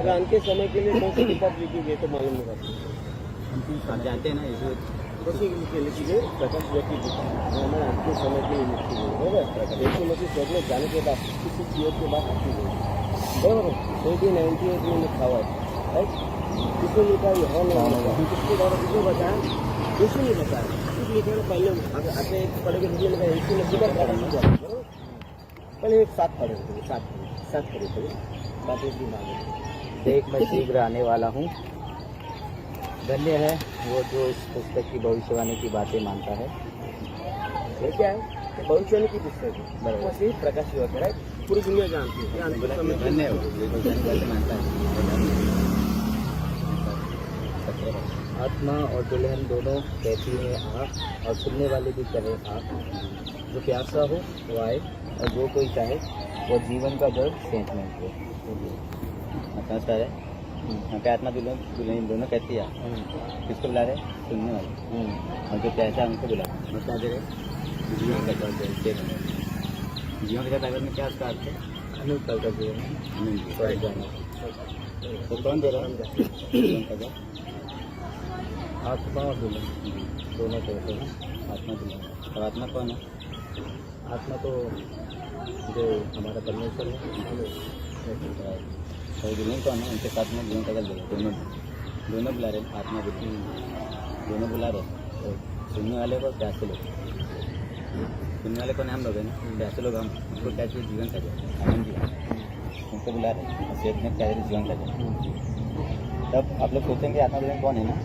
रान के समय के लिए कौन सी किताब लिखी गई तो मालूम नहीं रहती। आप जानते हैं ना इसे कौन लिखी गई प्रकाश व्यक्ति की रान के समय के लिए लिखी गई बराबर। यीशु मसीह स्वर्ग में जाने के बाद 66 ईयर के बाद लिखी गई बराबर। 1898 में लिखा हुआ है राइट। किसने लिखा है हाँ नहीं किसके द्वारा किसने बताया यीशु ने बताया कुछ लिखा है पहले आगे पढ़े के मुझे लगा यीशु ने पूरा पढ़ा पहले एक साथ पढ़े थे साथ पढ़े थे बात एक दिमाग में। देख मैं शीघ्र आने वाला हूँ। धन्य है वो जो इस पुस्तक की भविष्यवाणी की बातें मानता है। ये क्या है भविष्यवाणी की पुस्तक है मसीह प्रकाश युवक है राइट। पूरी दुनिया जानती है धन्य हो मानता है। आत्मा और दुल्हन दोनों कहती है आप, और सुनने वाले भी कहे आप। जो प्यासा हो वो आए, और जो कोई चाहे वो जीवन का जल सेंचने को। समझता है यहाँ पे आत्मा दुल्हन दोनों कहती है। किसको बुला रहे? सुनने वाले। और जो प्यासा उनको बुला बता दे रहे जीवन का जल सेंचने। जीवन का जल में क्या उसका अर्थ है? अनंत काल का जीवन। तो कौन दे रहा है जीवन का जल? आत्मा और दुल्हन दोनों कहते हैं आत्मा दुल्हन। और आत्मा कौन है? आत्मा तो जो हमारा परमेश्वर है। और दुल्हन कौन है? उनके साथ में जीवन का जल दे रहे दोनों बुला रहे आत्मा दुल्हन दोनों बुला रहे। तो सुनने वाले को प्यासे लोग सुनने वाले कौन है? हम लोग हैं ना। प्यासे लोग हम उनको क्या चाहिए? जीवन का जल आनंद जीवन उनको बुला रहे सेहत में क्या जीवन का जल। तब आप लोग सोचेंगे आत्मा दुल्हन कौन है ना।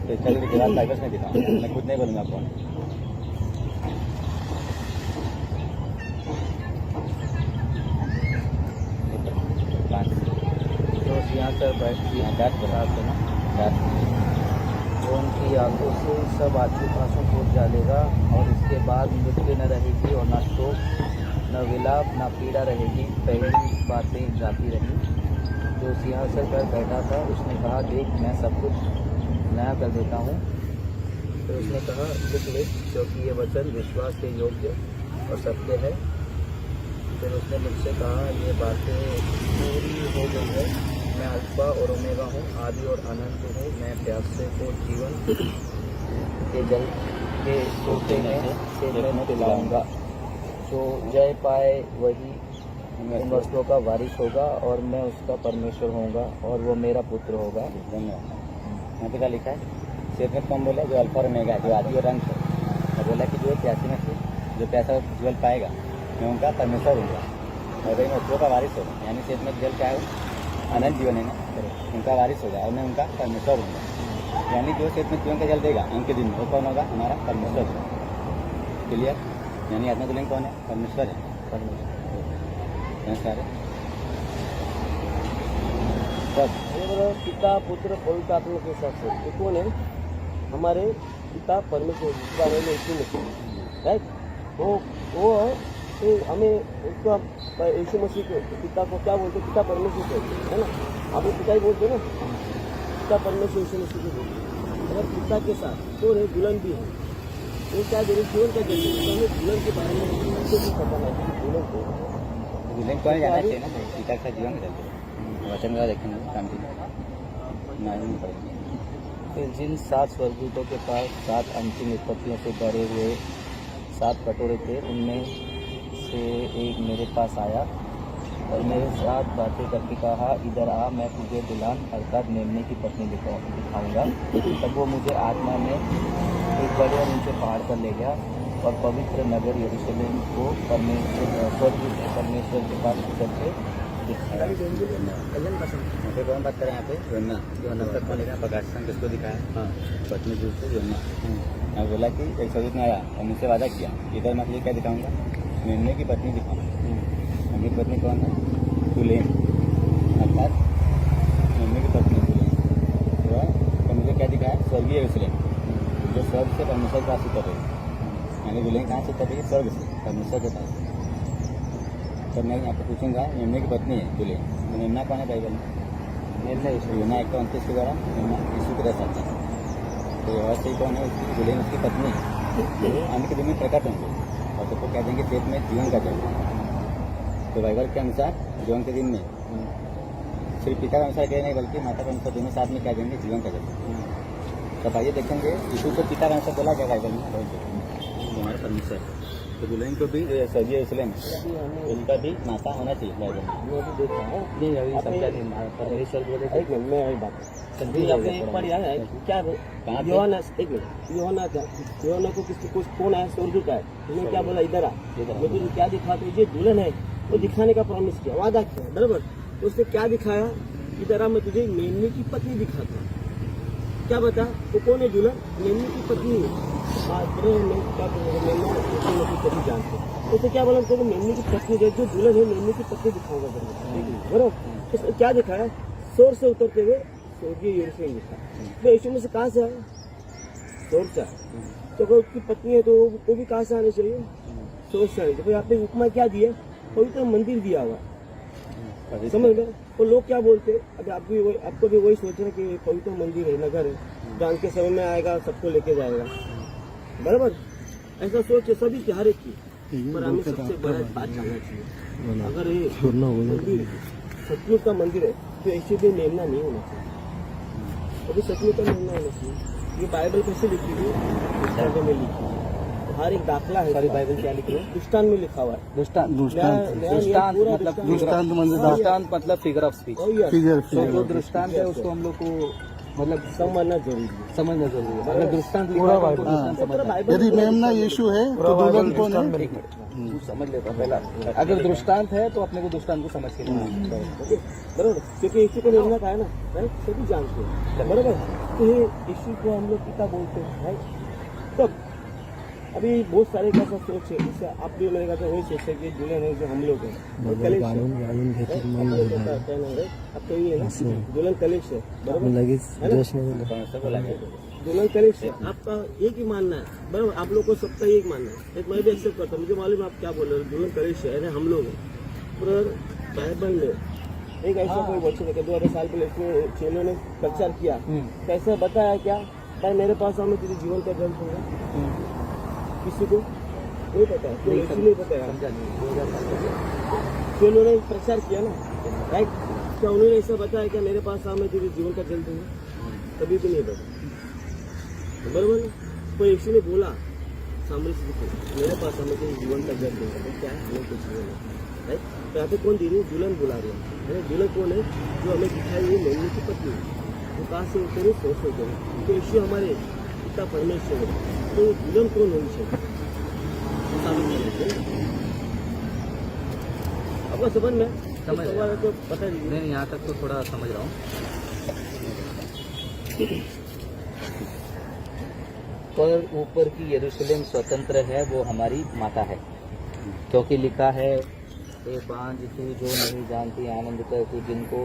तो इसका भी जवाब कागज में दिखाऊँ मैं खुद नहीं बोलूँगा कौन। तो यहाँ से बैठती है डाट बना है ना डाट वो उनकी आंखों से सब आंसू फूट डालेगा। और इसके बाद मृत्यु न रहेगी और न शोक न विलाप न पीड़ा रहेगी। पहली बातें जाती रही। जो सिंहासन पर बैठा था उसने कहा देख मैं सब कुछ नया कर देता हूँ। तो उसने कहा लिख ले क्योंकि ये वचन विश्वास के योग्य और सत्य है। फिर उसने मुझसे कहा ये बातें पूरी हो गई है। मैं अल्फा और ओमेगा हूँ, आदि और अनंत हूँ। मैं प्यासे को जीवन के जल के सोते से मैं पिलाऊंगा। जो जय पाए वही इन वस्तुओं का वारिस होगा और मैं उसका परमेश्वर होऊंगा और वो मेरा पुत्र होगा। धन्यवाद। यहाँ पे क्या लिखा है? सेठ में कौन बोला? जो अल्फा और ओमेगा जो आदि और अंत है। और बोला कि जो प्यासे में से जो प्यासा जल पाएगा मैं उनका परमेश्वर होगा और वही वस्तुओं का वारिस होगा। यानी सेठ में जल क्या है? अनंत जीवन है ना। उनका वारिस होगा और मैं उनका परमेश्वर होगा। यानी जो सेठ में जीवन का जल देगा अंत के दिन वो कौन होगा? हमारा परमेश्वर होगा। क्लियर? यानी आत्मा दुल्हन कौन है? परमेश्वर है। नमस्कार। तब पिता पुत्र पवित्र आत्मा के साथ ये कौन है? हमारे पिता परमेश्वर जिसका नाम है यीशु मसीह राइट। वो तो हमें उसका यीशु मसीह को पिता को क्या बोलते? पिता परमेश्वर कहते हैं है ना। आप पिता ही बोलते हैं ना। पिता परमेश्वर यीशु मसीह को बोलते हैं। अगर पिता के साथ तो दुल्हन भी है वो क्या जरूर जीवन का कहते हैं। हमें दुल्हन के बारे में भी पता नहीं कि दुल्हन को दुल्हन कौन जाना चाहिए ना पिता का जीवन का वचन का देखेंगे फिर जिन 7 स्वर्गदूतों के पास 7 अंतिम विपत्तियों से भरे हुए 7 कटोरे थे उनमें से एक मेरे पास आया और मेरे साथ बातें करके कहा इधर आ मैं तुझे दुल्हन अर्थात मेमने की पत्नी दिखाऊंगा। तब वो मुझे आत्मा में एक बड़े और ऊंचे पहाड़ पर ले गया और पवित्र नगर यरूशलेम को परमेश्वर के पास उतर के दिखाया। कौन बात करें यहाँ पे? योना जो नफरत को लेकर प्रकाशन किसको दिखाया? हाँ पत्नी दूर से योना। मैं बोला कि एक स्वर्गदूत ने आया और मुझसे वादा किया इधर मैं तुझे क्या दिखाऊंगा? मेमने की पत्नी दिखाऊंगा। मेमने की पत्नी कौन है? दुल्हन अर्थात मेमने की पत्नी दुल्हन। तो मुझे क्या दिखाया? स्वर्गीय यरूशलेम जो स्वर्ग से परमेश्वर के पास उतर रही है। यानी दुल्हन कहाँ से उतर रही है? स्वर्ग से परमेश्वर के पास। तो मैं यहाँ पर पूछूंगा मेमने की पत्नी है दुल्हन। मेमना कौन है बाइबल में? मेमना योना 1:29 के द्वारा मेमना यीशु के दर्शन आता है। तो वैसे ही कौन है? उसकी दुल्हन उसकी पत्नी है। अंत के दिन में प्रकट होंगे और सबको कह देंगे पेट में जीवन का जल। तो बाइबल के अनुसार जीवन के दिन में सिर्फ पिता के अनुसार कह नहीं बल्कि माता के अनुसार दोनों साथ में कह देंगे जीवन का जल। तब आइए देखेंगे यीशु को पिता के अनुसार बोला गया बाइबल में, हमारे परमेश्वर। तो दुल्हन को भी सजी इस्लाम उनका भी माता होना चाहिए बाइबल में। मैं भी देखा हूँ। नहीं अभी आपने- समझा नहीं परमेश्वर बोले एक मिनट, मैं वही बात समझी आपने एक बार याद है क्या कहाँ पे? योहाना, एक मिनट, योहाना को किसको कुछ कौन आया, स्वर्गदूत आया, उसने क्या बोला, इधर आ, मैं तुझे क्या दिखा, तो ये दुल्हन है, वो दिखाने का प्रॉमिस किया, वादा किया, बराबर। तो उसने क्या दिखाया, इधर आ, मैं तुझे मेमने की पत्नी दिखाता हूँ। क्या बता, वो कौन है दुल्हन, मेमने की पत्नी है। मैं क्या मेमने की पत्नी जानते हैं। उसने क्या बोला, तेरे मेमने की पत्नी जो दुल्हन है, मेमने की पत्नी दिखाऊंगा बराबर। उसने क्या दिखाया, सोर से उतरते हुए स्वर्गीय यरूशलेम दिखा। तो यीशु में से कहाँ से आए, सोर से आए। तो अगर उसकी पत्नी है तो वो भी कहाँ से आने चाहिए, सोर से आने। तो यहाँ पे उपमा क्या दिया, पवित्र मंदिर दिया हुआ, समझ में। तो लोग क्या बोलते, अगर आपको भी वही सोच रहे कि पवित्र मंदिर है, नगर है, जान के समय में आएगा, सबको लेके जाएगा, बराबर। ऐसा सोच है सभी की, हर एक की। पर हमें सबसे बड़ा बात जानना चाहिए, अगर ये मंदिर सचमुच का मंदिर है तो ऐसे भी मेमना नहीं होना चाहिए, अभी सचमुच का मेमना होना चाहिए। ये बाइबल कैसे लिखी हुई है, में लिखी है, हर एक दाखला है। सारी बाइबल क्या लिखी है, दुष्टान में लिखा हुआ है। दृष्टांत मतलब फिगर ऑफ स्पीच। तो जो दृष्टांत है उसको हम लोग को मतलब समझना जरूरी है। समझना जरूरी है। अगर दृष्टांत लिखा है तो दृष्टांत समझना है। यदि मेमना यीशु है तो दुल्हन कौन है? तू समझ लेता पहला, अगर दृष्टांत है तो अपने को दृष्टांत को समझ के लेना है। बराबर, क्योंकि यीशु को मेमना का है ना, राइट, सभी जानते हैं, बराबर। तो ये यीशु को हम लोग पिता बोलते हैं, राइट। तब अभी बहुत सारे का ऐसा सोच है, जैसे आप भी मेरे कहते वही सोच है कि दुल्हन है जो हम लोग हैं, और कलेश है, अब तो ये है ना, दुल्हन कलेश है, बराबर, दुल्हन कलेश है। आपका एक ही मानना है, बराबर, आप लोग को सबका एक मानना है, एक मैं भी एक्सेप्ट करता हूँ, मुझे मालूम है आप क्या बोल रहे हो, दुल्हन कलेश है, हम लोग हैं। पर बाइबल में एक ऐसा कोई वचन है कि 2000 साल पहले इसमें चेलों ने प्रचार किया, कैसे बताया क्या, भाई मेरे पास आओ, मैं तेरे जीवन का जल दूंगा। किसी को नहीं पता है, तो इसलिए बताया, चेलों ने प्रचार किया ना, राइट। क्या उन्होंने ऐसा बताया क्या, मेरे पास आओ, मैं तेरे जीवन का जल दूंगा, कभी भी नहीं बताया, बराबर। तो यीशु ने बोला सामने से, मेरे पास आओ, मैं तेरे जीवन का जल दूंगा, तो क्या है, हमें कुछ नहीं है, राइट। तो यहाँ पे कौन दे रही है, दुल्हन बुला रही है। दुल्हन कौन है, जो हमें दिखाई हुई मेमने की पत्नी, वो कहाँ से उतरे, सोच हो गए। तो यीशु हमारे पिता परमेश्वर है, तो दुल्हन कौन होनी चाहिए, आपको समझ में समझ सवाल है तो बता दीजिए। नहीं, यहाँ तक तो थोड़ा समझ रहा हूँ। पर ऊपर की यरूशलेम स्वतंत्र है, वो हमारी माता है, क्योंकि लिखा है, ए बांझ तू जो नहीं जानती आनंद कर, तू जिनको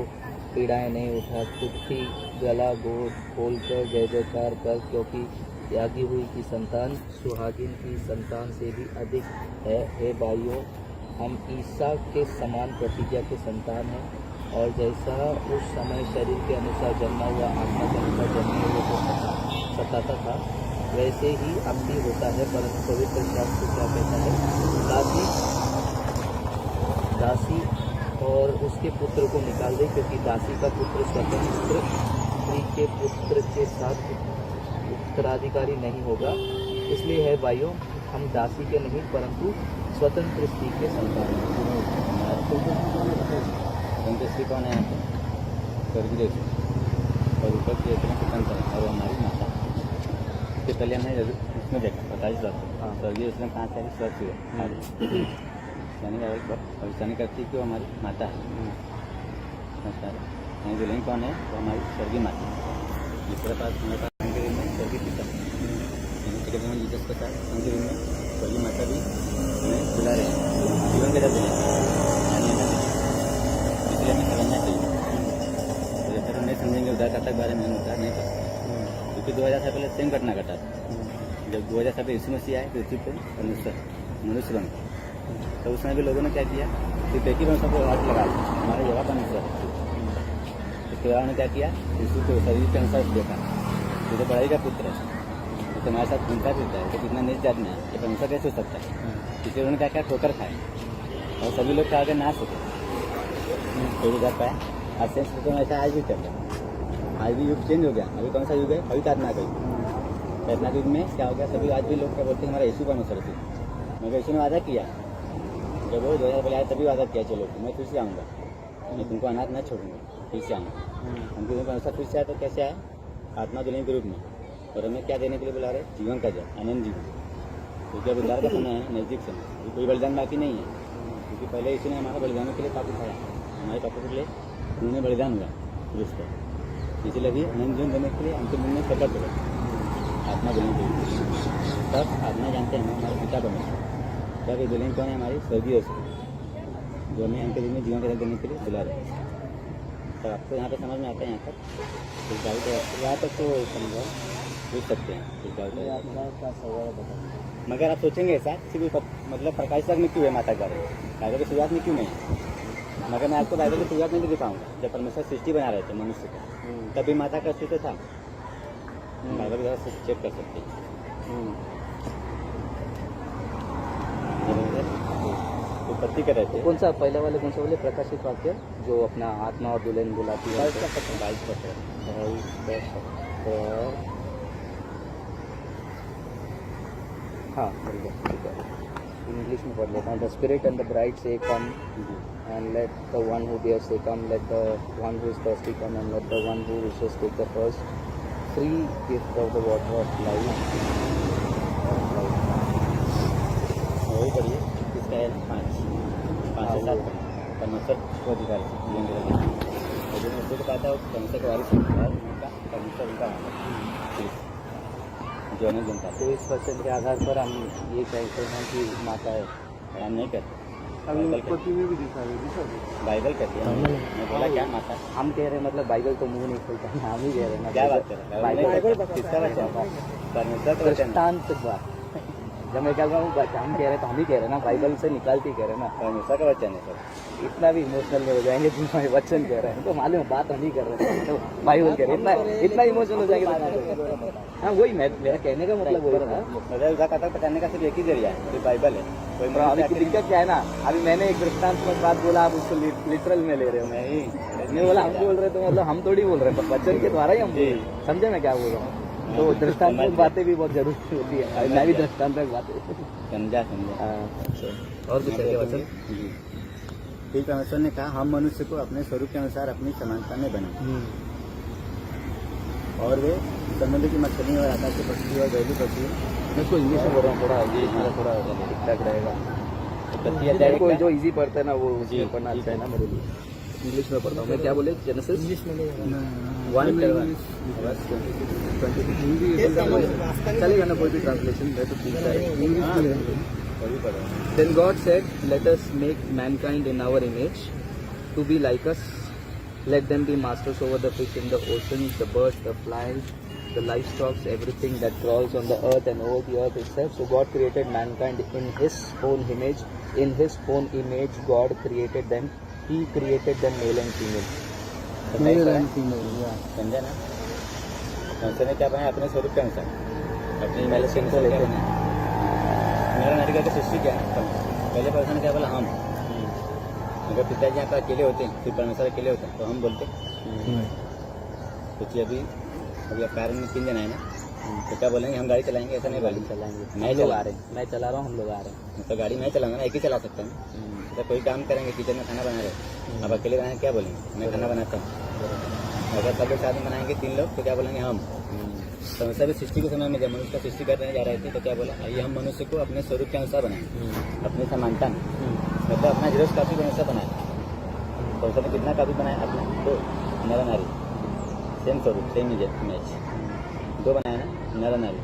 पीड़ाएं नहीं उठा, चुटकी गला गोद खोल कर जय जयकार कर, क्योंकि त्यागी हुई की संतान सुहागिन की संतान से भी अधिक है। हे भाइयों, हम ईसा के समान प्रतिज्ञा के संतान हैं, और जैसा उस समय शरीर के अनुसार जन्मा हुआ आत्मा के अनुसार जन्मे हुए को सताता था, वैसे ही अब भी होता है। परंतु पवित्र शास्त्र क्या कहता है, दासी और उसके पुत्र को निकाल दे, क्योंकि दासी का पुत्र स्वतंत्र स्त्री के पुत्र के साथ उत्तराधिकारी नहीं होगा। इसलिए है भाइयों, हम दासी के नहीं परंतु स्वतंत्र स्त्री के संतान हैं। स्वतंत्र स्त्री कौन है? स्वर्गीय और ऊपर की स्वतंत्र है, और हमारी माता। इसके पहले हमने इसमें देखा 27 वर्ष स्वर्गीय इसमें कहाँ से स्वर्ग से यानी भविष्यवाणी करती है कि वो हमारी माता है। दुल्हन कौन है? वो हमारी स्वर्गीय माता है। दूसरे पास हमारे पास मंदिर में स्वर्गीय पिता, यानी टिकट में जीसस के साथ मंदिर में स्वर्गीय माता भी हमें बुला रहे हैं, जीवन के रहते हैं, यानी इसलिए हमें समझना चाहिए। तो जैसे हम नहीं समझेंगे उद्धारकर्ता के बारे में, हम उद्धार नहीं कर सकते, क्योंकि 2000 साल पहले सेम घटना घटा था। जब 2000 साल पहले यीशु मसीह आए पृथ्वी पर परमेश्वर मनुष्य बन, तो उस समय भी लोगों ने क्या किया, सिर्फ एक ही वंशों को हाथ लगा दिया, हमारे जवाब परमेश्वर। उसके बाद उन्होंने क्या किया, यीशु को शरीर के अनुसार देखा, ये तो बड़ाई का पुत्र है, तुम्हारे साथ घूमता फिरता है तो कितना नीच जात में है, ये परमेश्वर कैसे हो सकता है? इसलिए उन्होंने क्या क्या ठोकर खाए और सभी लोग क्या ना सके कोई कर पाए। आज सेंस तो ऐसा आज भी चल रहा है। आज भी युग चेंज हो गया। अभी कौन सा युग है? पवित्र आत्मा का युग। पवित्र युग में क्या हो गया, सभी आज भी लोग क्या बोलते हैं हमारा यीशु परमेश्वर है। मगर यीशु ने वादा किया, जब वो 2000 पहले आया तभी वादा किया, चलो मैं फिर से आऊँगा, मैं तुमको अनाथ न छोड़ूंगा, फिर से आऊँगा। हम परमेश्वर फिर से आया तो कैसे आया? आत्मा दुल्हन के रूप में। और हमें क्या देने के लिए बुला रहे? जीवन का जल, आनंद जीवन। क्योंकि अब उद्धार का समय है, नजदीक से कोई बलिदान बाकी नहीं है। क्योंकि पहले यीशु ने हमारे बलिदानों के लिए पाप उठाया, हमारे पापों के लिए उन्होंने बलिदान हुआ क्रूस पर। इसलिए भी अनंत जीवन देने के लिए अंतिम दिन में शपथ हो आत्मा दुल्हन के लिए। तब आत्मा जानते हैं हमारे पिता परमेश्वर, तब ये दुल्हन कौन है? हमारी स्वर्गीय से, जो हमें अंतिम दिन में जीवन का जल देने के लिए बुला रहे हैं। तो आपको यहाँ पे समझ में आता है? यहाँ तक कुछ डाउट है? यहाँ तक तो समझो पूछ सकते हैं कुछ डाउट है। मगर आप सोचेंगे ऐसा सिर्फ मतलब प्रकाश तक में क्यों है माता का? बाइबल की शुरुआत में क्यों नहीं है? मगर मैं आपको बाइबल की शुरुआत में भी दिखाऊंगा। जब परमेश्वर सृष्टि बना रहे थे मनुष्य को, तभी माता का अस्तित्व था। बाइबल जरा चेक कर सकते हैं। उत्पत्ति कर रहे थे। कौन सा पहले वाले कौन सा बोले? प्रकाशित वाक्य जो अपना आत्मा और दुल्हन बुलाती है। 22 हाँ ठीक है। इंग्लिश में पढ़ लेता हूँ। The spirit and the bride say come and let the one who hears say come, let the one who is thirsty come and let the one who wishes take the first free gift of the water of life. वही पढ़िए किसका है? 5 से 7 परमेश्वर को अधिकार जो मुझे कहता है परमेश्वर के वारिस उनका परमेश्वर उनका जो नहीं जनता। तो इस क्वेश्चन के आधार पर हम ये कहते हैं कि माता है। हम नहीं करते, उत्पत्ति में भी दिखा रहे बाइबल कहती है। मैं बोला क्या माता? हम कह रहे हैं मतलब बाइबल तो मुंह नहीं खोलता है, हम ही कह रहे हैं ना। क्या बात कर रहे हैं? बाइबल किसका वचन? परमेश्वर का वचन है। दृष्टांत बात। जब मैं कह रहा हूँ हम कह रहे हैं तो हम ही कह रहे हैं ना, बाइबल से निकाल के कह रहे हैं ना। परमेश्वर का वचन है सर। इतना भी इमोशनल में हो जाएंगे तुम वचन कह रहे हैं तो मालूम है बात हम ही कर रहे हैं, तो बाइबल कह रहे हैं। इतना इमोशनल हो जाएंगे तो हाँ वही मेरा कहने का मतलब वही था। मतलब उसका कथा बताने का सिर्फ एक ही जरिया है, फिर बाइबल है। कोई अभी दिक्कत क्या है ना, अभी मैंने एक दृष्टांत में बात बोला, आप उसको लिटरल में ले रहे हो। मैं बोला हम बोल रहे तो मतलब हम थोड़ी बोल रहे हैं, वचन के द्वारा ही हम समझे मैं क्या बोल रहा हूँ। तो दृष्टांतमक बातें भी बहुत जरूरी होती है। मैं भी दृष्टांतमक बातें समझा। और कुछ है वचन? फिर परमेश्वर ने कहा हम मनुष्य को अपने स्वरूप के अनुसार अपनी समानता में बनाए और वे समुद्र की मछली और आकाश के पक्षी और घरेलू पक्षी। मैं इसको इंग्लिश में बोल रहा हूँ, थोड़ा इंग्लिश में थोड़ा ठीक ठाक रहेगा। कोई जो इजी पढ़ता है ना वो उसमें पढ़ना अच्छा है ना मेरे लिए। इंग्लिश में पढ़ता हूँ मैं। क्या बोले? जेनेसिस 1 चलेगा ना कोई भी ट्रांसलेशन है तो ठीक है। Then God said, let us make mankind in our image, to be like us. Let them be masters over the fish in the oceans, the birds, the flies, the livestock, everything that crawls on the earth and over the earth itself. So God created mankind in His own image. In His own image, God created them. He created them male and female. समझा ना? परमेश्वर ने क्या बनाया? अपने स्वरूप के अनुसार, अपनी इमेजिनेशन को लेते हैं। मेरा नारी का सृष्टि क्या है? पहले परमेश्वर ने क्या बोला? हम। अगर पिताजी यहाँ पर अकेले होते हैं, फिर परमेश्वर अकेले होते हैं तो हम बोलते सोचिए अभी आप कार में 3 जन आए ना, तो क्या बोलेंगे? हम गाड़ी चलाएंगे? ऐसा नहीं बोलेंगे, चलाएंगे। मैं चला रहे मैं चला रहा हूँ, हम लोग आ रहे हैं। तो गाड़ी मैं चलाऊंगा ना, एक ही चला सकता हूँ। तो कोई काम करेंगे, किचन में खाना बना रहे, अब अकेले बनाएंगे क्या बोलेंगे? मैं खाना बनाता हूँ। अगर सब लोग साथ में बनाएंगे 3 लोग तो क्या बोलेंगे? हम। परमेश्वर भी सृष्टि के समय में जब मनुष्य का सृष्टि करने जा रहे थे तो क्या बोला? आइए हम मनुष्य को अपने स्वरूप के अनुसार बनाएं, अपनी समानता में। मतलब अपना जीरोस काफी परमेश्वर बनाया। परमेश्वर ने कितना काफी बनाया? अपना 2 नर नारी, सेम स्वरूप, सेम इमेज, 2 बनाया ना, नर नारी।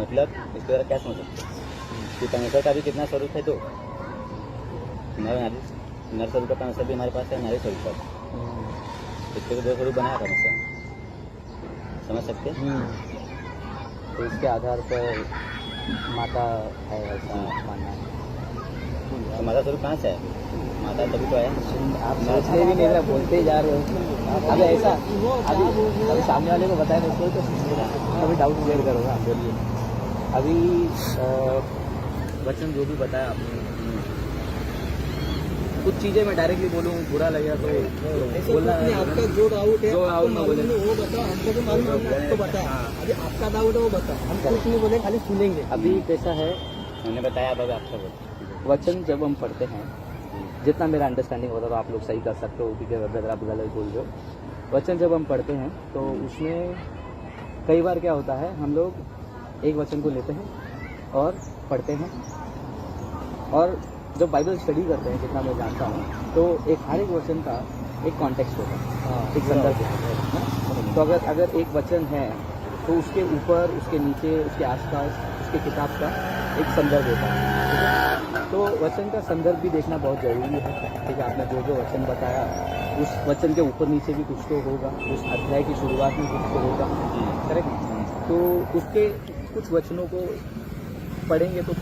मतलब इसके द्वारा क्या समझ सकते हैं कि परमेश्वर का भी कितना स्वरूप है? 2 नर नारी। नर स्वरूप का परमेश्वर भी हमारे पास है, नारी स्वरूप का। इसके 2 स्वरूप बनाया परमेश्वर, समझ सकते हैं? तो इसके आधार पर माता है ऐसा मानना है। तो माता स्वरूप कहाँ से है? आता है तभी तो आया। आप सोचते भी नहीं रहे, बोलते ही जा रहे हो। अभी ऐसा अभी सामने वाले को बताया तो उसको तो अभी डाउट क्लियर करूँगा। बोलिए। अभी वचन जो भी बताया आपने, कुछ चीज़ें मैं डायरेक्टली बोलूँ बुरा लगेगा तो बोलना आपका जो डाउट है जो आपको डाउट में मालूम बोले। नहीं, वो बताओ। हमको तो मालूम है, आपको बताया। हाँ। अभी आपका डाउट है वो बताओ, हम कुछ नहीं बोले, खाली सुनेंगे। अभी कैसा है, मैंने बताया अब आपका बोल। वचन जब हम पढ़ते हैं, जितना मेरा अंडरस्टैंडिंग होता है तो आप लोग सही कर सकते हो क्योंकि अगर आप गलत बोल रहे हो। वचन जब हम पढ़ते हैं तो उसमें कई बार क्या होता है, हम लोग एक वचन को लेते हैं और पढ़ते हैं, और जब बाइबल स्टडी करते हैं, जितना मैं जानता हूँ, तो हर एक वचन का एक कॉन्टेक्स्ट होता है, एक संदर्भ होता है। तो अगर एक वचन है तो उसके ऊपर, उसके नीचे, उसके आसपास, उसके किताब का एक संदर्भ होता है। तो वचन का संदर्भ भी देखना बहुत ज़रूरी है। ठीक है, आपने जो वचन बताया उस वचन के ऊपर नीचे भी कुछ तो होगा, उस अध्याय की शुरुआत में कुछ तो होगा, करेक्ट। तो उसके कुछ वचनों को पढ़ेंगे तो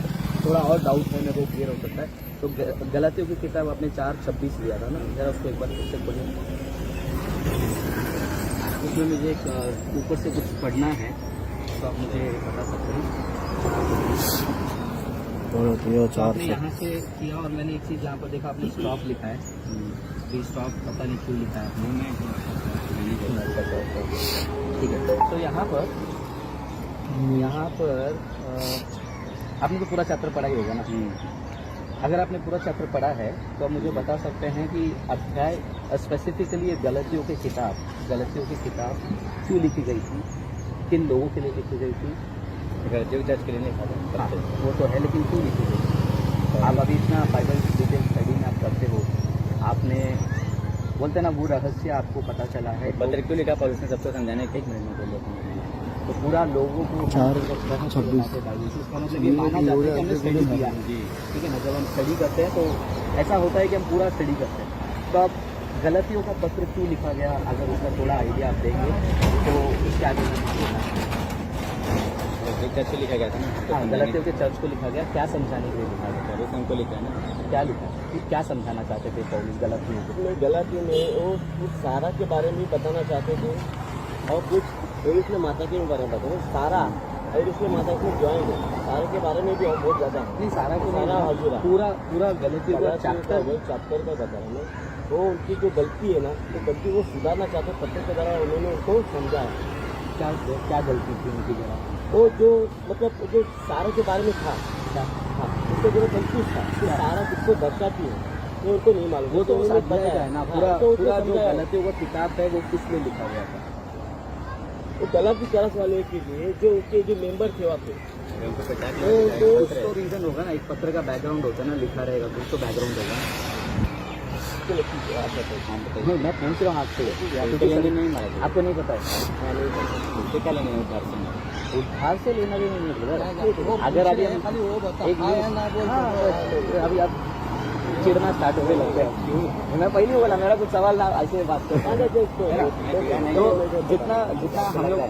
थोड़ा और डाउट है, मेरे को क्लियर हो सकता है। तो गलातियों की किताब आपने 4:26 लिया था ना, जरा उसको एक बार फिर से पढ़िए। उसमें मुझे एक ऊपर से कुछ पढ़ना है, तो आप मुझे बता सकते हैं। तो आपने यहाँ से किया, और मैंने एक चीज़ यहाँ पर देखा, आपने स्टॉप लिखा है। तो स्टॉप पता नहीं क्यों लिखा है आपने। ठीक है, तो यहाँ पर आपने तो पूरा चैप्टर पढ़ा ही होगा ना। अगर आपने पूरा चैप्टर पढ़ा है तो आप मुझे बता सकते हैं कि अध्याय स्पेसिफिकली गलतियों की किताब क्यों लिखी गई थी, किन लोगों के लिए लिखी गई थी। गलतियों के चर्च के लिए नहीं था। हाँ, वो तो है, लेकिन क्यों लिखी गई? आप अभी इतना बाइबल डिटेल स्टडी में आप करते हो, आपने बोलते ना वो रहस्य आपको पता चला है, पत्र क्यों लिखा पर उसने सबको समझाने के एक मिनट में बोलो। तो पूरा लोगों को 4:26 मतलब ये माना जाता है कि हमने स्टडी किया है। ठीक है ना, जब हम स्टडी करते हैं तो ऐसा होता है कि हम पूरा स्टडी करते हैं। तो अब गलतियों का पत्र क्यों लिखा गया, अगर उसका थोड़ा आइडिया आप देंगे तो उसके आगे चर्च को लिखा गया था ना। हाँ, गलतियों के चर्च को लिखा गया, क्या समझाने के लिए लिखा गया, पौलुस ने उनको लिखा है ना। क्या लिखा कि क्या समझाना चाहते थे पौलुस गलतियों को? उसमें गलातियों में वो कुछ सारा के बारे में बताना चाहते थे, और कुछ इसमें माता के बारे में बताते थे। सारा और इसमें माता इसमें ज्वाइन है, सारा के बारे में भी और बहुत ज़्यादा है। नहीं, सारा को सारा हजूरा पूरा गलतियों का चैप्टर चैप्टर का बता रहा हूँ। तो उनकी जो गलती है ना, वो गलती वो सुधारना चाहते, पत्र के द्वारा उन्होंने उनको समझाया क्या गलती थी उनकी जरा। वो जो मतलब जो सारा के बारे में था, हाँ, उसको जो कंफ्यूज था कि सारा किसको दर्शाती है, तो उनको नहीं मालूम। वो तो उस उन्होंने अध्याय का है ना, पूरा हाँ, तो उसको पूरा जो समझाया। गलतियों का किताब है वो किस लिए लिखा गया था? वो गलती चरस वाले के लिए जो उनके जो मेंबर थे वहाँ पे, उनको पता तो कुछ तो रीजन होगा ना, एक पत्र का बैकग्राउंड होता है ना, लिखा रहेगा कुछ तो बैकग्राउंड होगा। नहीं, मैं पूछ रहा हूँ आपसे, नहीं मारा आपको नहीं पता है? उससे क्या लेने उधार से उधार से लेना भी नहीं है। अगर अभी हम खाली वो बता एक आया ना बोल। हाँ, बस, अभी आप चिढ़ना स्टार्ट होने लगता है। मैं पहले ही बोला, मेरा कुछ सवाल ना ऐसे बात करता है। तो जितना हम लोग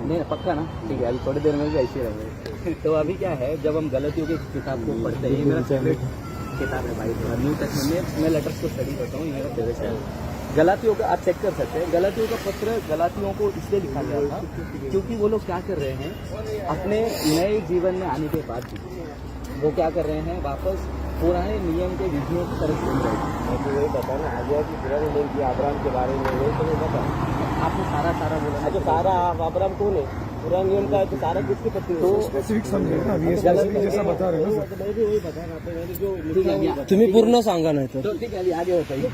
नहीं, पक्का ना, ठीक है, अभी थोड़ी देर में भी ऐसे रहेंगे। तो अभी क्या है, जब हम गलतियों की किताब को पढ़ते हैं, ये मेरा फेवरेट किताब है भाई, न्यू टेस्टामेंट में मैं लेटर्स को स्टडी करता हूँ, ये मेरा फेवरेट है। गलातियों का आप चेक कर सकते हैं, गलातियों का पत्र गलातियों को इसलिए लिखा गया था क्योंकि वो लोग क्या कर रहे हैं, अपने नए जीवन में आने के बाद भी वो क्या कर रहे हैं, वापस पुराने नियम के विधियों की तरफ चल रहे हैं। मुझे वही पता ना, आगे की पुराने नियम की अब्राहम के बारे में वही तो नहीं पता। आपने सारा बोला ना, जो सारा अब्राहम कौन है, पुराने नियम का है, तो सारा किसके पत्नी तो स्पेसिफिक समझे ना, अभी स्पेसिफिक जैसा बता रहे हो ना सर। मैं भी वही बता रहा था, मैंने जो ठीक है, अभी तुम्हें पूर्ण सांगा नहीं तो ठीक है, अभी आगे बताइए,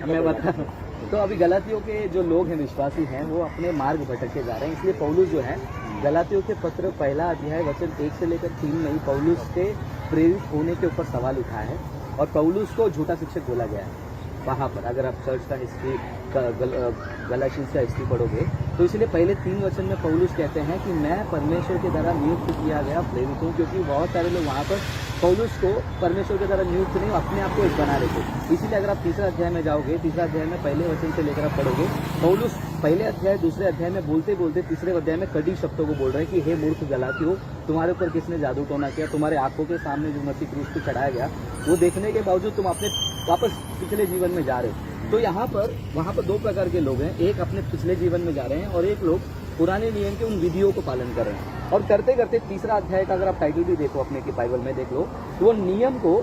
मैं बता रहा हूँ। तो अभी गलातियों के जो लोग हैं, विश्वासी हैं, वो अपने मार्ग भटकते जा रहे हैं। इसलिए पौलुस जो है, गलातियों के पत्र पहला अध्याय वचन 1 से लेकर 3 में ही पौलुस के प्रेरित होने के ऊपर सवाल उठा है, और पौलुस को झूठा शिक्षक बोला गया है वहाँ पर। अगर आप चर्च का हिस्ट्री गलातियंस का हिस्ट्री पढ़ोगे तो इसलिए पहले 3 वचन में पौलुस कहते हैं कि मैं परमेश्वर के द्वारा नियुक्त किया गया प्रेरित हूँ, क्योंकि बहुत सारे लोग वहाँ पर पौलुस को परमेश्वर के द्वारा नियुक्त नहीं, अपने आप को एक बना रहे थे। इसीलिए अगर आप तीसरा अध्याय में जाओगे, तीसरा अध्याय में पहले वचन से लेकर आप पढ़ोगे, पौलुस पहले अध्याय दूसरे अध्याय में बोलते बोलते तीसरे अध्याय में कड़ी शब्दों को बोल रहे हैं कि हे मूर्ख गलातियों, तुम्हारे ऊपर किसने जादू टोना किया, तुम्हारे आंखों के सामने जो मसीह क्रूस को चढ़ाया गया, वो देखने के बावजूद तुम अपने वापस पिछले जीवन में जा रहे हो। तो यहाँ पर वहाँ पर दो प्रकार के लोग हैं, एक अपने पिछले जीवन में जा रहे हैं और एक लोग पुराने नियम के उन विधियों को पालन कर रहे हैं। और करते करते तीसरा अध्याय का अगर आप टाइटल भी देखो अपने की बाइबल में देख लो, तो वो नियम को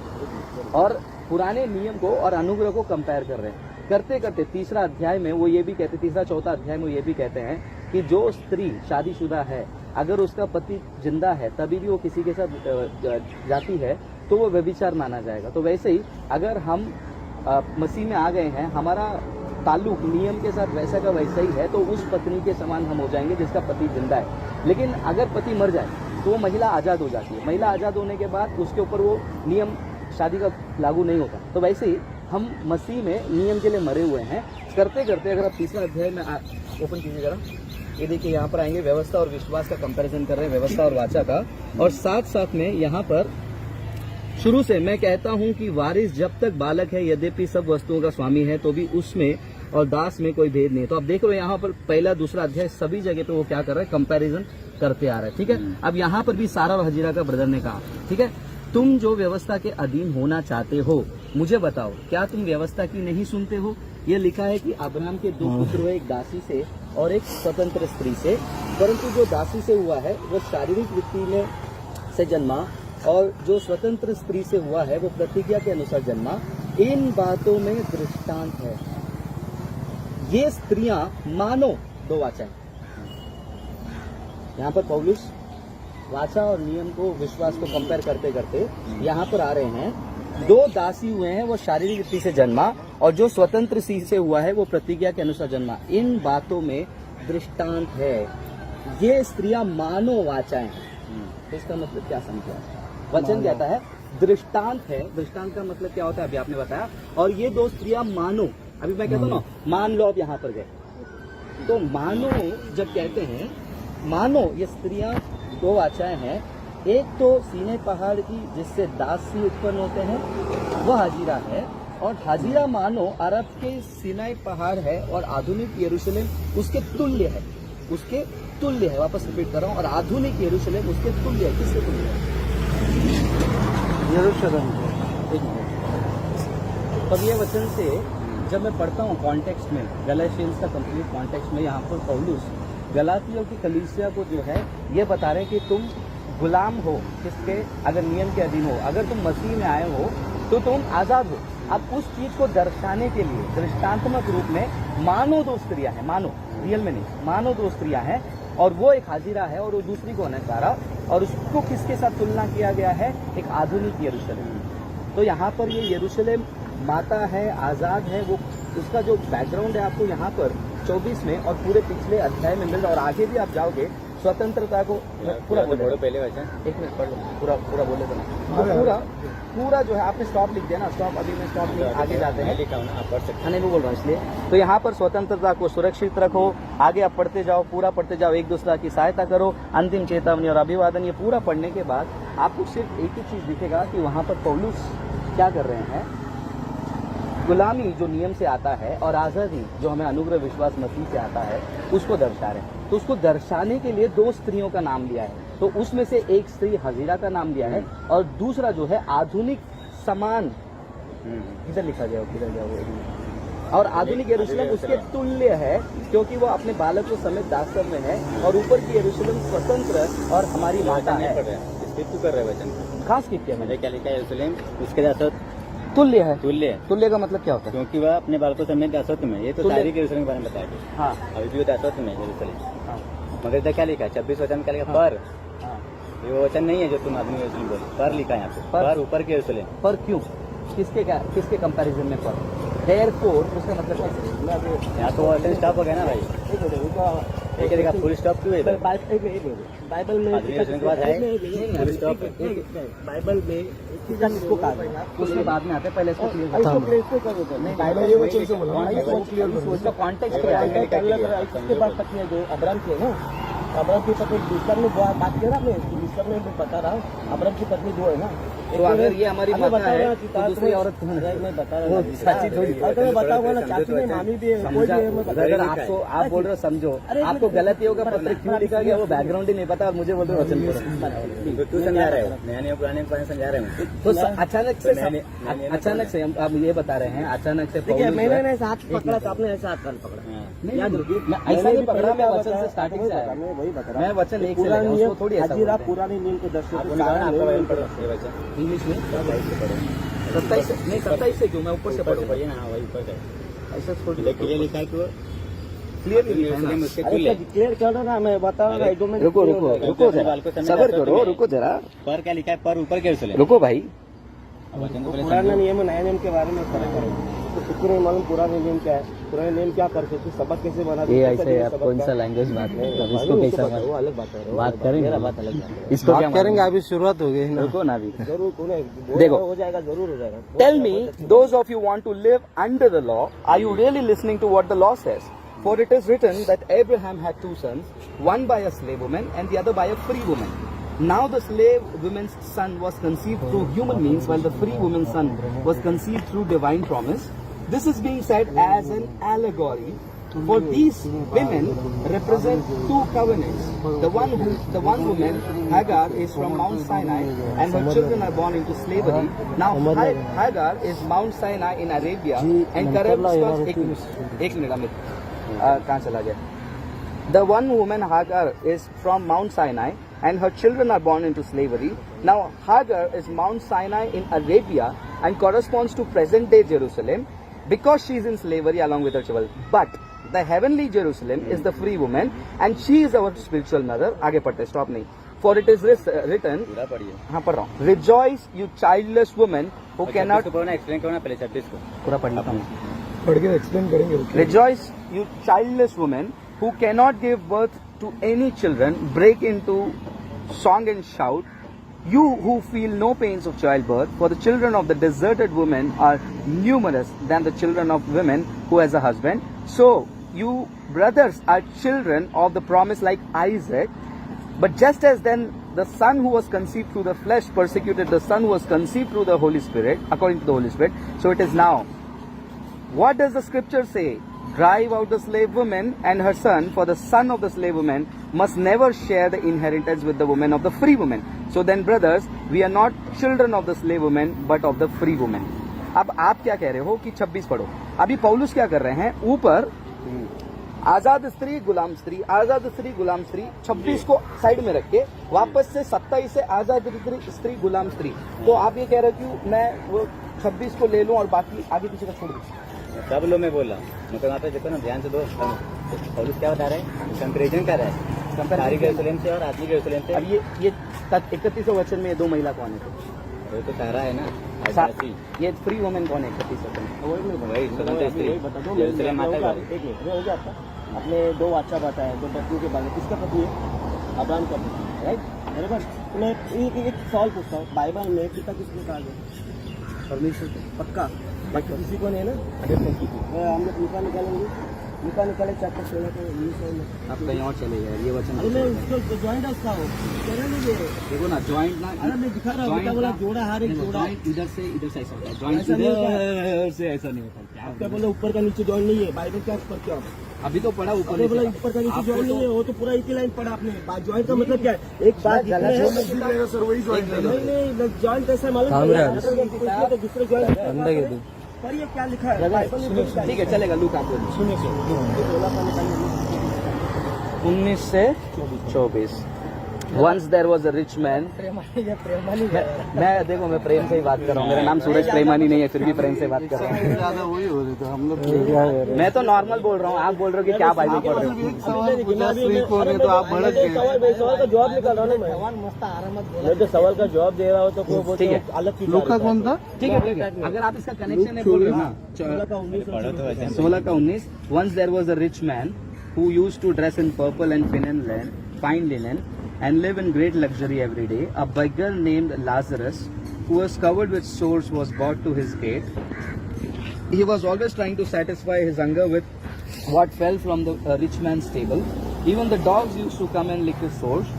और पुराने नियम को और अनुग्रह को कंपेयर कर रहे हैं। करते करते तीसरा अध्याय में वो ये भी कहते, तीसरा चौथा अध्याय में वो ये भी कहते हैं कि जो स्त्री शादीशुदा है, अगर उसका पति जिंदा है तभी भी वो किसी के साथ जाती है तो वो व्यभिचार माना जाएगा। तो वैसे ही अगर हम मसीह में आ गए हैं, हमारा ताल्लुक नियम के साथ वैसा का वैसा ही है, तो उस पत्नी के समान हम हो जाएंगे जिसका पति जिंदा है। लेकिन अगर पति मर जाए तो वो महिला आज़ाद हो जाती है। महिला आज़ाद होने के बाद उसके ऊपर वो नियम शादी का लागू नहीं होता। तो वैसे ही हम मसीह में नियम के लिए मरे हुए हैं। करते करते अगर आप तीसरा अध्याय में ओपन कीजिए जरा, ये देखिए यहाँ पर आएंगे, व्यवस्था और विश्वास का कंपैरिजन कर रहे हैं, व्यवस्था और वाचा का। और साथ साथ में यहाँ पर शुरू से मैं कहता हूँ कि वारिस जब तक बालक है, यद्यपि सब वस्तुओं का स्वामी है, तो भी उसमें और दास में कोई भेद नहीं। तो आप देख रहे हो यहाँ पर पहला दूसरा अध्याय सभी जगह पे वो क्या कर रहा है, कंपैरिजन करते आ रहा है। ठीक है, अब यहाँ पर भी सारा और हजीरा का ब्रदर ने कहा, ठीक है, तुम जो व्यवस्था के अधीन होना चाहते हो, मुझे बताओ क्या तुम व्यवस्था की नहीं सुनते हो? ये लिखा है कि अब्राहम के दो पुत्र हुए, एक दासी से और एक स्वतंत्र स्त्री से, परंतु जो दासी से हुआ है वो शारीरिक वृत्ति में से जन्मा और जो स्वतंत्र स्त्री से हुआ है वो प्रतिज्ञा के अनुसार जन्मा। इन बातों में दृष्टांत है, ये स्त्रियां मानो दो वाचाएं। यहाँ पर पौलुस वाचा और नियम को, विश्वास को कंपेयर करते करते यहाँ पर आ रहे हैं। दो दासी हुए हैं वो शारीरिक वृत्ति से जन्मा और जो स्वतंत्र स्त्री से हुआ है वो प्रतिज्ञा के अनुसार जन्मा। इन बातों में दृष्टांत है, ये स्त्रियां मानो वाचाएं हैं। तो इसका मतलब क्या समझा? वचन कहता है दृष्टांत है। दृष्टांत का मतलब क्या होता है अभी आपने बताया। और ये दो स्त्रियां मानो, अभी मैं कहता हूँ ना, मान लो आप यहाँ पर गए तो मानो जब कहते हैं, मानो ये स्त्रियां दो वाचाएं हैं। एक तो सीने पहाड़ की जिससे दासी उत्पन्न होते हैं वह हाजिरा है, और हाजिरा मानो अरब के सीनाई पहाड़ है और आधुनिक यरूशलेम उसके तुल्य है, उसके तुल्य है। वापस रिपीट कर रहा हूँ, और आधुनिक यरूशलेम उसके तुल्य है। किसके तुल्य है? यरूशलेम। तब ये वचन से जब मैं पढ़ता हूँ कॉन्टेक्स्ट में, गलातियंस का कंप्लीट कॉन्टेक्स्ट में, यहाँ पर पौलुस गलातियों की कलीसिया को जो है ये बता रहे हैं कि तुम गुलाम हो किसके? अगर नियम के अधीन हो, अगर तुम मसीह में आए हो तो तुम आजाद हो। अब उस चीज को दर्शाने के लिए दृष्टांतमक रूप में मानो दो स्त्रियां हैं, मानो रियल में नहीं, मानो दो स्त्रियां हैं, और वो एक हाजिरा है और वो दूसरी को है सारा, और उसको किसके साथ तुलना किया गया है? एक आधुनिक यरूशलेम। तो यहाँ पर ये यरूशलेम माता है, आजाद है, वो उसका जो बैकग्राउंड है आपको यहाँ पर 24 में और पूरे पिछले अध्याय में मिल रहा है। और आगे भी आप जाओगे स्वतंत्रता को पूरा बोलो, पहले वचन एक मिनट पढ़ लो, पूरा बोले तो पूरा जो है आपने स्टॉप लिख दिया ना, स्टॉप, अभी मैं स्टॉप नहीं, आगे जाते हैं, नहीं वो बोल रहा हूँ इसलिए। तो यहाँ पर स्वतंत्रता को सुरक्षित रखो, आगे आप पढ़ते जाओ, पूरा पढ़ते जाओ, एक दूसरा की सहायता करो, अंतिम चेतावनी और अभिवादन। ये पूरा पढ़ने के बाद आपको सिर्फ एक ही चीज दिखेगा कि वहाँ पर पौलुस क्या कर रहे हैं, गुलामी जो नियम से आता है और आज़ादी जो हमें अनुग्रह विश्वास मसीह से आता है उसको दर्शा रहे हैं। तो उसको दर्शाने के लिए दो स्त्रियों का नाम लिया है। तो उसमें से एक स्त्री हजीरा का नाम लिया है और दूसरा जो है आधुनिक समान, किधर लिखा गया, किधर गया वो, और आधुनिक यरूशलेम उसके तुल्य है क्योंकि वो अपने बालकों समेत दासत्व में है, और ऊपर की यरूशलेम स्वतंत्र और हमारी माता है। कर रहे वचन खास किया मैंने, क्या लिखा है? यरूशलेम उसके दासत्व तुल्य है। तुल्य का मतलब क्या होता है? क्योंकि वह अपने बालकों समेत दासत्व में, ये तो शारीरिक यरूशलेम के बारे में बताया गया। हाँ, अभी भी वो दासत्व में यरूशलेम। हाँ, मगर इधर क्या लिखा है? 26 वचन क्या लिखा? पर। ये वो वचन नहीं है जो तुम आदमी यरूशलेम बोल, पर लिखा है यहाँ पे, पर ऊपर के यरूशलेम। पर क्यों? किसके कंपैरिजन में पर? देयरफॉर उसका मतलब क्या है? यहाँ तो वचन स्टॉप हो गया ना भाई, एक देखा फुल स्टॉप क्यों है? बाइबल में फुल स्टॉप बाइबल में किसको कहा गया? उसके बाद में आते हैं, पहले इसको क्लियर बाइबल ये वचन से बोला उसका कॉन्टेक्स्ट क्या है? इसके बाद पत्नी जो अब्राहम की है ना, अब्राहम की पत्नी दूसरा में बात किया ना आपने, सब मैं बता रहा हूँ, अब्राहम की पत्नी दो है ना। तो अगर ये हमारी अरे माता बता है रहा तो कि दूसरी औरत कौन है? मैं बता रहा वो हूँ चाची थोड़ी है। तो मैं बताऊंगा ना, चाची नहीं, मामी भी है, कोई भी समझा है, मैं बता अगर आपको आप बोल रहे हो समझो, अरे आपको गलती होगा, पत्र क्यों लिखा गया वो बैकग्राउंड ही नहीं पता, आप मुझे बोल रहे हो वचन पढ़ो। तू समझा रहे हो, नया नियम पुराने नियम समझा रहे हो। तो अचानक से हम आप ये बता रहे हैं, अचानक से ठीक है, पौलुस जो मैंने है- ना ऐसा हाथ पकड़ा तो आपने ऐसा हाथ कान पकड़ा। नहीं, याद नहीं, रखिए, मैं ऐसा नहीं पकड़ा, मैं क्या वचन बताया? से स्टार्टिंग से आया। मैं वही बता रहा मैं हूँ। वचन एक से पुराने लेगा, नियम उसको थोड़ी ऐसा हाजीरा बोलते हैं। पुराने नियम के दर्शन आपको निकाला ना, आपका वचन पढ़ो ये वचन। इंग्लिश में 27 से नहीं 27 से क्यों, मैं ऊपर से पढ़ूंगा। पढ़िए ना, हाँ वही ऊपर है। ऐसा थोड़ी क्लियर लिखा है कि क्लियरली लिखा है ना। उसके अरे कुल है। क्लियर कर रहा ना, मैं बता रहा हूँ, 1-2 मिनट रुको रुको रुको जरा, सबर करो, रुको जरा, पर क्या लिखा है, पर ऊपर क्या चले रुको भाई। वचन तो पहले पुराना समझो। नियम और नया नियम के बारे में फर्क करो। तो कुछ नहीं मालूम पुराने नियम क्या है, पुराने नियम क्या करते थे, सबक कैसे बना ये ऐसे आप कौन सा लैंग्वेज बात कर रहे हो, इसको कैसा वो अलग बात है, बात करेंगे? मेरा बात अलग है। इसको क्या करेंगे? अभी शुरुआत हो गई है ना। रुको ना अभी। जरूर कौन है, देखो। हो जाएगा, जरूर हो जाएगा। Tell me, those of you want to live under the law, are you really listening to what the law says? For it is written that Abraham had 2 sons, one by a slave woman and the other by a free woman. Now the slave woman's son was conceived through human means, while the free woman's son was conceived through divine promise. This is being said as an allegory, for these women represent 2 covenants. The one woman, Hagar, is from Mount Sinai, and her children are born into slavery. Now Hagar is Mount Sinai in Arabia, and corresponds एक minute Amit, कहाँ चला गया? The one woman Hagar is from Mount Sinai, and her children are born into slavery. Now Hagar is Mount Sinai in Arabia and corresponds to present day Jerusalem because she is in slavery along with her children. But the heavenly Jerusalem is the free woman and she is our spiritual mother. आगे पढ़ते, stop नहीं. For it is written, पूरा पढ़िए। हाँ पढ़ रहा हूँ. Rejoice, you childless woman who cannot. Explain करो ना पहले 26 को। पूरा पढ़ लेता हूँ. पढ़ के एक्सप्लेन करेंगे। Rejoice, you childless woman who cannot give birth to any children, break into song and shout. You who feel no pains of childbirth, for the children of the deserted woman are numerous than the children of women who has a husband. So you brothers are children of the promise like Isaac. But just as then the son who was conceived through the flesh persecuted the son who was conceived through the Holy Spirit, according to the Holy Spirit, so it is now. What does the scripture say? Drive out the slave woman and her son, for the son of the slave woman must never share the inheritance with the woman of the free woman. So then, brothers, we are not children of the slave woman, but of the free woman. अब आप क्या कह रहे हो कि 26 पढ़ो. अभी पौलुस क्या कर रहे हैं? ऊपर आजाद स्त्री गुलाम स्त्री, आजाद स्त्री गुलाम स्त्री, 26 को साइड में रख के वापस से 27 से आजाद स्त्री गुलाम स्त्री. तो आप ये कह रहे हो कि मैं वो 26 को ले लूं और बाकी आगे पीछे का छोड़ दूं. सब लोग मैं बोल रहा हूँ, मतलब वहाँ पे देखो ना, ध्यान से दो। पौलुस क्या बता रहे हैं, कंपेरिजन कर रहा है, कंपेरी जेरूसलेम से और आदमी जेरूसलेम से। अब ये 31वें वचन में ये 2 महिला कौन है? वो तो कह रहा है ना, ये फ्री वुमेन कौन है 31 वचन में? वही स्वतंत्र स्त्री, बता दो, जेरूसलेम माता का। एक मिनट हो गया आपका। आपने 2 अच्छा बताया, 2 पत्नी के बारे में। किसका पति है? अब्राहम का पति, राइट, बराबर। तो मैं एक सवाल पूछता हूँ, बाइबल में पिता किसको कहा गया? परमेश्वर, पक्का? बाकी किसी को नहीं ना? हम लोग निकाल निकालेंगे, निकाल निकाले चैप्टर 16 को 19 में। आप कहीं और चले गए, ये वचन अरे मैं उसको ज्वाइंट है उसका, हो कह रहे नहीं ये। देखो ना, ज्वाइंट ना, अरे मैं दिखा रहा हूँ, बेटा बोला जोड़ा, हर एक जोड़ा। इधर से ऐसा होता है, ज्वाइंट ऐसा नहीं होता है। इधर से ऐसा नहीं होता. आप क्या बोले, ऊपर का नीचे ज्वाइंट नहीं है? बाइबल क्या ऊपर क्या? अभी तो पढ़ा ऊपर अरे बोला नीचे. ऊपर का नीचे आपको ज्वाइंट नहीं है, वो तो पूरा एक ही लाइन पढ़ा आपने। ज्वाइंट का मतलब क्या है? एक बात ज्वाइंट ऐसा मालूम पड़ा, तो दूसरे ज्वाइंट पर ये क्या लिखा है बाइबल में? ठीक है, चलेगा. लूक आप बोलिए. सुनिए 19 से 24. Once there was a rich man. मैं देखो, मैं प्रेम से ही बात कर रहा हूँ. मेरा नाम सूरज प्रेमानी नहीं है, फिर भी प्रेम से बात कर रहा हूँ. ज्यादा वही हो रही तो हम लोग मैं तो नॉर्मल बोल रहा हूँ, आप बोल रहे हो कि क्या बाइबल पढ़ रहे हो. तो आप भड़क गए. सवाल का जवाब निकाल रहा हूँ ना मैं। मैं तो सवाल का जवाब दे रहा हूँ, तो वो ठीक है. अलग चीज। लूका कौन था? ठीक है. अगर आप इसका कनेक्शन है बोल रहे हो ना, 16 का 19. Once there was a rich man who used to dress in purple and fine linen and live in great luxury every day. A beggar named Lazarus, who was covered with sores, was brought to his gate. He was always trying to satisfy his hunger with what fell from the rich man's table. Even the dogs used to come and lick his sores.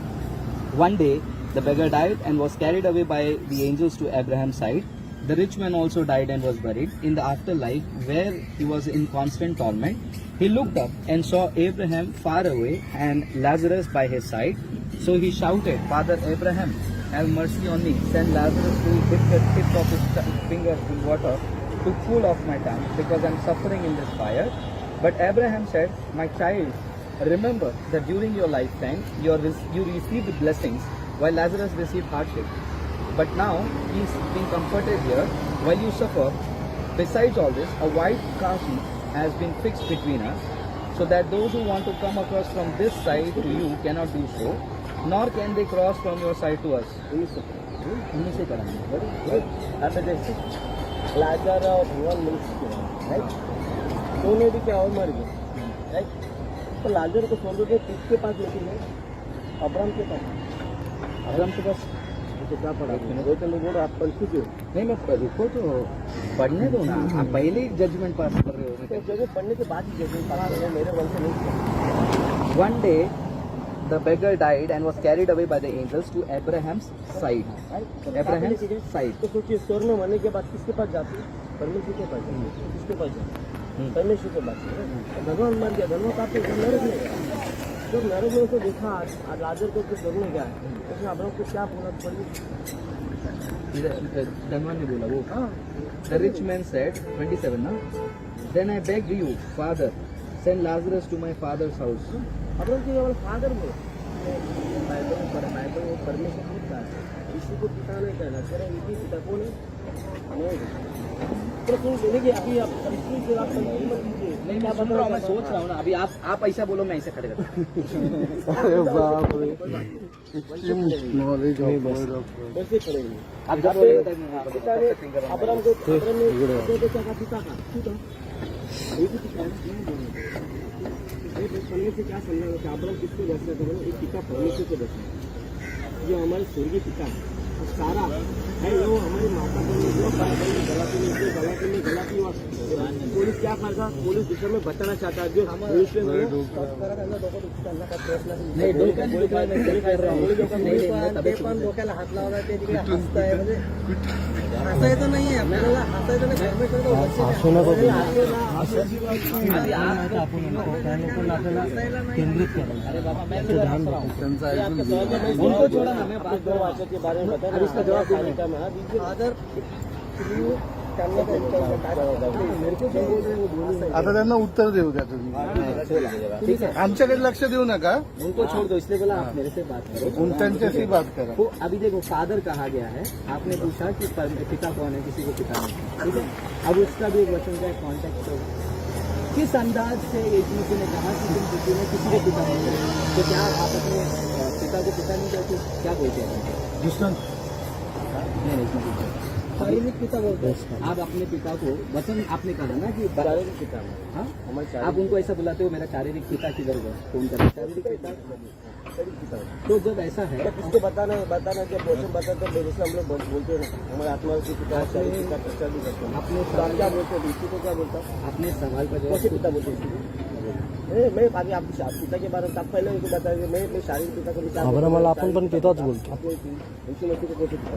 One day, The beggar died and was carried away by the angels to Abraham's side. The rich man also died and was buried. In the afterlife, where he was in constant torment, he looked up and saw Abraham far away and Lazarus by his side. So he shouted, Father Abraham, have mercy on me. Send Lazarus to dip the tip of his finger in water to cool off my tongue, because I am suffering in this fire. But Abraham said, My child, remember that during your lifetime you received blessings while Lazarus received hardship. But now he is being comforted here while you suffer. Besides all this, a white chasm has been fixed between us, so that those who want to come across from this side to you cannot do so, nor can they cross from your side to us. उन्हीं से कराएंगे। आता जैसे लाचार और भगवान मनुष्य right, दोनों भी क्या और मर गए राइट। तो लाजर को छोड़ के किसके पास लेके गए? अब्राहम के पास। तो क्या पढ़ा वो तो बोल आप पढ़ चुके हो। नहीं मैं रुको तो पढ़ने दो ना, आप पहले ही जजमेंट पास कर रहे हो। तो जगह पढ़ने के बाद ही जजमेंट पास कर रहे हैं, मेरे मन से नहीं किया। One day the beggar died and was carried away by the angels to Abraham's side. Abraham's side. तो सोचिए स्वर्ग में मरने के बाद किसके पास जाते हैं? परमेश्वर के पास जाते हैं। किसके पास जाते हैं? परमेश्वर के पास। भगवान मर गया, धर्म का नरक में गया। जब नरक में उसको देखा लाजर को कुछ स्वर्ग में गया है, उसने अब्राहम को क्या बोला? धनवान ने बोला वो। The rich man said, 27 ना, Then I begged you, Father, send Lazarus to my father's house. Abraham के केवल फादर में बाइबल में परमेश्वर खुद कहा है, इसी को पिता नहीं कहना। तेरा इसी पिता कौन है? तो सुन देखिए अभी आप इसकी आप नहीं मैं सुन रहा हूँ, मैं सोच रहा हूँ ना। अभी आप ऐसा बोलो, मैं ऐसे खड़े रहता हूँ। अरे बाप रे, नॉलेज कैसे करेंगे? आप जब पिता ने अब्राहम को क्या कहा? पिता का एक ही पिता पढ़ने से क्या समझा कि अब्राहम किसको दर्शना करो? एक पिता परमेश्वर को दर्शना, जो हमारे स्वर्गीय पिता है। और सारा है वो हमारी माता गलती पुलिस क्या करता? पुलिस दूसरे में बताना चाहता है जो डोक्याला हात लावला ते तिकडे हसताय, म्हणजे हसायचं नाहीये आपल्याला, हसायचं केंद्रित करें। अरे बाबा मैं उनको छोड़ा ना, मैं बात के बारे में बता। अब इसका जवाब देने का मैं आदर आता त्यांना उत्तर देऊ द्या तुम्ही, ठीक है, आमच्याकडे लक्ष देऊ नका, उनको छोड़ दो। इसलिए बोला आप मेरे से बात करो, त्यांच्याशी बात करा। वो अभी देखो फादर कहा गया है, आपने पूछा कि पिता कौन है, किसी को पिता नहीं, ठीक है। अब उसका भी एक वचन का कॉन्टेक्स्ट होगा, किस अंदाज से यीशु मसीह ने कहा कि तुम किसी ने किसी को पिता नहीं करो, तो क्या आप अपने पिता को पिता नहीं कहते? क्या बोलते हैं? दुश्मन नहीं, शारीरिक पिता बोलते हैं। आप अपने पिता को वचन आपने कहा ना कि शारीरिक पिता, हाँ आप उनको ऐसा बुलाते हो, मेरा शारीरिक पिता किधर गया? तो उनका शारीरिक पिता। तो जब ऐसा है उसको बताना जब वचन बताते हैं, जैसे हम लोग बोलते हैं हमारे आत्मा के पिता, शारीरिक पिता प्रचार भी करते हैं। अपने क्या बोलते हैं? इसी को क्या बोलता है? अपने सवाल का जवाब पिता बोलते हैं। मैं आगे आप पिता के बारे में आप पहले उनको बताएंगे, मैं शारीरिक पिता को मला आपण पण पिताच बोलतो। यीशु मसीह को कैसे पिता?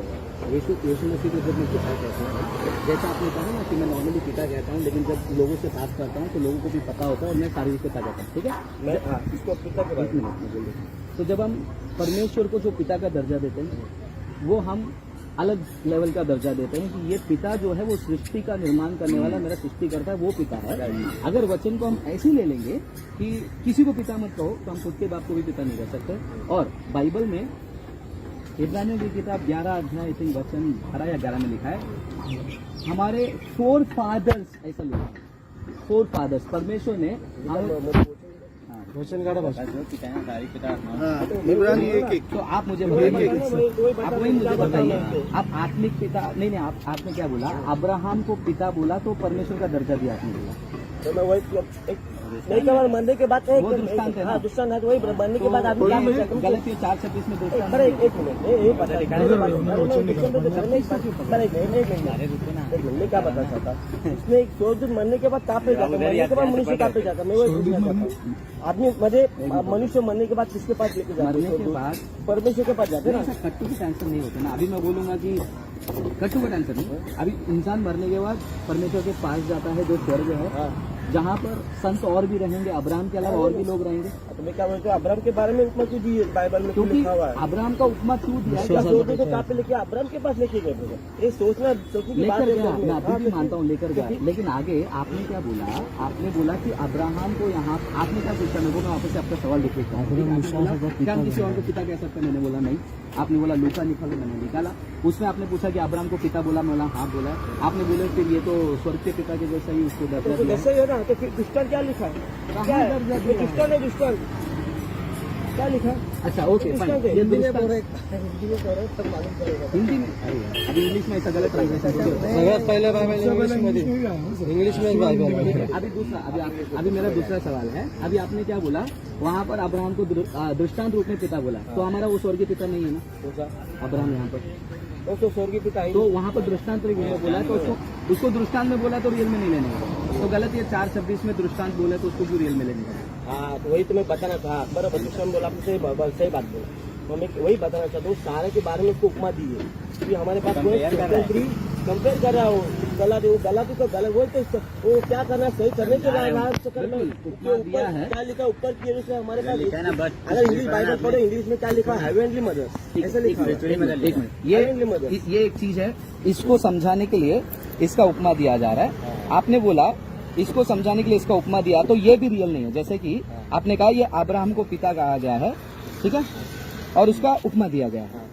यीशु मसीह को जब मैं पिता कहता हूँ, जैसा आपने कहा ना कि मैं नॉर्मली पिता कहता हूँ, लेकिन जब लोगों से बात करता हूँ तो लोगों को भी पता होता है और मैं शारीरिक पिता कहता हूँ, ठीक है। मैं इसको पिता के बारे में बोलिए। तो जब हम परमेश्वर को जो पिता का दर्जा देते हैं, वो हम अलग लेवल का दर्जा देते हैं कि ये पिता जो है वो सृष्टि का निर्माण करने वाला, मेरा सृष्टि करता है, वो पिता है। अगर वचन को हम ऐसे ही ले लेंगे कि किसी को पिता मत कहो, तो हम खुद के बाप को भी पिता नहीं कर सकते। और बाइबल में इब्रानियों की किताब 11 अध्याय वचन 12 या 11 में लिखा है, हमारे 4 फादर्स, ऐसा लिखा है 4 फादर्स, परमेश्वर ने वचन काढा बस। इब्रानी 1:1। तो आप मुझे बताइए, आप वही मुझे बताइए, आप आत्मिक पिता नहीं, आपने क्या बोला? अब्राहम को पिता बोला तो परमेश्वर का दर्जा दिया आपने बोला। तो मैं वही नहीं केवल मरने के बाद वो दृष्टांत है ना? हाँ दृष्टांत है, तो वही मरने के बाद आदमी क्या कर सकता है? गलत ये 4:26 में दृष्टांत अरे एक मिनट ये पता है मैं क्या बता सकता इसमें एक 100 दिन मरने के बाद कहाँ पे जाता, मरने के बाद मनुष्य कहाँ पे जाता, मैं वही पूछना चाहता हूँ। आदमी मनुष्य मरने के बाद किसके पास लेके जाते मरने हैं? के बाद परमेश्वर के पास जाते हैं ना। ऐसा कट्टू की टेंशन नहीं होता ना। अभी मैं बोलूंगा कि कट्टू का टेंशन नहीं, अभी इंसान मरने के बाद परमेश्वर के पास जाता है जो स्वर्ग है, हाँ जहाँ पर संत और भी रहेंगे, अब्राहम के अलावा और भी लोग रहेंगे। तो मैं क्या बोलते हैं अब्राहम के बारे में उपमा क्यों दी है बाइबल में, क्यों क्योंकि लिखा हुआ है? अब्राहम का उपमा क्यों दिया है? क्या सोचते थे कहाँ पे लेके अब्राहम के पास लेके गए थे? ये सोचने की बात लेकर है। गया, मैं अभी भी मानता हूँ लेकर गया, क्योंकि- लेकिन आगे आपने क्या बोला? आपने बोला कि अब्राहम को यहाँ, आपने क्या पूछा? मेरे को मैं वापस से आपका सवाल लिख लेता हूँ। क्या हम किसी और को पिता कह सकते हैं? मैंने बोला नहीं। आपने बोला लूका निकालो, मैंने निकाला। उसमें आपने पूछा कि अब्राहम को पिता बोला, मैं बोला हाँ बोला। आपने बोले फिर ये तो स्वर्ग के पिता के जैसा ही उसको दर्जा तो दिया है। जैसे ही है ना, तो फिर दुष्कर्म क्या लिखा है? क्या है? दर्जा ये दिया है? दुष्कर्म है, दुष्कर्म क्या लिखा है? अच्छा ओके फाइन। ये हिंदी में दुष्कर्म- बोल रहे हिंदी में बोल रहे तब मालूम पड़ेगा। हिंदी में अरे यार, अभी इंग्लिश में ऐसा गलत ट्रांसलेशन सगळ्यात पहिलं बायबल इंग्लिशमध्ये इंग्लिशमध्ये बायबल आहे. अभी दूसरा अभी मेरा दूसरा सवाल है। अभी आपने क्या बोला? वहाँ पर अब्राहम को दृष्टांत रूप में पिता बोला, तो हमारा वो स्वर्गीय पिता नहीं है ना अब्राहम यहाँ पर? तो स्वर्गीय पिता ही तो वहाँ पर दृष्टांत रूप में बोला, तो उसको दृष्टांत में बोला तो रियल में नहीं लेने का। तो गलत ये 4:26 में दृष्टांत बोला तो उसको क्यों रियल में लेने का? हाँ तो वही तुम्हें बताना था बराबर दुष्कर्म बोला आपने सही बात बोला। तो मैं वही बताना चाहता हूँ सारे के बारे में उसको उपमा दी है कि हमारे पास कोई कंपेयर कर रहा हो गलत है, वो गलत है तो गलत वो तो वो क्या करना सही करने के लिए चक्कर में उपमा दिया है। क्या लिखा ऊपर की हमारे पास लिखा है ना, but अगर इंग्लिश बाइबल पढ़ो इंग्लिश में क्या लिखा है? हेवनली मदर ऐसा लिखा है। एक मिनट Heavenly mother। ये एक चीज है, इसको समझाने के लिए इसका उपमा दिया जा रहा है। आपने बोला इसको समझाने के लिए इसका उपमा दिया, तो ये भी रियल नहीं है। जैसे कि आपने कहा ये अब्राहम को पिता कहा गया है, ठीक है, और उसका उपमा दिया गया है,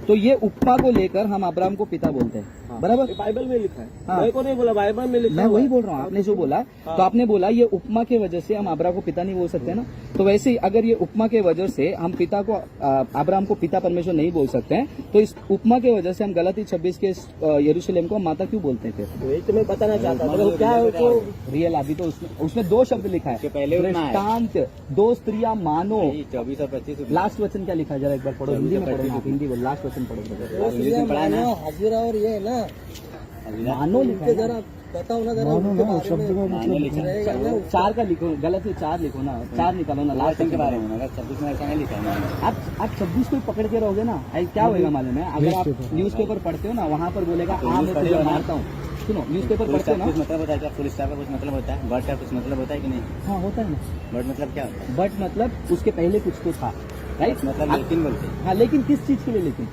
तो ये उपमा को लेकर हम अब्राहम को पिता बोलते हैं, बराबर? ये बाइबल में लिखा है। हाँ। मैं को नहीं बोला, बाइबल में लिखा मैं हुआ वही है। बोल रहा हूँ, आपने जो बोला तो आपने बोला ये उपमा के वजह से हम अब्राहम को पिता नहीं बोल सकते ना। तो वैसे ही अगर ये उपमा के वजह से हम पिता को अब्राहम को पिता परमेश्वर नहीं बोल सकते हैं, तो इस उपमा के वजह से हम गलती 26 के यरूशलेम को हम माता क्यों बोलते हैं? फिर वही तो मैं बताना चाहता हूँ। अगर क्या है तो रियल अभी तो उसमें 2 शब्द लिखा है, के पहले उपमा है। दृष्टांत, 2 स्त्रियां मानो। 24 और 25 लास्ट वचन क्या लिखा है जरा एक बार पढ़ो, हिंदी में पढ़ो ना, हिंदी बोलो, लास्ट वचन पढ़ो। इंग्लिश में पढ़ा है ना। हाजिरा और ये है ना मानो लिखा है ना। जरा बताओ ना जरा उनके बारे में। मानो लिखा है। 4 का लिखो, गलत है 4 लिखो ना, 4 निकालो ना लास्ट के बारे में, मगर 26 में ऐसा नहीं लिखा है मैंने। आप 26 को पकड़ के रहोगे ना, क्या होगा मालूम है? अगर आप न्यूज़पेपर पढ़ते हो ना, वहाँ पर बोलेगा हाँ मैं तुझे मारता हूँ। सुनो, न्यूज़पेपर फुल पढ़ते हो स्टॉप ना? कुछ मतलब होता है क्या? फुल स्टॉप का कुछ मतलब होता है? बट का कुछ मतलब होता है कि नहीं? हाँ होता है ना। बट मतलब क्या होता है? बट मतलब उसके पहले कुछ तो था, राइट? मतलब लेकिन बोलते हैं। हाँ, लेकिन किस चीज के लिए लेकिन?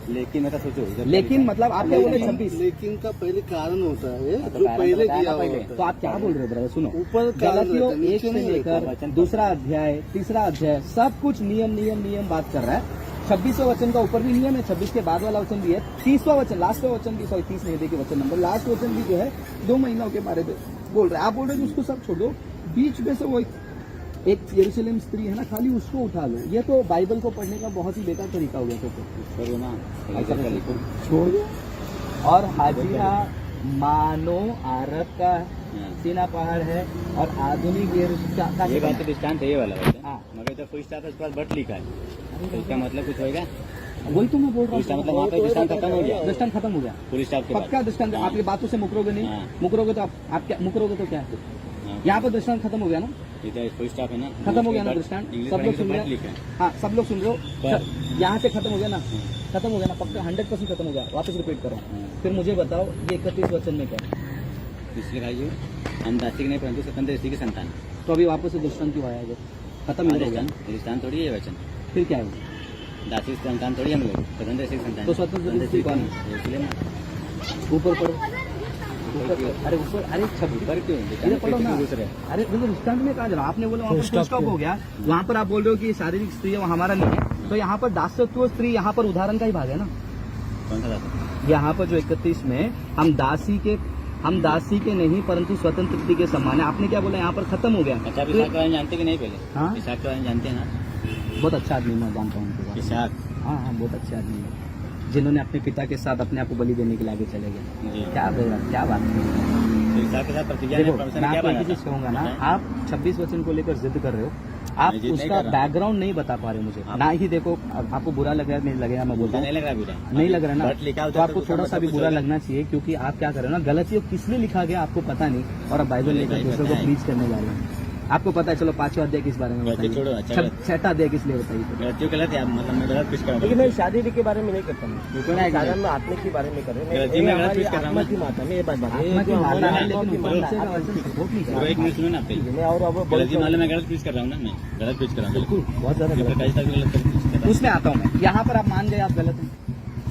लेकिन मतलब सोचो जब लेकिन मतलब आप क्या बोले? 26। लेकिन का पहले कारण होता है तो जो कारण पहले बताया दिया ना पहले। हुआ होता तो आप क्या बोल रहे हो ब्रदर? सुनो, ऊपर कारण गलतियों रहता है, 1 नीचे से नहीं लेकर वचन तो- दूसरा अध्याय, तीसरा अध्याय, सब कुछ नियम बात कर रहा है। 26वें वचन का ऊपर भी नियम है, 26 के बाद वाला वचन भी है, 30वां वचन, लास्ट का वचन भी, सॉरी 30 नहीं देखिए वचन नंबर, लास्ट वचन भी जो है 2 महिलाओं के बारे में बोल रहा है। आप बोल रहे हो कि उसको सब छोड़ दो, बीच में से वो एक यरूशलेम स्त्री है ना, खाली उसको उठा लो। ये तो बाइबल को पढ़ने का बहुत ही बेकार तरीका हो गया। तो करो ना, ऐसा ऐसा लिखो। लिखो। और हाजिरा मानो आरब का सीना पहाड़ है और आधुनिक ये बात तो दृष्टांत है, ये वाला बात है। हाँ। मगर जब फुल स्टॉप है उसके बाद बट लिखा है, तो इसका मतलब कुछ होएगा? वही तो मैं बोल रहा इसका हूँ, मतलब वहाँ पे दृष्टांत खत्म हो गया, दृष्टांत खत्म हो गया, फुल स्टॉप के बाद। पक्का दृष्टांत। आपकी बातों से मुकरोगे नहीं, हाँ। मुकरोगे तो आप क्या मुकरोगे तो क्या है? हाँ। यहाँ पर दृष्टांत खत्म हो गया ना, ये तो फुल स्टॉप है ना, खत्म हो गया ना दृष्टांत। इंग्लिश सब लोग पढ़ेंगे तो सुन रहे बट लिखा हैं? है। हाँ, सब लोग सुन रहे हो? पर- यहाँ से खत्म हो गया ना, खत्म हो गया ना, पक्का 100% खत्म हो गया। वापस रिपीट करो, फिर मुझे बताओ ये 31 वचन में क्या है? इसलिए भाई जी हम दासी के नहीं परंतु स्वतंत्र स्त्री की संतान। तो अभी वापस से दृष्टांत क्यों आया? खत्म ही हो गया ना, दृष्टांत थोड़ी है ये वचन, फिर क्या है? दासी की संतान थोड़ी हम लोग, स्वतंत्र स्त्री की संतान। तो स्वतंत्र स्त्री कौन है? इसलिए ना ऊपर पढ़ो, ऊपर, अरे ऊपर, अरे 26 पर क्यों इधर पढ़ो ना। दूसरे अरे देखो दृष्टांत में कहा जा रहा, आपने बोला वहाँ पर फुल स्टॉप हो गया, वहाँ पर आप बोल रहे हो कि शारीरिक स्त्री है वो हमारा नहीं है, तो यहाँ पर दासत्व स्त्री यहाँ पर उदाहरण का ही भाग है ना। कौन सा दासी? यहाँ पर जो 31 में हम दासी के नहीं परंतु स्वतंत्र स्त्री के समान है। आपने क्या बोला? यहाँ पर खत्म हो गया। अच्छा, तो इसाक के बारे में जानते कि नहीं? पहले हाँ? इसाक के बारे में जानते हैं ना? बहुत अच्छा आदमी मैं जानता हूँ उनके बारे में। इसाक हाँ हाँ, बहुत अच्छे आदमी है, जिन्होंने अपने पिता के साथ अपने आप को बलि देने के लिए आगे चले गए। जी। क्या बात है। साहब के साथ प्रतिज्ञा ने देखो परमिशन मैं क्या आपको एक मांगा ही चीज था? कहूंगा ना, बताएं। आप 26 वचन को लेकर जिद कर रहे हो, आप मैं जिद नहीं उसका कर रहा। बैकग्राउंड नहीं बता पा रहे मुझे ना ही। देखो आपको बुरा लग रहा है, नहीं लगेगा, मैं बोलता हूँ नहीं लग रहा बुरा, नहीं लग रहा ना, बट लिखा तो होता आपको थोड़ा सा भी कुछ बुरा होगा। लगना चाहिए, क्योंकि आप क्या कर रहे हो ना, गलत चीज किस लिए लिखा गया आपको पता नहीं, और आप बाइबल लेकर नहीं दूसरे पता को है। प्लीज करने जा रहे हैं। आपको पता है, चलो 5वां अध्याय किस बारे में गलती छोड़ो, बताइए, अच्छा गलत। 6वां अध्याय किस लिए बताइए। गलतियों गलत है, आप मतलब मैं गलत कुछ कर रहा लेकिन हूँ। मैं शादी के बारे में नहीं करता हूँ, बिल्कुल नहीं, शादी में आत्मा के बारे में कर रहे गलती हैं। में ये गलत हमारी कुछ कर रहा हूँ आत्मा मैं। की माता है, ये बात बात आत्मा की माता है, हमारी लेकिन आत्मा की ऊपर माता से है। का वचन सपोर्ट नहीं कर ब्रो रहा। एक मिनट सुनो ना पहले, मैं और अब गलती मान लो मैं गलत कुछ कर रहा हूँ ना, मैं गलत कुछ कर रहा हूँ, बिल्कुल बहुत ज्यादा ये गलत प्रकाश साहब भी गलत कर रहा उसमें आता हूँ मैं। यहाँ पर आप मान गए आप गलत हैं, है।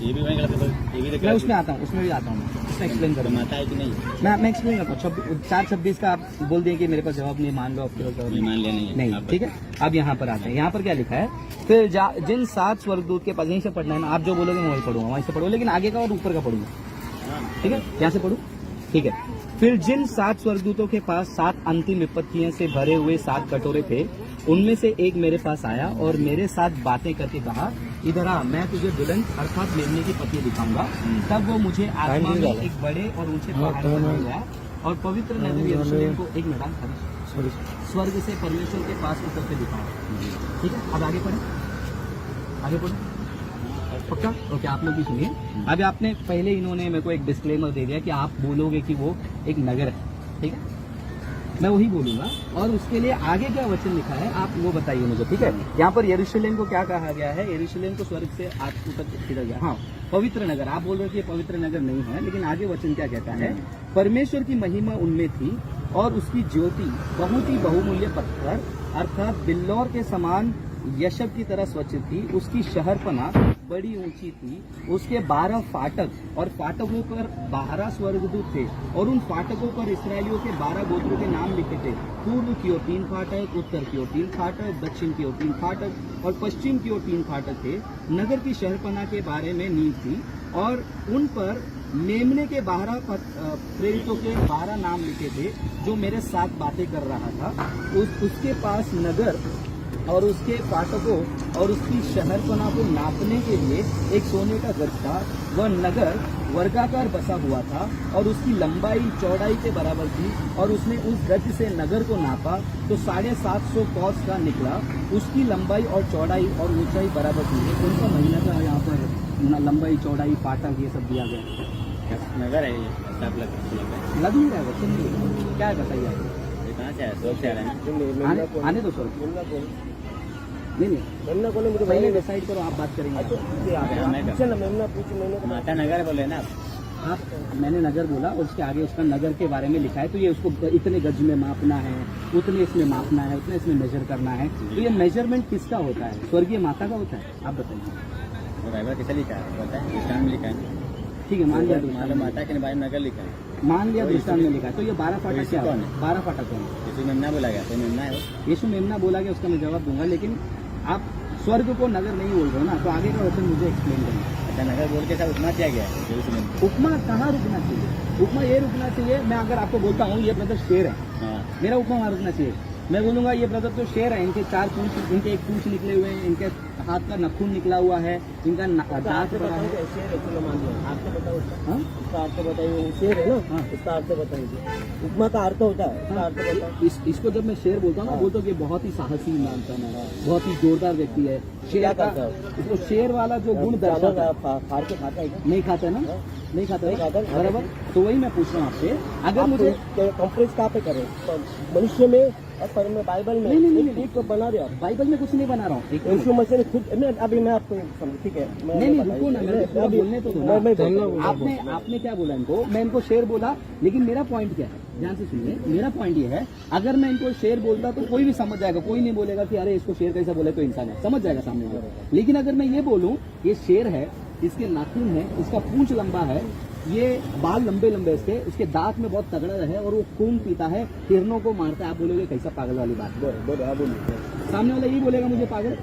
ये भी मैं गलत है, ये भी मैं उसमें आता हूँ, उसमें भी आता हूँ मैं, उसमें एक्सप्लेन तो करूँगा। माता है कि नहीं? मैं एक्सप्लेन करता हूँ। 4:26 का आप बोल दिए कि मेरे पास जवाब नहीं, मान लो आपके पास जवाब नहीं मान लिया, नहीं है। नहीं, आप ठीक है। अब यहाँ पर आते हैं, यहाँ पर क्या लिखा है, फिर जिन 7 स्वर्गदूत के पास, यहीं से पढ़ना है ना, आप जो बोलोगे मैं वही पढ़ूंगा, वहीं से पढ़ो, लेकिन आगे का और ऊपर का पढ़ूंगा, हाँ, ठीक है। यहाँ से पढ़ू, ठीक है। फिर जिन 7 स्वर्गदूतों के पास 7 अंतिम विपत्तियों से भरे हुए 7 कटोरे थे, उनमें से एक मेरे पास आया और मेरे साथ बातें करके कहा, इधर आ, मैं तुझे दुल्हन अर्थात मेमने की पत्नी दिखाऊंगा। तब वो मुझे आत्मा में एक बड़े और ऊंचे पहाड़ पर ले गया और पवित्र नगर यरूशलेम को एक मैदान स्वर्ग से परमेश्वर के पास ऊपर से दिखाया। ठीक है, अब आगे पढ़े, आगे पढ़े, पक्का? ओके, आप लोग भी सुनिए। अभी आपने पहले इन्होंने मेरे को एक डिस्क्लेमर दे दिया कि आप बोलोगे कि वो एक नगर है, ठीक है, मैं वही बोलूंगा। और उसके लिए आगे क्या वचन लिखा है आप वो बताइए मुझे, ठीक है। यहाँ पर यरूशलेम को क्या कहा गया है, यरूशलेम को स्वर्ग से ऊपर खींचा गया, हाँ पवित्र नगर। आप बोल रहे हो कि ये पवित्र नगर नहीं है, लेकिन आगे वचन क्या कहता है, परमेश्वर की महिमा उनमें थी और उसकी ज्योति बहुत ही बहुमूल्य पत्थर अर्थात बिल्लौर के समान यशब की तरह स्वच्छ थी। उसकी शहरपना बड़ी ऊंची थी, उसके 12 फाटक और फाटकों पर 12 स्वर्गदूत थे और उन फाटकों पर इसराइलियों के 12 गोत्रों के नाम लिखे थे। पूर्व की ओर 3 फाटक, उत्तर की ओर 3 फाटक, दक्षिण की ओर 3 फाटक और पश्चिम की ओर 3 फाटक थे। नगर की शहरपना के बारे में नींव थी और उन पर मेमने के 12 प्रेरितों के 12 नाम लिखे थे, जो मेरे साथ बातें कर रहा था। उसके पास नगर और उसके फाटकों और उसकी शहरपना को नापने के लिए एक सोने का गज था। वह नगर वर्गाकार बसा हुआ था और उसकी लंबाई चौड़ाई के बराबर थी और उसने उस गज से नगर को नापा तो 750 कौस का निकला। उसकी लंबाई और चौड़ाई और ऊंचाई बराबर थी। ये कौन सा महीना का यहाँ पर लंबाई चौड़ाई फाटक ये सब दिया गया नगर है ये, ऐसा लग रहा है। लग नहीं रहा है, वचन नहीं है। क्या है बताइए आप? ये कहाँ से आया, स्वर्ग से आ रहा है। आने दो सर, मेमना कौन? नहीं मेमना कौन है मुझे पहले बताइए। डिसाइड करो, आप बात करेंगे। पूछे ना, मेमना पूछे, मेमना को माता नगर बोले ना आप। आप मैंने नगर बोला और उसके आगे उसका नगर के बारे में लिखा है, तो ये उसको इतने गज में मापना है, उतने इसमें मापना है, उतने इसमें मेजर करना है। तो ये मेजरमेंट किसका होता है? स्वर्गीय माता का होता है? आप बताइए। वो बाइबल कैसे लिखा है पता है, दृष्टांत में लिखा है। ठीक है, मान लिया मान लो दृष्टांत में। माता के बारे में नगर लिखा है। मान लिया दृष्टांत में लिखा है। तो ये 12 फाटक यीशु क्या कौन है? 12 फाटक कौन है? किसी मेमना बोला गया, तो मेमना है वो। यीशु मेमना बोला गया, उसका मैं जवाब दूंगा, लेकिन आप स्वर्ग को नगर नहीं बोल रहे हो ना, तो आगे का वचन मुझे एक्सप्लेन करना। अच्छा नगर बोल के सब उपमा किया गया है यरूशलेम को। उपमा कहाँ रुकना चाहिए? उपमा ये रुकना चाहिए, मैं अगर आपको बोलता हूँ ये ब्रदर शेर है, हाँ, मेरा उपमा वहाँ रुकना चाहिए। मैं बोलूंगा ये ब्रदर तो शेर है, इनके 4 पूंछ, इनके 1 पूंछ निकले हुए हैं, इनके हाथ का नखून निकला हुआ है, इनका दांत बड़ा है। शेर है, चलो मान लिया। अर्थ बताओ उसका। हाँ? इसका अर्थ बताइए। शेर है ना, हाँ। इसका अर्थ बताइए। उपमा का अर्थ होता है, इसका अर्थ बताओ। इसको जब मैं शेर बोलता हूँ ना, बोलता हूँ कि बहुत ही साहसी मानता है, बहुत ही जोरदार व्यक्ति है। शेर क्या का करता है? इसको शेर वाला जो गुण दर्शाता है, फाड़ के खाता है क्या? नहीं खाता है ना, नहीं खाता नहीं खाता है है। बराबर। तो वही मैं पूछ रहा हूँ आपसे, अगर आप मुझे कंप्रेस कहाँ पे करें? मनुष्य में और पर में बाइबल में नहीं। एक को बना रहे हो आप। बाइबल में कुछ नहीं बना रहा हूँ, एक यीशु मसीह ने खुद मैं अभी मैं आपको समझ, ठीक है, नहीं रुको ना, मेरे को बोलने तो दो ना। आपने क्या बोला इनको? मैं इनको शेर बोला, लेकिन मेरा पॉइंट क्या है, ध्यान से सुनिए। मेरा पॉइंट ये है, अगर मैं इनको शेर बोलता तो कोई भी समझ जाएगा, कोई नहीं बोलेगा कि अरे इसको शेर कैसा बोले, तो इंसान है, समझ जाएगा सामने वाला। लेकिन अगर मैं ये बोलूं ये शेर है, इसके नाखून है, इसका पूंछ लंबा है, ये बाल लंबे लंबे इसके दांत में बहुत तगड़ा है और वो खून पीता है, हिरणों को मारता है, आप बोलोगे कैसा पागल वाली बात। बोलिए। सामने वाला यही बोलेगा मुझे पागल।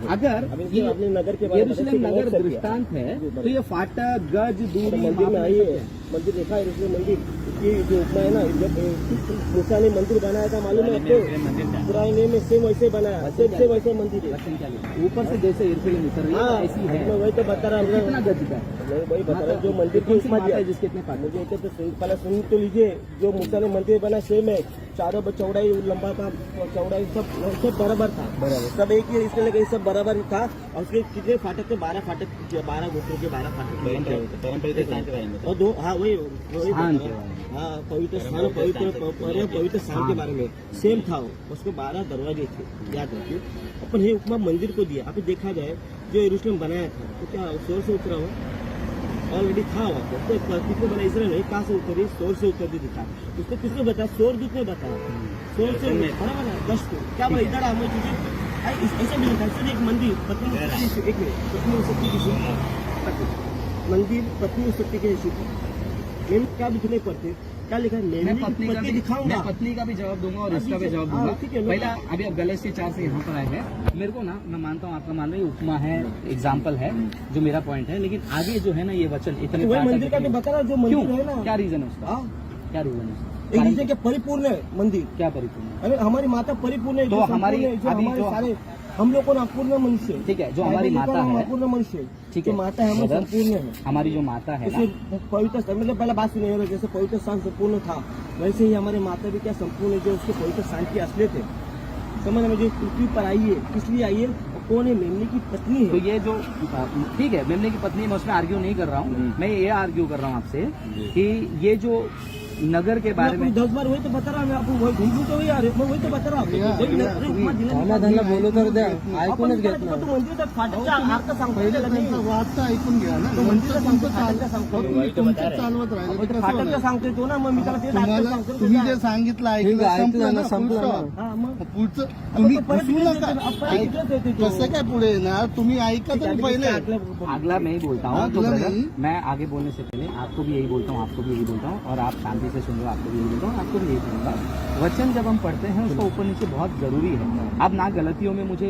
अगर अभी ये अपने नगर के बारे में यरूशलेम बताइए, नगर ठीक है, दृष्टांत है, जी, तो ये फाटक गज दूरी मंदिर में माप आइए, नहीं सकते। मंदिर देखा है इसमें मंदिर की जो उपमा है ना, जब मूसा ने मंदिर बनाया था मालूम है आपको, पुराने में सेम वैसे बनाया, सेम वैसे मंदिर है। ऊपर से जैसे यरूशलेम उतर रही है हाँ, ऐसी है। मैं वही तो बता रहा हूँ, कितना गज का है? मैं वही बता रहा हूँ, जो मंदिर की उपमा दिया जिसके इतने पास मुझे तो पहले सुन तो लीजिए, जो मूसा ने मंदिर बना सेम है, चारों चौड़ाई लंबा था, चौड़ाई सब बराबर था, सब एक ही, इसके लिए सब बराबर ही था। और उसके कितने फाटक थे? 12 फाटक, 12 गोत्रों के 12 फाटक और दो, हाँ वही हाँ पवित्र स्थान, पवित्र स्थान के बारे में सेम था वो, उसको 12 दरवाजे थे, याद रखिए। अपन ये उपमा मंदिर को दिया। अभी देखा जाए जो यरूशलेम बनाया था तो क्या शोर से उतरा हो? ऑलरेडी था वहाँ पर, तो किसने बना? इसराइल नहीं, कहाँ से उतरी? शोर से उतरती दिखा। उसको किसने बताया? शोर दूत ने बताया, शोर से बराबर है। 10 को क्या बोला? इधर हमें तुझे ऐसा भी लिखा है, एक मंदिर पत्नी, एक मिनट, पत्नी शक्ति की मंदिर, पत्नी शक्ति के मेम क्या भी नहीं पढ़ते, क्या लिखा है? मैं पत्नी दिखाऊंगा, पत्नी का भी जवाब दूंगा और इसका भी जवाब दूंगा। पहला अभी आप गलत 4 से यहाँ पर आए हैं, मेरे को ना, मैं मानता हूँ आपका मान रहे उपमा है, एग्जाम्पल है, जो मेरा पॉइंट है, लेकिन आगे जो है ना ये वचन इतने वही मंदिर का तो बता रहा, जो मंदिर है ना, क्या रीजन है उसका? हाँ, क्या रीजन है उसका? एक रीजन क्या परिपूर्ण है मंदिर? क्या परिपूर्ण है? अरे हमारी माता परिपूर्ण है, तो जो हमारी संपूर्ण है, जो अभी हमारे जो- सारे हम लोग को ना अपूर्ण मनुष्य, ठीक है, जो हमारी माता है, अपूर्ण मनुष्य, ठीक जो है, माता है हमें brother, संपूर्ण है। हमारी जो माता है ना, जैसे पवित्र स्थान, मतलब पहला बात सुनिए, जैसे पवित्र स्थान संपूर्ण था, वैसे ही हमारे माता भी क्या संपूर्ण है, जो उसके पवित्र स्थान की असलियत है। समझ में, जो पृथ्वी पर आई है, किस लिए आई है, कौन है? मेमने की पत्नी तो है। ये जो ठीक है, मेमने की पत्नी, मैं उसमें आर्ग्यू नहीं कर रहा हूँ, मैं ये आर्ग्यू कर रहा हूँ आपसे कि ये जो नगर के बारे में 10 बार वही तो बता रहा हूँ मैं आपको, वही घूम तो वही आ रहे, मैं वही तो बता रहा हूँ धना बोलू तर द्या, ऐकूनच घेत नाही. मंदिर फाटकच्या अर्थ सांगतो, वाचता ऐकून घ्या ना. मंदिरचं सांगतो, तुमचं चालवत राहिले ते कसं फाटकचं होणार? सांगतोय तो ना, मग मी त्याला ते तुम्हाला सांगतो. तुम्ही जे सांगितलं ठीक ऐकलं, आहे, संपलं ना, संपलं full ना. stop. हा, मग पुढचं तुम्ही आपण परत घुसू इकडेच नका. येतो, आपण इकडेच येतो तो. कसं काय पुढे येणार? तुम्ही ऐका तर पहिले. अगला मैं ही बोलता हूँ, तो अगला brother, नहीं। मैं आगे बोलने से पहले आपको भी यही बोलता हूँ, आपको भी यही बोलता हूँ, और आप शांति से सुन रहे हो, आपको भी यही बोलता हूँ, आपको भी यही बोलूंगा। वचन जब हम पढ़ते हैं उसका ऊपर नीचे बहुत जरूरी है। अब ना गलतियों में मुझे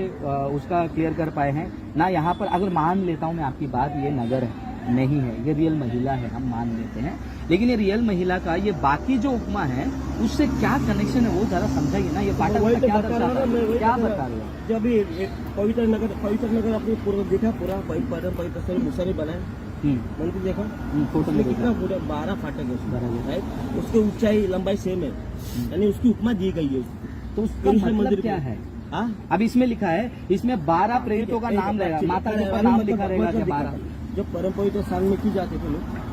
उसका क्लियर कर पाए हैं ना, यहाँ पर अगर मान लेता हूँ मैं आपकी बात, ये नगर है नहीं है, ये रियल महिला है, हम मान लेते हैं, लेकिन ये रियल महिला का ये बाकी जो उपमा है उससे क्या कनेक्शन है वो जरा समझाइए ना। ये पाठक वही तो क्या बता रहा हूँ ना, मैं वही क्या बता बता रहा रहे हूँ। हो? जब ये पवित्र नगर अपने पूर्व देखा, पूरा पवित्र स्थल मूसा ने बनाया, मंदिर देखा, फोटो में उसमें कितना देखा। पूरा 12 फाटक है उसमें, बराबर। राइट? उसकी ऊंचाई लंबाई सेम है, यानी उसकी उपमा दी गई है। तो उसका यरूशलेम मतलब मंदिर क्या को। है? हाँ? अब इसमें लिखा है, इसमें 12 प्रेरितों का नाम रहेगा, माता के ऊपर नाम लिखा रहेगा क्या? 12 जब परम पवित्र स्थान में क्यों जाते थे लोग?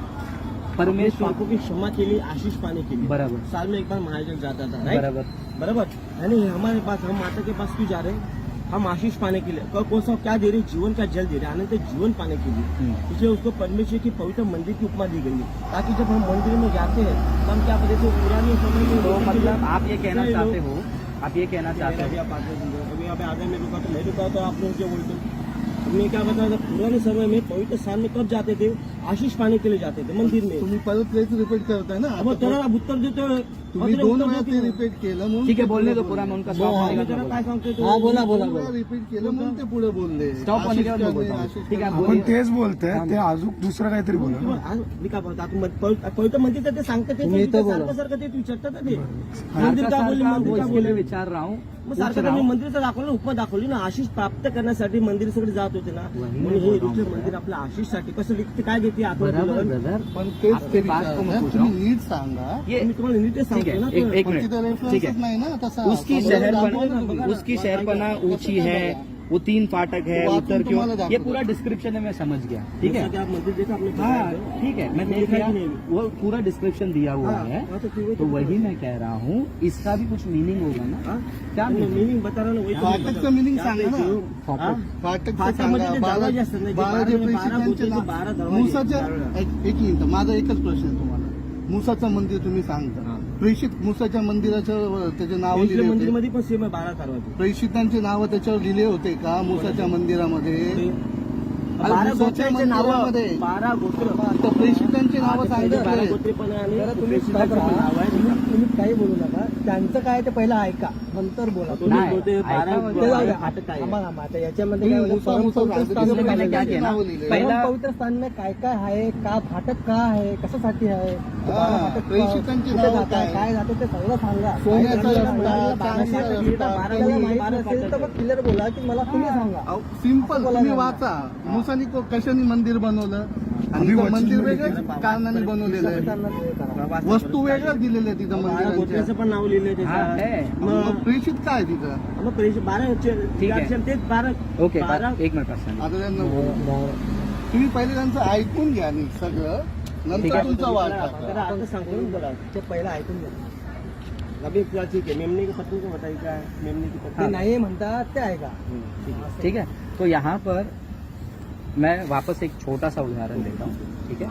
परमेश्वर पापों की क्षमा के लिए, आशीष पाने के लिए। बराबर। साल में एक बार महायाजक जाता था, राइट? बराबर। बराबर, यानी हमारे पास, हम माता के पास क्यों जा रहे हैं? हम आशीष पाने के लिए। कौन सा क्या दे रहे हैं? जीवन का जल दे रहे हैं, अनंत जीवन पाने के लिए। इसलिए उसको परमेश्वर की पवित्र मंदिर की उपमा दी गई है, ताकि जब हम मंदिर में जाते हैं तो हम क्या बोलते थे? पुराने समय में तो मतलब आप ये कहना चाहते हो, आप ये कहना चाहते अभी हो, आप आगे सुन रहे हो, अभी यहाँ पे आगे में रुका तो नहीं रुका, तो आप लोग जो बोलते हो, तुमने क्या बताया था? पुराने समय में पवित्र स्थान में कब जाते थे? आशीष पाने के लिए जाते थे मंदिर में। तुम्ही परत तेच रिपीट करताय ना. अब तेरा आप उत्तर देतो, तुम्ही 2 वेळा ते रिपीट केलं म्हणून ठीक है, बोलने दो पूरा, मैं उनका स्टॉप होने मी का त्याला काय सांगतोय तो? हा बोला बोला बोला. रिपीट केलं म्हणून ते पुढे बोलले. स्टॉप होने के बाद मैं आशिष बोलता हूँ। करणे, ठीक है, आप आशिष बोलिए। तेच बोलतंय ते अजून दुसरं काहीतरी बोला ना. मी काय बोलतो? आता पवित्र मंदिर तर ते सांगतात, ते तुम्ही इथं बोला. सारखं ते विचारतात ते मंदिर का बोलली, सारखा मंदिर वो का इसके लिए बोलली. विचार रहा हूँ, मग सारखं तुम्ही मंदिरचं दाखवलं ना, उपमा दाखवली ना, आशिष प्राप्त करण्यासाठी मंदिर सगळे जात होते ना, म्हणून हे रुचे मंदिर आपल्या आशिषसाठी कसं लिखते, काय घेते बराबर आपण? ब्रदर, पण तेच आपके ते बात को मैं विचारताय. पूछ रहा हूँ। तुम्ही नीट सांगा. ये मी तुम्हाला नीट ठीक सांगतो है, ना, एक पण मिनट, तिथं ठीक रेफरन्सच है। नाही ना तसा. उसकी शहरपना, उसकी शहरपना ऊंची है, वो 3 फाटक है, वाचून उत्तर क्यों, तुम्हाला ये दाखवतो. पूरा डिस्क्रिप्शन है, मैं समझ गया, ठीक है। जैसा कि आप मंदिर देखा आपने, हाँ ठीक है, मैं देख देखा लिया, कि नहीं? वो पूरा डिस्क्रिप्शन दिया हुआ हाँ, है, हाँ, तो फिर तो वही मैं कह रहा हूँ, इसका भी कुछ मीनिंग होगा ना? हाँ? क्या मैं मीनिंग? मीनिंग बता रहा ना, वही फाटकचं मीनिंग सांगा ना. हाँ? फाटकचं फाटकमध्ये सांगा. ते दरवाजे असतात ना, जे 12 जे 12 प्रेषितांचे गोत्रे, नाव. 12 दरवाजे. मुसाच्या एक मिनिट, माझा एकच प्रश्न आहे तुम्हाला. मुसाचं मंदिर तुम्ही सांगता, हा. प्रेषित मुसाच्या मंदिराचं त्याचे नाव लिहिले यरूशलेम होते. मंदिरमध्ये पण सेम आहे 12 दरवाजे. प्रेषितांचे नाव त्याच्यावर लिहिले होते का मुसाच्या मंदिरामध्ये? 12 गोत्रांचे नाव, मंदिरामध्ये. 12 गोत्र. तर प्रेषितांचे नाव 12 सांगितले. गोत्रे पण आहे आणि जरा तुम्ही प्रेषितांचं पण नाव आहे. तुम्ही काही बोलू नका. त्यांचं काय ते पहिलं ऐका. नंतर बोला तुम्ही नाही, बोलते ऐका 12 म्हणजे बारा फाटक आहे. आम्हाला आता याच्यामध्ये काय होतं, उसने पहले क्या किया ना, परम पवित्र स्थान में काय काय आहे, का फाटक का आहे, कशासाठी आहे, बारा फाटक प्रेषितांची कुठे नावं जातात, काय? काय जातं ते सगळं सांगा. सोन्याचा काय रस्ता, करायला चांदीचा बारा रस्ता, आपल्याला माहित नसेल तर मग क्लिअर बोला की मला तुम्ही सांगा. सिंपल तुम्ही वाचा. मुसानी कशाने मंदिर बनवलं आणि तिथं मंदिर वेगळ्याच कारणाने बनवलेलं आहे. त्यांना ते करा. वस्तू वेगळ्याच दिलेल्या तिथं बारा मंदिरांच्या. गोत्र्याचं पण नाव लिहिलंय हाँ त्याच्यात. है. मग प्रेषित काय तिथं? मग परीक्षा 12 ठीक आहे. तेच 12 ओके 12 एक मिनिट पास आता त्यांना तुम्ही पहिले त्यांचं ऐकून घ्या नी सगळं, ठीक नंतर आहे. तुमचा वाद जरा टाका. आता सांगतो ना बोला. ते पहिलं ऐकून घ्या. अभी क्या ठीक है, मेमने की पत्नी को बताइएगा, मेमने की ते पत्नी. नाही म्हणतात ते ऐका. ठीक है. ठीक है. तो यहाँ पर मैं वापस एक छोटा सा उदाहरण देता हूँ. ठीक है.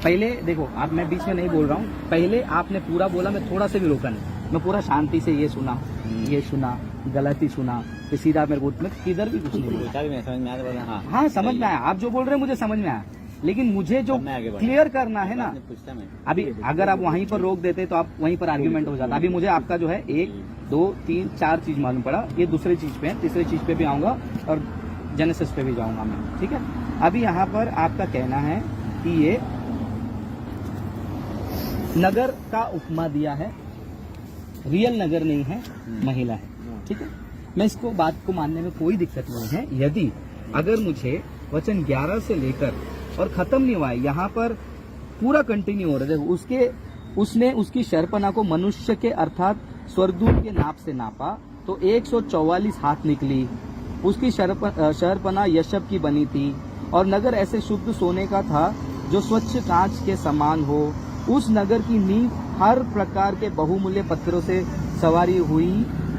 पहले देखो, अब मैं बीच में नहीं बोल रहा हूँ, पहले आपने पूरा बोला, मैं थोड़ा सा भी रोका नहीं, मैं पूरा शांति से ये सुना, गलती सुना, फिर सीधा मेरे को मैं किधर भी कुछ नहीं बोला. समझ में आ रहा है. हाँ हाँ समझ में आया, आप जो बोल रहे हैं मुझे समझ में आया, लेकिन मुझे जो मैं आगे बढ़ा. क्लियर करना है ना, पूछता मैं. अभी अगर आप वहीं पर रोक देते तो आप वहीं पर आर्ग्यूमेंट हो जाता. अभी मुझे आपका जो है 1, 2, 3, 4 चीज मालूम पड़ा, ये दूसरी चीज पे है, तीसरी चीज पे भी आऊंगा और जेनेसिस पे भी जाऊंगा मैं. ठीक है. अभी यहाँ पर आपका कहना है कि ये नगर का उपमा दिया है, रियल नगर नहीं है, महिला है. ठीक है. मैं इसको बात को मानने में कोई दिक्कत नहीं है. यदि अगर मुझे वचन 11 से लेकर और खत्म नहीं हुआ है, यहाँ पर पूरा कंटिन्यू हो रहा है. देखो, उसने उसकी शर्पणा को मनुष्य के अर्थात स्वर्गदूत के नाप से नापा तो 144 हाथ निकली. उसकी शर्पणा यशब की बनी थी और नगर ऐसे शुद्ध सोने का था जो स्वच्छ कांच के समान हो. उस नगर की नींव हर प्रकार के बहुमूल्य पत्थरों से सवारी हुई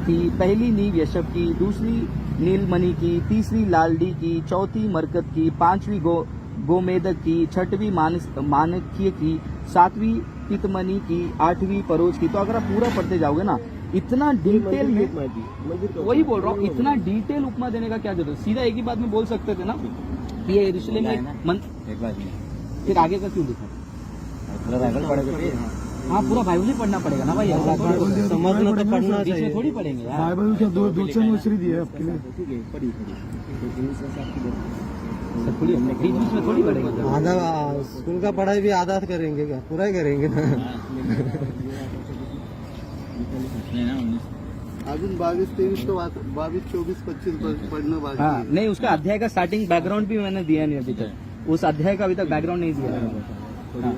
थी. पहली नींव यशब की, दूसरी नीलमणि की, तीसरी लालडी की, चौथी मरकत की, पांचवी गोमेदक की, छठवीं माणक्य की, सातवीं पीतमणि की, आठवीं परोज की. तो अगर आप पूरा पढ़ते जाओगे ना, इतना डिटेल में, मंदिर का वही बोल रहा हूँ, इतना डिटेल उपमा देने का क्या जरूरत. सीधा एक ही बात में बोल सकते थे ना, ये यरूशलेम में एक बात नहीं. फिर आगे का क्यों लिखा. पूरा बाइबल पढ़ेगा फिर. हाँ पूरा बाइबल ही पढ़ना पड़ेगा ना भाई. समझना तो पढ़ना बीच में चाहिए. थोड़ी पढ़ेंगे यार. बाइबल क्या दो वचन दिए आपके लिए. ठीक है, पढ़िए. बीच बीच में थोड़ी पढ़ेंगे. आधा स्कूल का पढ़ाई भी आधा करेंगे क्या, पूरा ही करेंगे ना. नहीं ना 19. अजून 22, 23 तो 22, 24, 25 पढ़ना बाकी हाँ है. नहीं, उसका अध्याय का स्टार्टिंग बैकग्राउंड भी मैंने दिया नहीं अभी तक. उस अध्याय का अभी तक बैकग्राउंड नहीं दिया है. हाँ.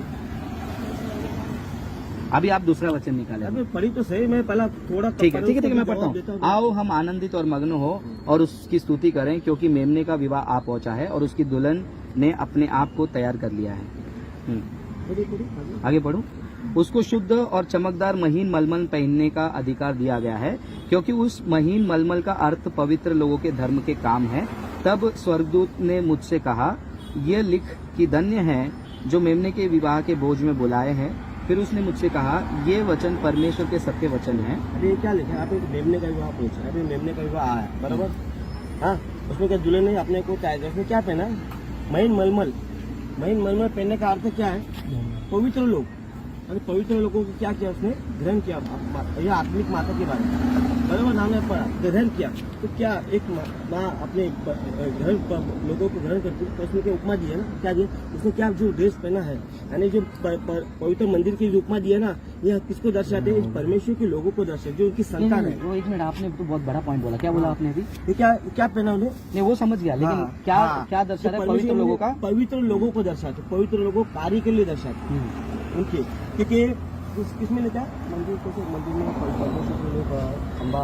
अभी आप दूसरा वचन निकाले. अबे पढ़ी तो सही, मैं पहला थोड़ा ठीक है ठीक है ठीक है, मैं पढ़ता हूँ. आओ हम आनंदित और मग्न हो और उसकी स्तुति करें, क्योंकि मेमने का विवाह आ पहुंचा है और उसकी दुल्हन ने अपने आप को तैयार कर लिया है. आगे पढ़ूं. उसको शुद्ध और चमकदार महीन मलमल पहनने का अधिकार दिया गया है, क्योंकि उस महीन मलमल का अर्थ पवित्र लोगों के धर्म के काम है. तब स्वर्गदूत ने मुझसे कहा, ये लिख कि धन्य है जो मेमने के विवाह के भोज में बुलाए हैं. फिर उसने मुझसे कहा, ये वचन परमेश्वर के सत्य वचन है. अभी क्या लिखा है, आप एक मेमने का विवाह पूछा. अभी मेमने का विवाह आया, बराबर. हाँ, उसमें क्या दुल्हन ने अपने को चाहिए, उसने क्या पहना, महीन मलमल. महीन मलमल पहनने का अर्थ क्या है, पवित्र लोग. अरे पवित्र लोगों को क्या किया, उसने ग्रहण किया. यह आत्मिक माता के बारे में बराबर नाम है, पढ़ा, ग्रहण किया. तो क्या एक माँ अपने लोगों को ग्रहण करती है, तो उसने क्या उपमा दी है ना, क्या दिया उसने, क्या जो ड्रेस पहना है, यानी जो पवित्र मंदिर की जो उपमा दी है ना, यह किसको दर्शाते हैं, परमेश्वर के लोगों को दर्शाते, जो उनकी संतान है. वो एक मिनट, आपने तो बहुत बड़ा पॉइंट बोला. क्या बोला आपने अभी. ये क्या पहना उन्हें, नहीं वो समझ गया, लेकिन हाँ, क्या हाँ. क्या दर्शा रहा है, परमेश्वर पवित्र लोगों का. पवित्र लोगों को दर्शाते, पवित्र लोगों को कार्य के लिए दर्शाते उनके. क्योंकि किसमें लेता है मंदिर को, मंदिर में परमेश्वर के लोग खंबा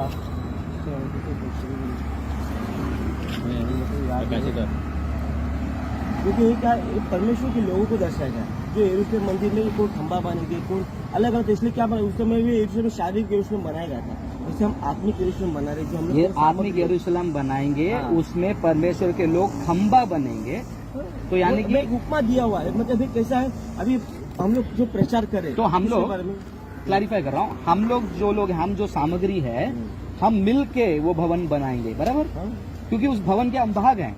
क्योंकि ये क्या, परमेश्वर के लोगों को दर्शाया गया. जो यरूशलेम मंदिर में कोई खंबा बनेंगे, कोई अलग अलग, इसलिए क्या बना, उस समय भी यरूशलेम शारीरिक यरूशलेम बनाया गया था. जैसे हम आत्मिक यरूशलेम बना रहे, जो हम ये आत्मिक यरूशलेम बनाएंगे, हाँ. उसमें परमेश्वर के लोग खंबा बनेंगे. तो यानी कि एक उपमा दिया हुआ है. मतलब ये कैसा है, अभी हम लोग जो प्रचार करें, तो हम इसके लोग बारे में क्लैरिफाई कर रहा हूँ, हम लोग हम जो सामग्री है, हम मिल के वो भवन बनाएंगे, बराबर. हाँ? क्योंकि उस भवन के हम भाग हैं.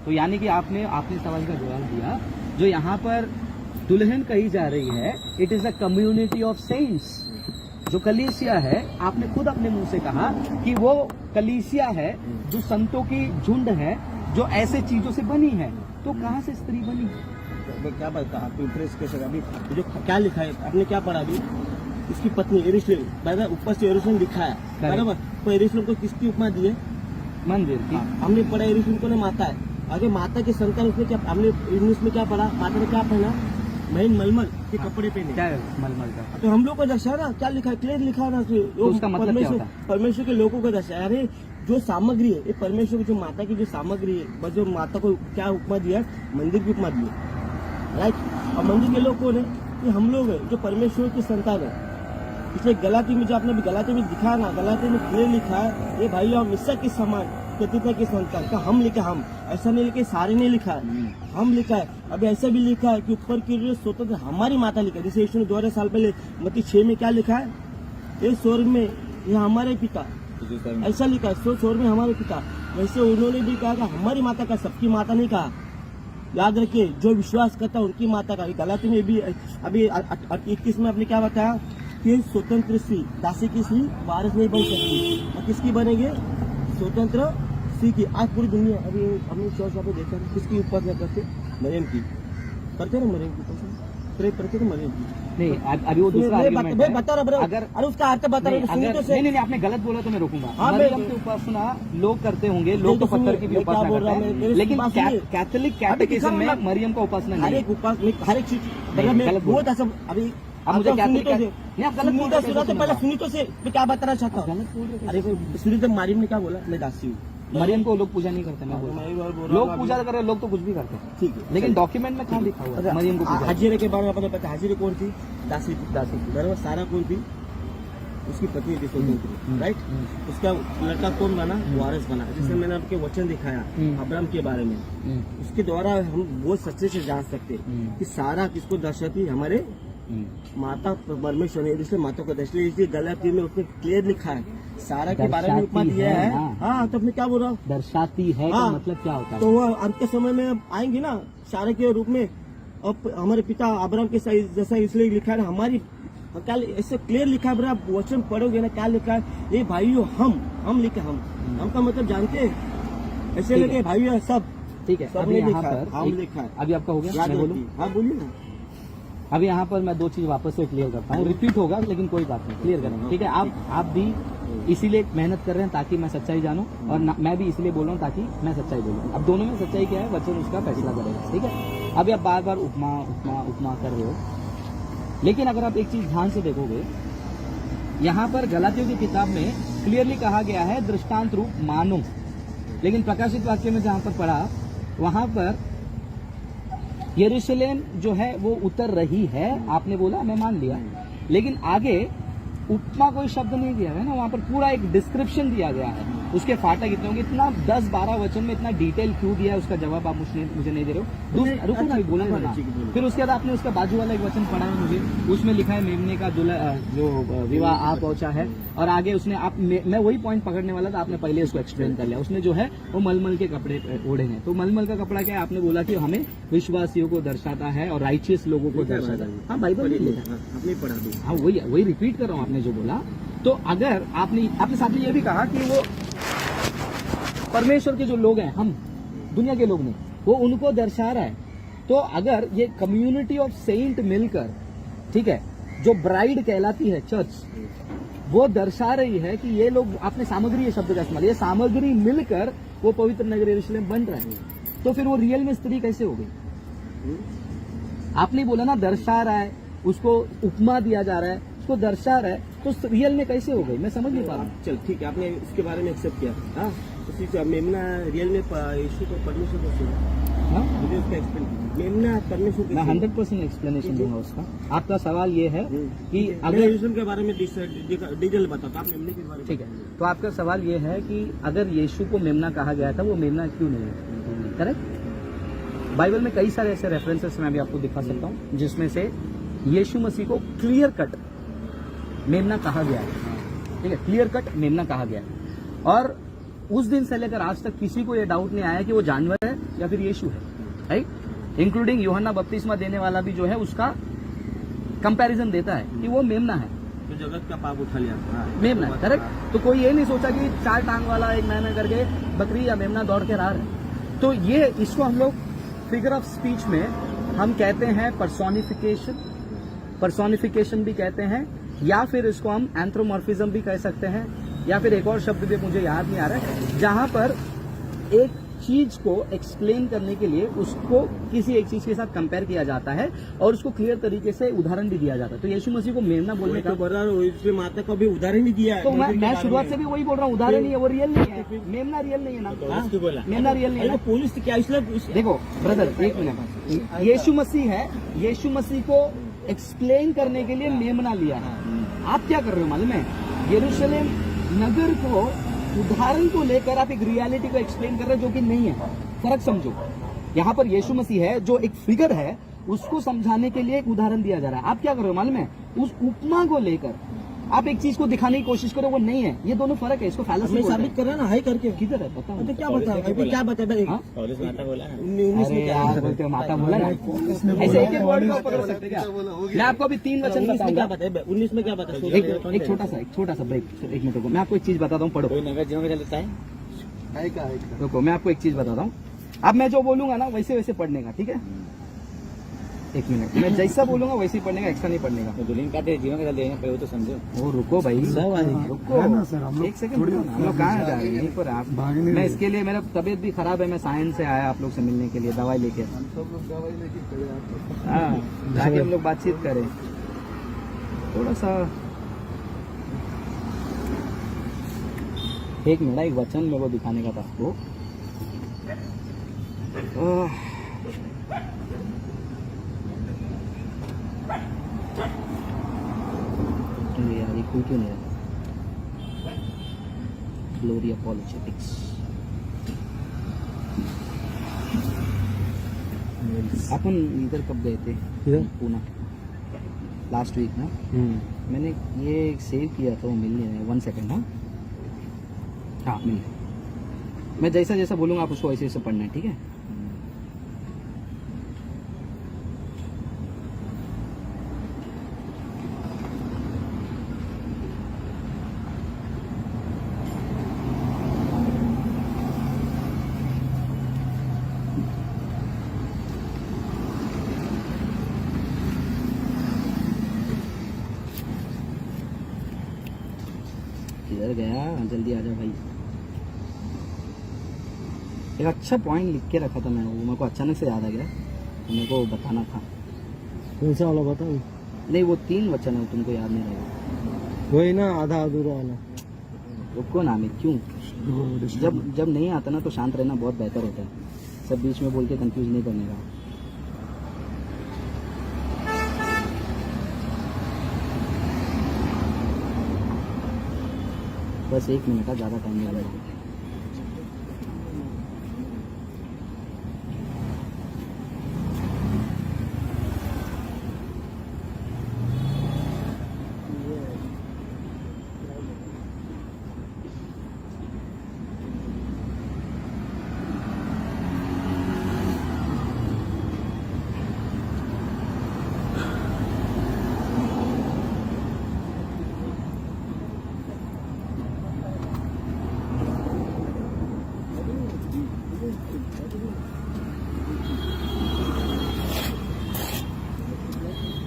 तो यानी कि आपने सवाल का जवाब दिया. जो यहाँ पर दुल्हन कही जा रही है, it is a community of cents. जो कलीसिया है, आपने खुद अपने मुंह से कहा कि वो कलीसिया है जो संतों की झुंड है, जो ऐसे चीजों से बनी है। तो कहाँ से स्त्री बनी? क्या बता आप इंप्रेस कैसे अभी जो क्या लिखा है आपने क्या पढ़ा अभी? इसकी पत्नी यरूशलेम, बराबर ऊपर से यरूशलेम लिखा है, बराबर। तो यरूशलेम को किसकी उपमा दी है? मंदिर की। हमने पढ़ा यरूशलेम को माता है। आगे माता की संतान उसने क्या, हमने इंग्लिश में क्या पढ़ा? माता ने क्या पहना? महीन मलमल के कपड़े पहने। क्या है मलमल का? तो हम लोग को दर्शाया ना, क्या लिखा है? क्लियर लिखा है ना। तो उसका मतलब क्या होता है? परमेश्वर के लोगों को दर्शाया। अरे जो सामग्री है, ये परमेश्वर की जो माता की जो सामग्री है, बस जो माता को क्या उपमा दिया है? मंदिर की उपमा दी है, राइट। और मंदिर के लोग कौन है? ये हम लोग है जो परमेश्वर की संतान है। इसलिए गलाती में जो आपने गलाती में दिखा ना, गलाती में क्लियर लिखा है, ये भाई और मिस्सा के समान प्रतिज्ञा की संतान का हम लिखा। हम ऐसा नहीं लिखे, सारे नहीं लिखा है, हम लिखा है। अभी ऐसा भी लिखा है कि ऊपर की जो स्वतंत्र हमारी माता लिखा है। जैसे यीशु ने 2000 साल पहले मत्ती 6 में क्या लिखा है? ये स्वर्ग में ये हमारे पिता, ऐसा लिखा है। स्वर्ग में हमारे पिता। वैसे उन्होंने भी कहा कि हमारी माता का, सबकी माता नहीं कहा। याद रखिए, जो विश्वास करता है उनकी माता का। गलाती में भी अभी 21 में आपने क्या बताया कि स्वतंत्र स्त्री, दासी की स्त्री वारिस नहीं बन सकती। और किसकी बनेंगे? स्वतंत्र स्त्री की। आज पूरी दुनिया, अभी हमने चर्च पे देखा किसकी उपासना करते? मरियम की करते ना, मरियम की उपासना करते तो मरियम की नहीं। अभी वो दूसरा आर्गुमेंट है। बता रहा अगर अरे उसका अर्थ बता रहा नहीं, अगर से नहीं आपने गलत बोला तो मैं रोकूंगा। हाँ, मरियम की उपासना लोग करते होंगे, लोग तो पत्थर की भी मैं क्या उपासना बोल रहा करते हूँ, हैं, मेरे लेकिन बात सुनिए। कैथोलिक कैटेकिज्म में मरियम का उपासना हर नहीं एक उपास हर एक चीज नहीं, मैं गलत बोल बहुत ऐसा अभी अब मुझे आप क्या सुनी तो से- नहीं, आप गलत बोल रहे हो, सुना तो कैसे पहले सुना? सुनी तो से मैं क्या बताना चाहता हूँ। गलत बोल रहे हो। अरे सुनी तो मारियम ने क्या बोला? मैं दासी हूँ। मरियम को लोग पूजा नहीं करते, मैं बोल रहा मैं भी बोल हूँ। रहा लोग हूँ पूजा अभी। कर रहे हैं, लोग तो कुछ भी करते हैं, ठीक है, लेकिन डॉक्यूमेंट में कहाँ लिखा हुआ है मरियम को पूजा? हाजिरे के बारे में आपको पता है? हाजिरे कौन थी? दासी थी। दासी थी। बराबर। सारा कौन थी? उसकी पत्नी थी, स्वतंत्र, राइट। उसका लड़का कौन बना? वारिस बना। जैसे मैंने आपके वचन दिखाया अब्राहम के बारे में, उसके द्वारा हम बहुत सच्चे से जान सकते हैं कि सारा किसको दर्शाती? हमारे माता परमेश्वर ने। इसलिए माता को दर्शाती, इसलिए गलाती में उसने क्लियर लिखा है, सारा के बारे में उपमा दिया है। हाँ, तो मैं क्या बोल रहा हूँ? दर्शाती है का हाँ। मतलब क्या होता है? तो वह अंत के समय में आएंगे ना, सारे के रूप में। अब हमारे पिता अब्राहम के जैसा इसलिए लिखा है हमारी, क्या ऐसे क्लियर लिखा है? आप वचन पढ़ोगे ना, क्या लिखा है? ये भाइयों हम लिखे, हम का मतलब जानते हैं? ऐसे लिखे भाइयों सब। ठीक है, सब अभी ने यहाँ लिखा है, पर हम लिखा है। अभी आपका हो गया, याद मैं बोलूं? रखिए। हाँ बोलिए ना। अभी यहाँ पर मैं दो चीज वापस से क्लियर करता हूँ, रिपीट होगा लेकिन कोई बात नहीं, क्लियर करेंगे, ठीक है? आप भी इसीलिए मेहनत कर रहे हैं ताकि मैं सच्चाई जानूं, और मैं भी इसलिए बोल रहा हूँ ताकि मैं सच्चाई बोलूँ। अब दोनों में सच्चाई क्या है, वचन उसका फैसला करेगा, ठीक है? अभी आप बार बार उपमा उपमा उपमा कर रहे हो, लेकिन अगर आप एक चीज ध्यान से देखोगे, यहाँ पर गलातियों की किताब में क्लियरली कहा गया है दृष्टांत रूप मानो, लेकिन प्रकाशित वाक्य में जहाँ पर पढ़ा, वहां पर यरूशलेम जो है वो उतर रही है, आपने बोला, मैं मान लिया, लेकिन आगे उपमा कोई शब्द नहीं दिया है ना, वहां पर पूरा एक डिस्क्रिप्शन दिया गया है, उसके फाटक इतने होंगे, इतना 10-12 वचन में इतना डिटेल क्यों दिया है, उसका जवाब आप मुझे नहीं दे रहे हो। रुको ना, बोलने देना। फिर उसके बाद आपने उसका बाजू वाला एक वचन पढ़ा है मुझे, उसमें लिखा है मेमने का जो विवाह आ पहुंचा है, और आगे उसने मैं वही पॉइंट पकड़ने वाला था, आपने पहले उसको एक्सप्लेन कर लिया। उसने जो है वो मलमल के कपड़े ओढ़े हैं, तो मलमल का कपड़ा क्या है? आपने बोला कि हमें विश्वासियों को दर्शाता है और राइचियस लोगों को दर्शाता है। हाँ, बाइबल में लिखा है। आपने पढ़ा दी। हाँ, वही रिपीट कर रहा हूँ आपने जो बोला। तो अगर आपने साथ में ये भी कहा कि वो परमेश्वर के जो लोग हैं, हम दुनिया के लोग नहीं, वो उनको दर्शा रहा है, तो अगर ये कम्युनिटी ऑफ सेंट मिलकर, ठीक है, जो ब्राइड कहलाती है चर्च, वो दर्शा रही है कि ये लोग, आपने सामग्री, ये शब्द का इस्तेमाल, ये सामग्री मिलकर वो पवित्र नगर यरूशलेम बन रहा है, तो फिर वो रियल में स्त्री कैसे हो गई? आपने बोला ना दर्शा रहा है, उसको उपमा दिया जा रहा है, उसको दर्शा रहा है, तो रियल में कैसे हो गई? मैं समझ नहीं पा रहा हूँ। चल ठीक है, आपने इसके बारे में एक्सेप्ट किया। हाँ, उसी से मेमना रियल में यीशु को परमेश्वर को सुना। हाँ? मुझे उसका एक्सप्लेन कीजिए। मेमना परमेश्वर को मैं सुना। 100% एक्सप्लेनेशन दूंगा उसका। आपका सवाल ये है कि मैं अगर, यीशु के बारे में डिटेल बताता, आप मेमने के बारे में। ठीक है, तो आपका सवाल ये है कि अगर यीशु को मेमना कहा गया था, वो मेमना क्यों नहीं है? करेक्ट। बाइबल में कई सारे ऐसे रेफरेंसेस मैं भी आपको दिखा सकता हूँ जिसमें से यीशु मसीह को क्लियर कट मेमना कहा गया है, ठीक है, क्लियर कट मेमना कहा गया है। और उस दिन से लेकर आज तक किसी को यह डाउट नहीं आया कि वो जानवर है या फिर यीशु है, राइट? इंक्लूडिंग यूहन्ना बपतिस्मा देने वाला भी जो है उसका कंपैरिजन देता है कि वो मेमना है। तो जगत का पाप उठा लिया था। मेमना, करेक्ट। तो कोई ये नहीं सोचा कि 4 टांग वाला एक मैना करके बकरी या मेमना दौड़ के रहा है। तो ये इसको हम लोग फिगर ऑफ स्पीच में हम कहते हैं पर्सोनिफिकेशन भी कहते हैं, या फिर इसको हम एंथ्रोमॉर्फिज्म भी कह सकते हैं, या फिर एक और शब्द भी मुझे याद नहीं आ रहा है, जहां पर एक चीज को एक्सप्लेन करने के लिए उसको किसी एक चीज के साथ कंपेयर किया जाता है और उसको क्लियर तरीके से उदाहरण भी दिया जाता है। तो यीशु मसीह को मेमना बोलने का माता को भी उदाहरण ही दिया है। तो मैं शुरुआत से भी वही बोल रहा हूँ, उदाहरण नहीं है, वो रियल नहीं है। मेमना रियल नहीं है ना, मेमना रियल नहीं है। पुलिस क्या इसलिए देखो ब्रदर, एक मिनट, यीशु मसीह है, यीशु मसीह को एक्सप्लेन करने के लिए मेमना लिया है। आप क्या कर रहे हो मालूम है, यरूशलेम नगर को उदाहरण को लेकर आप एक रियलिटी को एक्सप्लेन कर रहे हो जो कि नहीं है। फर्क समझो, यहाँ पर यीशु मसीह है जो एक फिगर है, उसको समझाने के लिए एक उदाहरण दिया जा रहा है। आप क्या कर रहे हो मालूम है, उस उपमा को लेकर आप एक चीज को दिखाने की कोशिश करो, वो नहीं है। ये दोनों फर्क है, इसको फैलेसी साबित कर रहा ना, हाई करके किधर है पता तो क्या बता क्या बता पुलिस माता बोला है। 19 में क्या बोलते हो, माता बोला ना, ऐसे एक वर्ड का ऊपर बोल सकते क्या? मैं आपको अभी 3 वचन बताऊंगा। 19 में क्या बता एक छोटा सा ब्रेक, एक मिनट रुको, मैं आपको एक चीज बताता हूँ, पढ़ो। कोई नगर जीवन में चलता है। रुको, मैं आपको एक चीज बताता हूँ। अब मैं जो बोलूंगा ना वैसे वैसे पढ़ने का, ठीक है? एक मिनट, मैं जैसा बोलूंगा वैसे ही पढ़ने का, एक्स्ट्रा नहीं पढ़ने का। तो दुल्हन काटे जीवन के साथ लेने पे वो तो समझो। वो रुको भाई, सब आएंगे। रुको है ना सर, हम लोग एक सेकंड, हम लोग कहाँ जा रहे हैं? यहीं पर आप। भागने मैं नहीं। इसके लिए, मेरा तबीयत भी खराब है, मैं साइंस से आया आप लोग से मिलने के लिए, दवाई लेके। हाँ, ताकि हम लोग बातचीत करें थोड़ा सा। एक मिनट, एक वचन मेरे को दिखाने का था आपको। यार ये कोई क्यों नहीं है? ग्लोरी अपॉलोजेटिक्स। अपन इधर कब गए थे? पूना, लास्ट वीक ना। मैंने ये सेव किया था, वो मिल नहीं रहा है। 1 सेकेंड। हाँ मिल गया। मैं जैसा जैसा बोलूँगा आप उसको वैसे वैसे पढ़ना है, ठीक है? किधर गया? जल्दी आ जा भाई। एक अच्छा पॉइंट लिख के रखा था मैं, वो मेरे को अचानक से याद आ गया, तो मेरे को बताना था। कौन सा वाला बताओ? नहीं, वो 3 वचन है, तुमको याद नहीं रहेगा। वही ना, आधा अधूरा वाला। रुको ना, मैं क्यों? जब नहीं आता ना तो शांत रहना बहुत बेहतर होता है। सब बीच में बोल के कंफ्यूज नहीं करने का। बस 1 मिनट का, ज़्यादा टाइम नहीं लगेगा।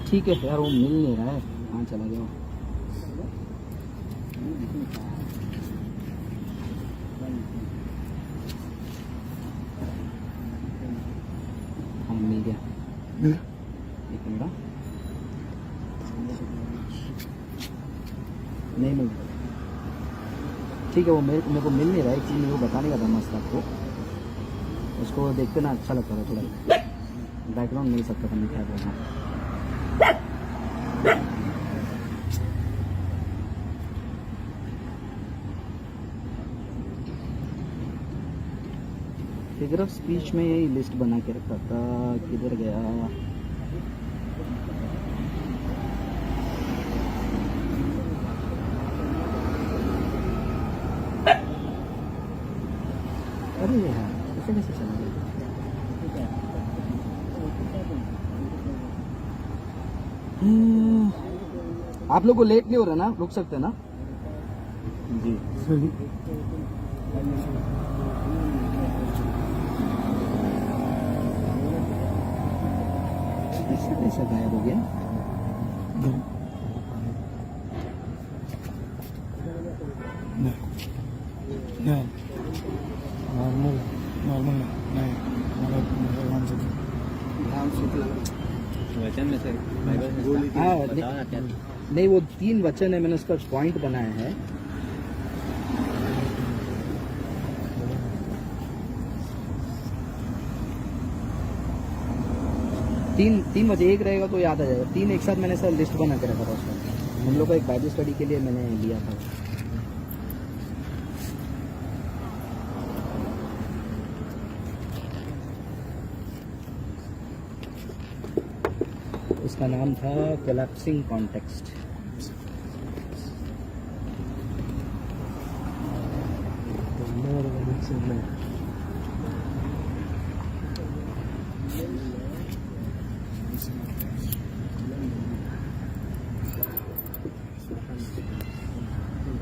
ठीक है यार, वो मिल नहीं रहा है, कहाँ चला गया? हाँ मिल गया। एक मिनट, नहीं मिल रहा। ठीक है, वो मेरे को मिल नहीं रहा है। एक चीज़ मेरे को बताने का था मस्त आपको, उसको देखते ना अच्छा लगता था, थोड़ा बैकग्राउंड मिल सकता था, मैं क्या बोल रहा हूँ। फिगर ऑफ स्पीच में यही लिस्ट बना के रखा था, किधर गया? अरे यार, ऐसे कैसे चला गया? आप लोग को लेट नहीं हो रहा ना, रुक सकते ना? जी सही ऐसा कैसा गायब हो गया? नॉर्मल नॉर्मल नहीं भगवान से वचन में सर बाइबल में हाँ, बताओ ना क्या नहीं, वो 3 वचन है, मैंने उसका पॉइंट बनाया है। तीन वजह एक रहेगा तो याद आ जाएगा। 3 एक साथ मैंने सर लिस्ट बना के रखा था उसमें। हम लोग का एक बाइबल स्टडी के लिए मैंने लिया था। उसका नाम था कोलैप्सिंग कॉन्टेक्स्ट।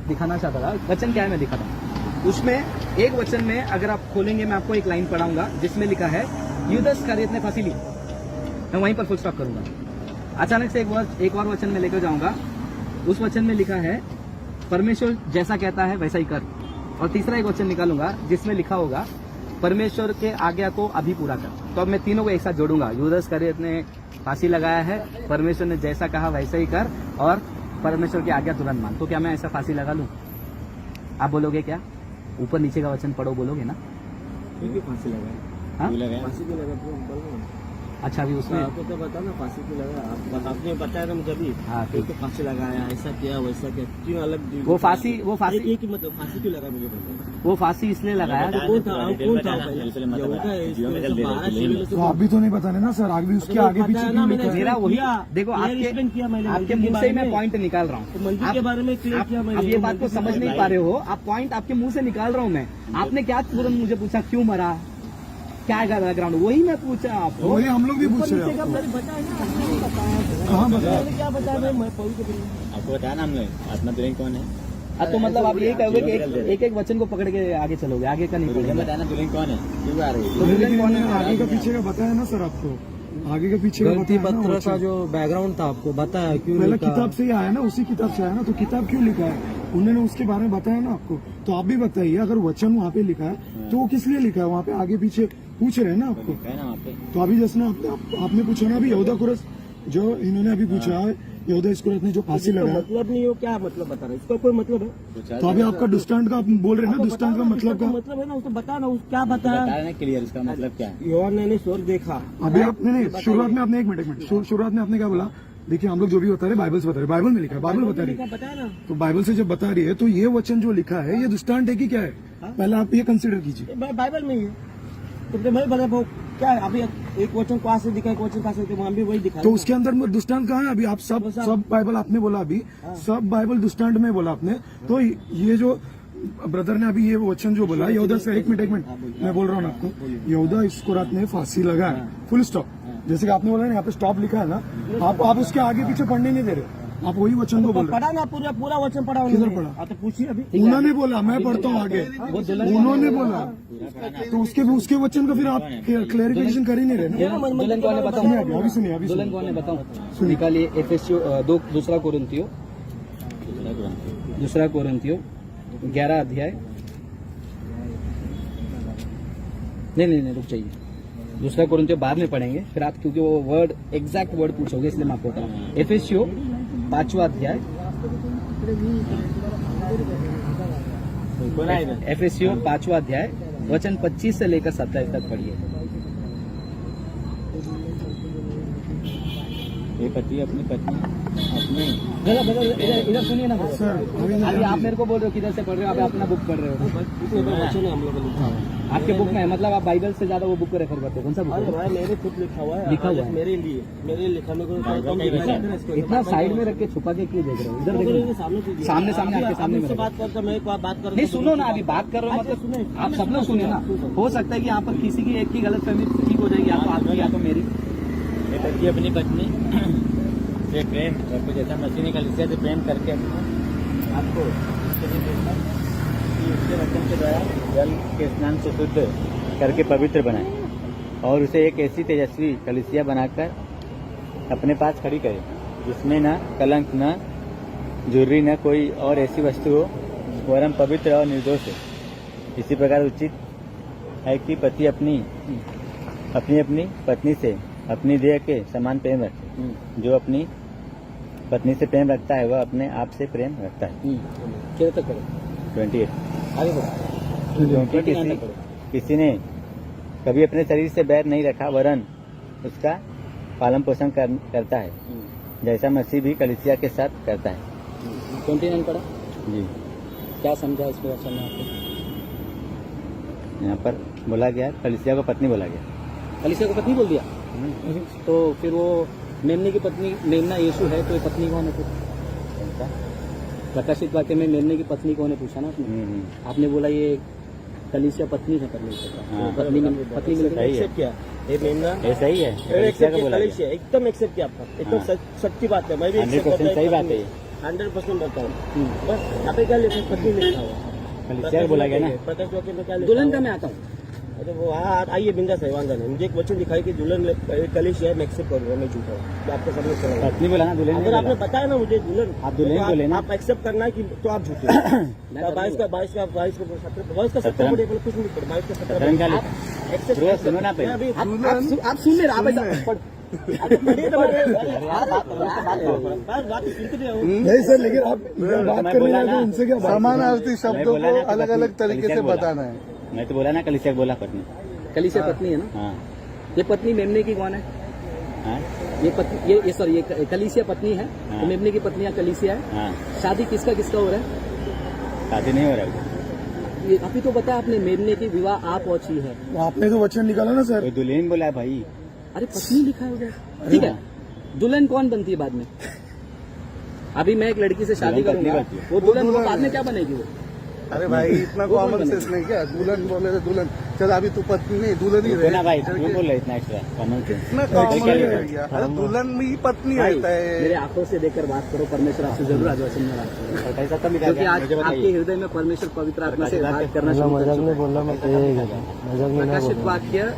दिखाना चाहता था वचन क्या है, मैं दिखाता हूँ। उसमें एक वचन में अगर आप खोलेंगे, मैं आपको एक लाइन पढ़ाऊंगा जिसमें लिखा है यूदस इस्करियोत ने फांसी ली। मैं वहीं पर फुल स्टॉप करूंगा। अचानक से एक और वचन में लेकर जाऊंगा। उस वचन में लिखा है परमेश्वर जैसा कहता है वैसा ही कर। और तीसरा एक वचन निकालूंगा जिसमें लिखा होगा परमेश्वर के आज्ञा को अभी पूरा कर। तो अब मैं तीनों को एक साथ जोड़ूंगा। यूदस इस्करियोत ने फांसी लगाया है, परमेश्वर ने जैसा कहा वैसा ही कर, और परमेश्वर की आज्ञा तुरंत मान। तो क्या मैं ऐसा फांसी लगा लूं? आप बोलोगे क्या? ऊपर नीचे का वचन पढ़ो, बोलोगे ना? फांसी लगा, हाँ, लगाया फांसी क्यों लगा? अच्छा अभी उसमें आपको तो बताओ ना फांसी क्यों लगा? आपने बताया ना मुझे अभी। हाँ, तो फांसी लगाया, ऐसा किया वैसा किया, क्यों अलग? वो फांसी एक ही मतलब फांसी क्यों लगा मुझे बताओ। वो फांसी इसलिए लगाया कौन था पहले? तो आप भी तो नहीं बताने ना सर, आगे भी उसके आगे पीछे क्यों लिखा है? मेरा वही देखो, आपके मुंह से ही मैं पॉइंट निकाल रहा हूँ। मंदिर के बारे में क्लियर किया मैंने। आप ये बात को समझ नहीं पा रहे हो। आप पॉइंट आपके मुंह से निकाल रहा हूँ मैं। आपने क्या तुरंत मुझे पूछा क्यों मरा, क्या है बैकग्राउंड, वही मैं पूछा आपको। वही हम लोग भी पूछ रहे हैं। कहाँ बताया? क्या बताया? मैं आपको बताया ना हमने आत्मा दुल्हन कौन है? तो मतलब आप यही कहोगे कि एक एक वचन को पकड़ के आगे चलोगे, आगे का नहीं दुल्हन पकड़ोगे। बताया ना दुल्हन कौन है, क्यों आ रही है? तो दुल्हन कौन है? आगे का पीछे का बताया ना सर आपको, आगे का पीछे का गलती बताया ना, पत्र वो का जो बैकग्राउंड था आपको बताया क्यों पहले लिखा? किताब से ही आया ना, उसी किताब से आया ना, तो किताब क्यों लिखा है उन्होंने उसके बारे में बताया ना आपको। तो आप भी बताइए, अगर वचन वहाँ पे लिखा है तो वो किस लिए लिखा है? वहाँ पे आगे पीछे पूछ रहे हैं ना आपको। है ना वहाँ पे? तो अभी जैसे ना आपने पूछा ना अभी यहूदा कुरस, जो इन्होंने अभी पूछा है यहूदा कुरस ने जो फांसी लगाया, मतलब नहीं हो, क्या मतलब बता रहे? इसका कोई मतलब है? तो अभी आपका दुष्टांत का आप बोल रहे हैं ना, दुष्टांत का मतलब का मतलब है ना, उसको बता ना, क्या बताया? बताया ना क्लियर, इसका मतलब क्या है? योहान ने स्वर्ग देखा। अभी आपने नहीं, शुरुआत में आपने एक मिनट शुरुआत में आपने क्या बोला? देखिए हम लोग जो भी बता रहे बाइबल से बता रहे, बाइबल में लिखा है, बाइबल बता रही है। बताया ना, तो बाइबल से जब बता रही है तो ये वचन जो लिखा है ये दुष्टांत है कि क्या है? पहले आप ये कंसिडर कीजिए। बाइबल में ही है। तो मैं बता क्या है? अभी एक वचन कहाँ से दिखा, एक वचन कहाँ से दिखा, वहाँ भी वही दिखा। तो उसके अंदर दुष्टांत कहाँ है? अभी आप सब बाइबल आपने बोला, अभी सब बाइबल दुष्टांत में बोला आपने। तो ये जो ब्रदर ने अभी ये वचन जो बोला यहूदा से, एक मिनट मैं बोल रहा हूँ आपको, यहूदा इस्करियोत ने फांसी लगाया, फुल स्टॉप। जैसे कि आपने बोला ना यहाँ पे स्टॉप लिखा है ना, आप उसके आगे पीछे पढ़ने नहीं दे रहे, आप वही वचन को बोल रहे पढ़ा ना, पूरा वचन पढ़ा। किधर पढ़ा? तो पूछिए अभी। हैं। उन्होंने बोला, मैं पढ़ता हूँ आगे, उन्होंने बोला, तो उसके वचन को फिर आप क्लैरिफिकेशन कर ही नहीं रहे ना। दुल्हन कौन है बताओ? अभी सुनिए दुल्हन कौन है बताओ? निकालिए एफएससीओ दूसरा कोरिन्थियो 11 अध्याय। नहीं रुक जाइए, दूसरा कोरिन्थियो बाद में पढ़ेंगे फिर आप, क्योंकि वो वर्ड एग्जैक्ट वर्ड पूछोगे इसलिए मैं आपको बता रहा हूँ। एफएससीओ 5वां अध्याय, एफएससीओ 5वां अध्याय वचन 25 से लेकर 27 तक पढ़िए। ये पति अपनी पत्नी अपने इधर सुनिए ना सर अभी आप मेरे को बोल रहे हो किधर से पढ़ रहे हो, अभी अपना बुक पढ़ रहे हो। आपके बुक में है, मतलब आप बाइबल से ज्यादा वो बुक को रेफर करते हो? कौन सा बुक अरे है? भाई मेरे खुद लिखा हुआ है, लिखा हुआ है? मेरे लिए, मेरे लिखा में कोई इतना साइड में रख के छुपा के क्यों देख रहे हो? इधर देखो, सामने आपके सामने में बात करता, मैं एक बात कर। नहीं सुनो ना, अभी बात कर रहे हो मतलब आप सब लोग सुने ना। हो सकता है कि यहाँ पर किसी की एक की गलत फहमी ठीक हो जाएगी, या तो आपकी या तो मेरी। ये पति अपनी पत्नी से प्रेम रखो, जैसा मसीह ने कलीसिया से प्रेम करके आपको इसके लिए भेजा कि उसके वचन के द्वारा जल के स्नान से शुद्ध करके पवित्र बनाए और उसे एक ऐसी तेजस्वी कलीसिया बनाकर अपने पास खड़ी करे जिसमें न कलंक न झुर्री न कोई और ऐसी वस्तु हो, वरन पवित्र और निर्दोष है। इसी प्रकार उचित है कि पति अपनी पत्नी से अपनी देह के समान प्रेम रखे। जो अपनी पत्नी से प्रेम रखता है वह अपने आप से प्रेम रखता है। क्या तक करें 28 आगे बढ़ो। क्योंकि किसी ने कभी अपने शरीर से बैर नहीं रखा, वरन उसका पालन पोषण करता है, जैसा मसीह भी कलीसिया के साथ करता है। 29 पढ़ा जी, क्या समझा इसमें वचन में आपको? यहाँ पर बोला गया कलीसिया को पत्नी बोला गया। कलीसिया को पत्नी बोल दिया, तो फिर वो मेमने की पत्नी, मेमना यीशु है, तो ये पत्नी कौन है फिर? प्रकाशित वाक्य में मेमने की पत्नी कौन है पूछा ना आपने? आपने बोला ये कलीसिया पत्नी है परमेश्वर का। हाँ। तो पत्नी मिलकर सही है। एक्सेप्ट किया ये मेमना, ये सही है, कलीसिया का बोला गया। एकदम एक्सेप्ट किया आपका, एकदम हाँ। सच्ची बात है। मैं भी 100% सही बात है ये। 100% बताता हूँ। बस यहाँ पे क्या लिखा है? पत्नी लिखा हुआ कलीसिया का बोला गया ना। प्रकाश वाक्य में क्या लिखा दुल्हन का हुआ? मैं आता हूँ। अरे वो हाँ आइए बिंदास है, वांधा नहीं। मुझे एक वचन दिखाई कि दुल्हन कलीसिया है, मैं एक्सेप्ट करूंगा, मैं झूठा हूँ, आपके सामने चला। पत्नी बोला ना, दुल्हन अगर नहीं आपने बोला। बताया ना मुझे दुल्हन, आप दुल्हन तो बोले ना। आप एक्सेप्ट करना है कि तो आप झूठे हो। 22 का 17 कुछ नहीं पड़ा, 22 का 17 सत्रह का लिखा। एक्सेप्ट ब्रो, सुनो ना पहले। आप सुन ले रहे, आप ऐसा पढ़- बात सुनते रहो। नहीं सर, लेकिन आप बात मैं करने बोला लगे ना। उनसे क्या बात? समानार्थी मैं शब्दों बोला को ना कि अलग पत्नी- अलग तरीके कलीसिया से बोला। बताना है। मैं तो बोला ना कलीसिया बोला पत्नी। कलीसिया पत्नी है ना? हाँ ये पत्नी मेमने की कौन है? हाँ ये पत्नी, ये सॉरी, ये कलीसिया पत्नी है, हाँ। तो मेमने की पत्नी कलीसिया है। हाँ, शादी किसका किसका हो रहा है? शादी नहीं हो रहा है। ये अभी तो बताया आपने, मेमने की विवाह आप पहुंची है। आपने तो वचन निकाला ना सर। कोई दुल्हन बोला है भाई। अरे पत्नी लिखा हो गया, ठीक है। दुल्हन कौन बनती है बाद में? अभी मैं एक लड़की से शादी दुल्हन पत्नी करूंगा, बनती है। वो दुल्हन वो बाद में क्या बनेगी? वो अरे भाई इतना वो कॉमन बने। सेंस नहीं क्या? दुल्हन बोले तो दुल्हन, चल अभी तू पत्नी नहीं दुल्हन ही रुको ना भाई, रहे। क्यों बोल रहे इतना एक्स्ट्रा कॉमन सेंस? इतना कॉमन रह गया। अरे दुल्हन में ही पत्नी भाई, रहता मेरे है। आंखों से देखकर बात करो, परमेश्वर आपसे जरूर आज वचन में बात करो, कैसा कब लिखा क्योंकि गया? आज मुझे आपके बताइए। हृदय में परमेश्वर पवित्र आत्मा से प्रकाशित बात करना शुरू कर चुका है। प्रकाशित वाक्य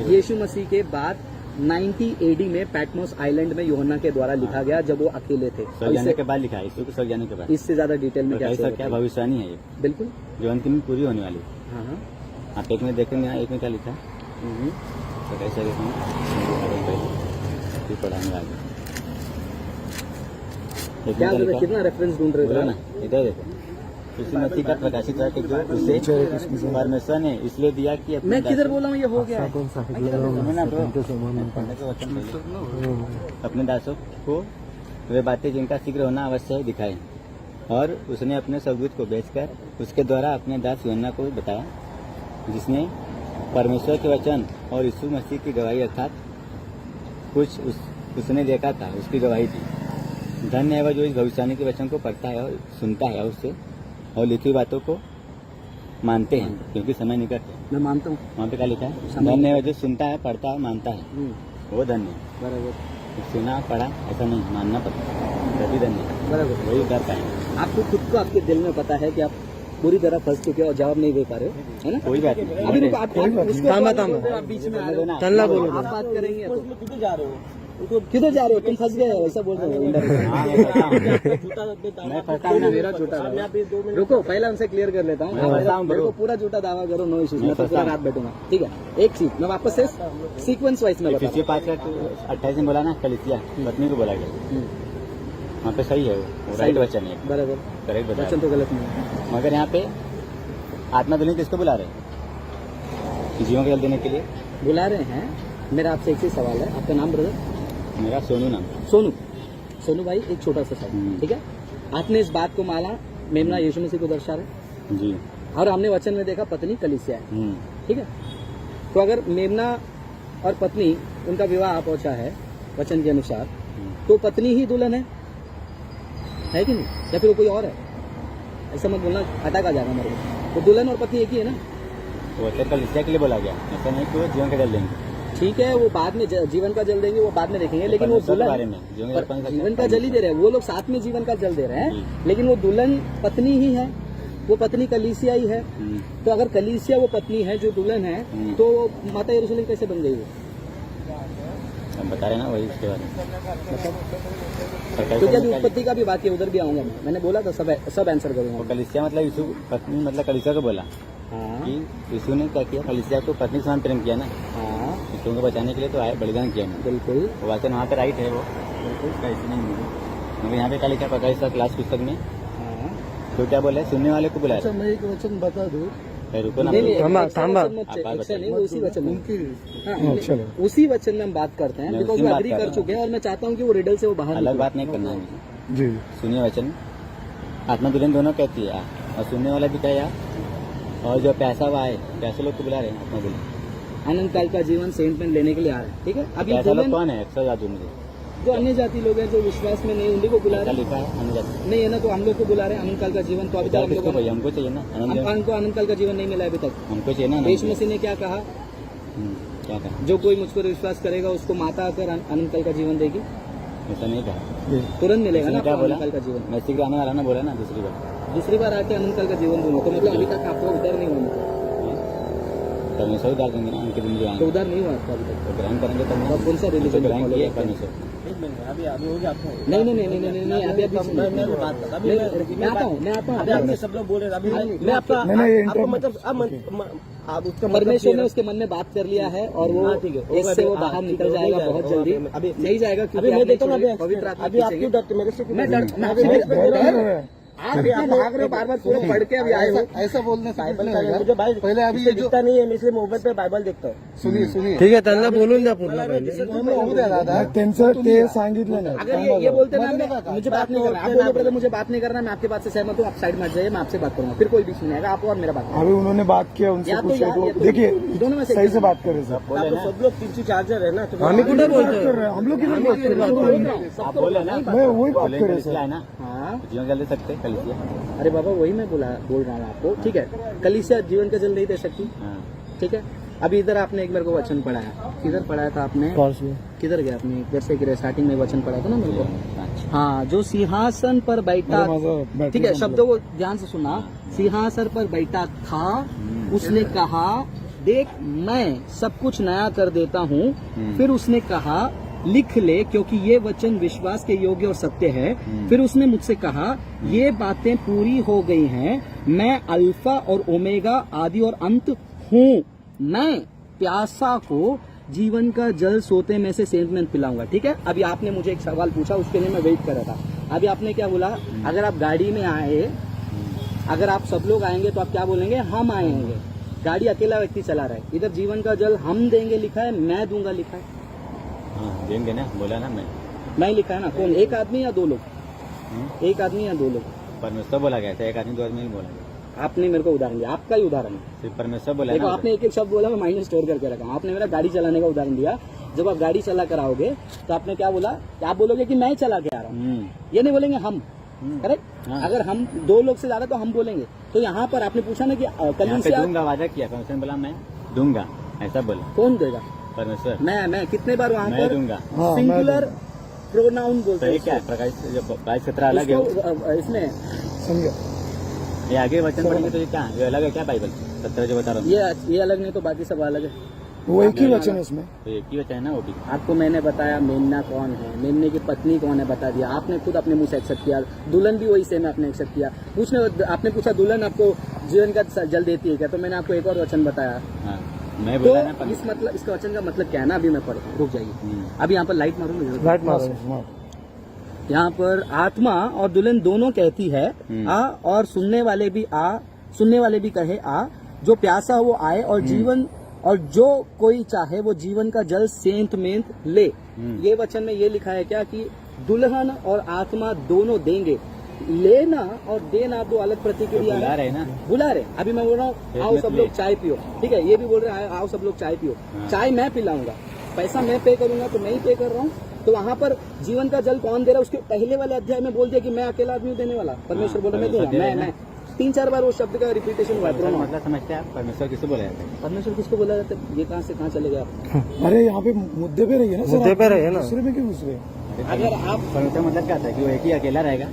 यीशु मसीह के बाद 90 AD में पैटमोस आइलैंड में यूहन्ना के द्वारा लिखा गया, जब वो अकेले थे। स्वर्ग जाने के बाद लिखा है, इसको स्वर्ग जाने के बाद। इससे ज्यादा डिटेल में क्या कैसा क्या चाहिए? भविष्यवाणी है ये, बिल्कुल, जो अंतिम में पूरी होने वाली है। हाँ हाँ। आप एक में देखेंगे ना, एक में क्या लिखा है तो कैसे पढ़ाएंगे आगे। एक क्या में जरूरत, लिखा कितना रेफरेंस ढूंढ रहे बोलो थे ना, इधर देखो। यीशु मसीह का प्रकाशित है कि जो उसे परमेश्वर ने इसलिए दिया कि अपने मैं किधर दासों- बोला हूँ, ये हो गया है। सुनो ना ब्रो, पढ़ने का वचन पढ़िए। अपने दासों को वे बातें जिनका शीघ्र होना आवश्यक है दिखाए, और उसने अपने सबूत को बेचकर उसके द्वारा अपने दास यूहन्ना को बताया, जिसने परमेश्वर के वचन और यीशु मसीह की गवाही अर्थात कुछ उसने देखा था उसकी गवाही थी। धन्य है वह जो इस भविष्यवाणी के वचन को पढ़ता है और सुनता है, उससे और लिखी बातों को मानते हैं, क्योंकि समय निकट है। मैं मानता हूँ, वहाँ पे क्या लिखा है? समय- धन्य है वह जो सुनता है, पढ़ता है, मानता है, वो धन्य है। बराबर सुना पढ़ा ऐसा नहीं, मानना पड़ता, तभी धन्य है, बराबर। वही कर पाएंगे। आपको खुद को आपके दिल में पता है कि आप पूरी तरह फंस चुके हो और जवाब नहीं दे पा रहे हो, है ना? कोई बात नहीं। अभी रुको, आप उसको आप बीच में आ रहे हो, तल्ला बोलो। आप बात करेंगे तो उसमें किधर जा रहे हो? उनको किधर जा रहे हो? तुम फंस गए हो, ऐसा बोल रहे हो indirectly। हाँ, मैं फंसा हूँ। मैं फंसा हूँ ना। मेरा झूठा आप दावा। यहाँ पे 2 मिनट रुको, पहले उनसे क्लियर कर लेता हूँ। मैं फंसा हूँ मेरे को bro। पूरा झूठा दावा करो, नो इश्यूज, मैं मैं तो फंसा पूरा हूँ। रात बैठूंगा, ठीक है? एक चीज मैं वापस से सीक्वेंस वाइज में बता फिर 5:28 में बोला ना कलीसिया पत्नी को बोला गया, वहाँ पे सही है, वो राइट वचन है, बराबर, करेक्ट बता वचन रहे तो गलत नहीं है। हैं। मगर यहाँ पे आत्मा दुल्हन किसको बुला रहे हैं? जीवों के जल देने के लिए। बुला रहे हैं। मेरा आपसे एक ही सवाल है, आपका नाम ब्रदर? मेरा सोनू नाम। सोनू। सोनू भाई, एक छोटा सा सवाल, ठीक है? आपने इस बात को माना, मेमना यीशु मसीह को दर्शा रहे, जी। और हमने वचन में देखा पत्नी कलीसिया है, ठीक है? तो अगर मेमना और पत्नी उनका विवाह पहुंचा है वचन के अनुसार, तो पत्नी ही दुल्हन है कि नहीं? या फिर वो कोई और है? ऐसा मत बोलना, अटैक आ जाएगा मेरे को। तो दुल्हन और पत्नी एक ही है ना? वो वचन कलीसिया के लिए बोला गया, ऐसा नहीं कि वो जीवन के जल देंगे। ठीक है, वो बाद में जीवन का जल देंगे, वो बाद में देखेंगे, लेकिन वो परमेश्वर के बारे दुल्हन में जो जीवन का जल ही दे रहे हैं, वो लोग साथ में जीवन का जल दे रहे हैं, लेकिन वो दुल्हन पत्नी ही है, वो पत्नी कलीसिया ही है। तो अगर कलीसिया वो पत्नी है जो दुल्हन है, तो माता यरूशलेम कैसे बन गई वो? हम बता रहे ना वही इसके बारे में। क्योंकि अभी उत्पत्ति का भी बात है, उधर भी आऊंगा मैंने बोला था सब आंसर करूंगा। कलिसिया मतलब यीशु पत्नी मतलब कलिसिया को बोला हाँ कि यीशु ने क्या किया, कलिसिया को पत्नी के समान प्रेम किया ना, हाँ यीशु को बचाने के लिए तो आए, बलिदान किया ना। बिल्कुल वो वचन वहाँ पे राइट है, वो बिल्कुल ऐसे नहीं है, क्योंकि यहाँ पे क्या लिखा पकड़ इसका क्लास पुस्तक में, हाँ। तो क्या बोला है, सुनने वाले को बुलाया। अच्छा मैं एक वचन बता दूं, रुको ना, नहीं, नहीं, थांबा, एक थांबा। वचन मत- आप बात एक से नहीं, बताइए। उसी वचन में उनकी हाँ, चलो। उसी वचन में हम बात करते हैं, मैं बिकॉज उसी वो में अग्री बात कर कर चुके हैं और मैं चाहता हूँ कि वो रिडल से वो बाहर अलग निकले। बात नहीं करना है मुझे। जी सुनिए वचन, आत्मा दुल्हन दोनों कहती है और सुनने वाला भी कहे और जो पैसा हुआ है, पैसे लोग को बुला रहे हैं आत्मा दुल्हन। अनंत काल का जीवन सेंट में लेने के लिए आ रहे हैं, ठीक है। अभी पैसा लोग दुल्हन कौन है, अक्सर जादू मुझे जो अन्य जाति लोग हैं, जो विश्वास में नहीं, उन्हीं को बुला ऐसा रहे हैं। लिखा है अन्य जाति। नहीं है ना, तो हम लोग को बुला रहे हैं अनंत काल का जीवन। तो अभी तक हम किसको लोगों चाहिए, हमको चाहिए ना आनंद, हमको अनंत काल का जीवन नहीं मिला अभी तक। हमको चाहिए ना यीशु आनंद। मसीह ने क्या कहा, क्या कहा, जो कोई मुझ पर विश्वास करेगा उसको माता आकर अनंत काल का जीवन देगी, ऐसा नहीं कहा। तुरंत मिलेगा ना इसने क्या आपको बोला, अनंत काल का जीवन। मैं शीघ्र आने वाला ना बोला ना दूसरी बार आके अनंत काल का जीवन दूंगा, तो मतलब अभी तक आपको उधर नहीं हुआ, परमेश्वर डाल देंगे ना उनके दिन जो तो आएंगे, उधर नहीं हुआ आपका अभी तक। तो ग्रहण करेंगे तब तो आप कौन सा रिलीजन ग्रहण किए परमेश्वर। अभी अभी हो गया आपको। नहीं नहीं नहीं नहीं नहीं नहीं, अभी अभी मैं बात करता मैं आता हूँ अभी आपसे सब लोग बोल रहे हैं, अभी मैं आपका नहीं, ये आपको इंटर- मतलब आप उसका परमेश्वर ने उसके मन में बात कर लिया है और वो हाँ, ठीक है, होगा इससे वो अभी, बाहर हाँ, निकल ठीक है, जाएगा हो बहुत जाएगा, जल्दी। अभी नहीं जाएगा अभी क्योंकि मैं आपने देता हूँ ना, छोड़ी पवित्र आत्मा अभी आप खींचेगी। क्यों डरते मेरे से क्यों मैं डरते? मैं अभी आपसे मैं- डर डर रहे रहे हैं। आप भाग रहे हो बार-बार पूरा पढ़ के अभी आए हो। ऐसा बोलने से कुछ बाइबल नहीं का होगा। मुझे भाई पहले अभी इससे ये जो दिखता नहीं है, मैं इसलिए मोबाइल पे बाइबल देखता हूँ। सुनिए ठीक आहे त्यांना बोलून द्या पूर्ण होऊ द्या दादा. त्यांचं ते सांगितलं ना अगर ये बोलते ना मदद का? मुझे बात नहीं करना, आप बोलो ब्रदर मुझे बात नहीं करना, मैं आपकी बात से सहमत हूँ, आप साइड में हट जाइए, मैं आपसे बात करूंगा, फिर कोई बीच में नहीं आएगा, आप और मेरा बात अभी उन्होंने बात किया उनसे या तो पूछा या तो तो देखिए दोनों में से सही से बात करे सर बोले आप ना, सब लोग 3 चार्जर है ना, तो हम कुठे बोलतो कर रहे हैं हम लोग किधर बात कर रहे हैं आप बोले ना, मैं वही बात कर रहे कलिसिया है ना, हाँ। जीवन जल दे सकते हैं कलिसिया। अरे बाबा वही मैं बोल रहा हूँ आपको, ठीक है। कलीसिया जीवन का जल नहीं दे सकती, हाँ, ठीक है। अभी इधर आपने एक मेरे को वचन पढ़ाया, किधर पढ़ाया था आपने, किधर गया आपने, इधर से गिरे स्टार्टिंग में वचन पढ़ा था ना मेरे को। अच्छा, हाँ, जो सिंहासन पर बैठा, माझं ठीक है, शब्दों को ध्यान से सुना। सिंहासन पर बैठा था, उसने कहा देख मैं सब कुछ नया कर देता हूँ। फिर उसने कहा लिख ले क्योंकि ये वचन विश्वास के योग्य और सत्य है। फिर उसने मुझसे कहा ये बातें पूरी हो गई हैं, मैं अल्फा और ओमेगा आदि और अंत हूँ, मैं प्यासा को जीवन का जल सोते में से सेंट में पिलाऊंगा, ठीक है। अभी आपने मुझे एक सवाल पूछा, उसके लिए मैं वेट कर रहा था। अभी आपने क्या बोला, अगर आप गाड़ी में आए, अगर आप सब लोग आएंगे तो आप क्या बोलेंगे, हम आएंगे। गाड़ी अकेला व्यक्ति चला रहा है, इधर जीवन का जल हम देंगे लिखा है, मैं दूंगा लिखा है, हाँ देंगे ना, बोला ना मैं लिखा है ना। कौन, एक आदमी या 2 लोग, एक आदमी या 2 लोग? परमेश्वर बोला गया था, एक आदमी 2 आदमी नहीं बोला गया, आपने मेरे को उदाहरण दिया, आपका ही उदाहरण है। सिर्फ परमेश्वर बोला देखो ना। आपने एक एक शब्द बोला, मैं माइंड में स्टोर करके रखा हूं। आपने मेरा गाड़ी चलाने का उदाहरण दिया, जब आप गाड़ी चला कर आओगे तो आपने क्या बोला, आप बोलोगे कि मैं चला के आ रहा हूँ, ये नहीं बोलेंगे हम, करेक्ट। हाँ। अगर हम 2 लोग से ज्यादा तो हम बोलेंगे। तो यहाँ पर आपने पूछा ना कि यहाँ पे कलीसिया दूंगा वादा किया, परमेश्वर बोला मैं दूंगा, ऐसा बोला कौन देगा, परमेश्वर, मैं कितने बार वहाँ मैं पर दूंगा। हाँ, मैं सिंगुलर प्रोनाउन तो बोलते ये हैं क्या है, प्रकाश जब 22:17 अलग है, इसको, इसमें समझा ये आगे वचन पढ़ेंगे तो ये क्या है, ये अलग है क्या बाइबल 17 जो बता रहा हूँ, ये अलग नहीं तो बाकी सब अलग है। वो एक ही वचन है उसमें। तो एक ही वचन है ना वो भी। आपको मैंने बताया मेमना कौन है, मेमने की पत्नी कौन है बता दिया, आपने खुद अपने मुंह से एक्सेप्ट किया। दुल्हन भी वही सेम आपने एक्सेप्ट किया। आपने पूछा दुल्हन आपको जीवन का जल देती है क्या, तो मैंने आपको एक और वचन बताया। हाँ, मैं तो बोला ना इस मतलब इसका वचन का मतलब क्या है ना, अभी मैं पढ़ रुक जाइए। अभी यहाँ पर लाइट मारूंगा, लाइट मारो यहाँ पर आत्मा और दुल्हन दोनों कहती है आ, और सुनने वाले भी कहे आ, जो प्यासा हो वो आए और जीवन, और जो कोई चाहे वो जीवन का जल सेंत मेंत ले। ये वचन में ये लिखा है क्या कि दुल्हन और आत्मा दोनों देंगे। लेना और देना 2 अलग प्रतिक्रिया बुला है। रहे ना, बुला रहे। अभी मैं बोल रहा हूँ आओ सब लोग चाय पियो, ठीक है। ये भी बोल रहे हैं आओ सब लोग चाय पियो, चाय मैं पिलाऊंगा, पैसा मैं पे करूंगा, तो मैं ही पे कर रहा हूँ। तो वहाँ पर जीवन का जल कौन दे रहा है, उसके पहले वाले अध्याय में बोल दिया कि मैं अकेला आदमी देने वाला, परमेश्वर बोल रहा मैं दूंगा, मैं 3-4 बार वो शब्द का रिपीटेशन हुआ है परमेश्वर प्रोनाउन। मतलब समझते हैं आप परमेश्वर किसे बोला जाता है? परमेश्वर किसको बोला जाता है? ये कहाँ से कहाँ चले गए आप? अरे यहाँ पे मुद्दे पे रहिए ना सर, मुद्दे पे रहिए ना। दूसरे में क्यों घुस रहे हैं? अगर आप परमेश्वर मतलब क्या था कि वो एक ही अकेला रहेगा?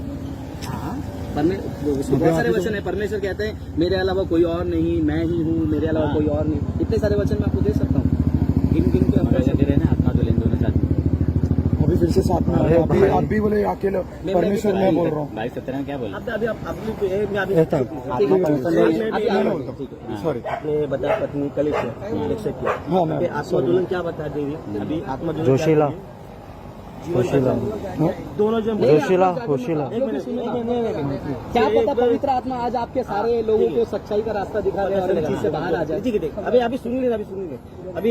उसमें बहुत सारे वचन है। परमेश्वर कहते हैं मेरे अलावा कोई और नहीं, मैं ही हूँ, मेरे अलावा कोई और नहीं। इतने सारे वचन मैं आपको दे सकता हूँ, गिन गिन के हम और ऐसे दे रहे हैं ना, आत्मा तो लेन दोनों साथ में। अभी फिर से साथ में आ रहे हैं। आप भी बोले अकेले परमेश्वर मैं बोल रहा हूँ। 22:17 में क्या बोला? अभी सॉरी आपने बताया पत्नी कलिसिया देख सकते हैं। हाँ मैं आत्मोदोलन क्या बता देंगे अभी? आत्मोदोलन जोशीला दोनों जन जोशीला जोशीला क्या पता पवित्र आत्मा आज आपके सारे लोगों को सच्चाई का रास्ता दिखा दे और इन चीज से बाहर आ जाए। ठीक है, अभी सुनिए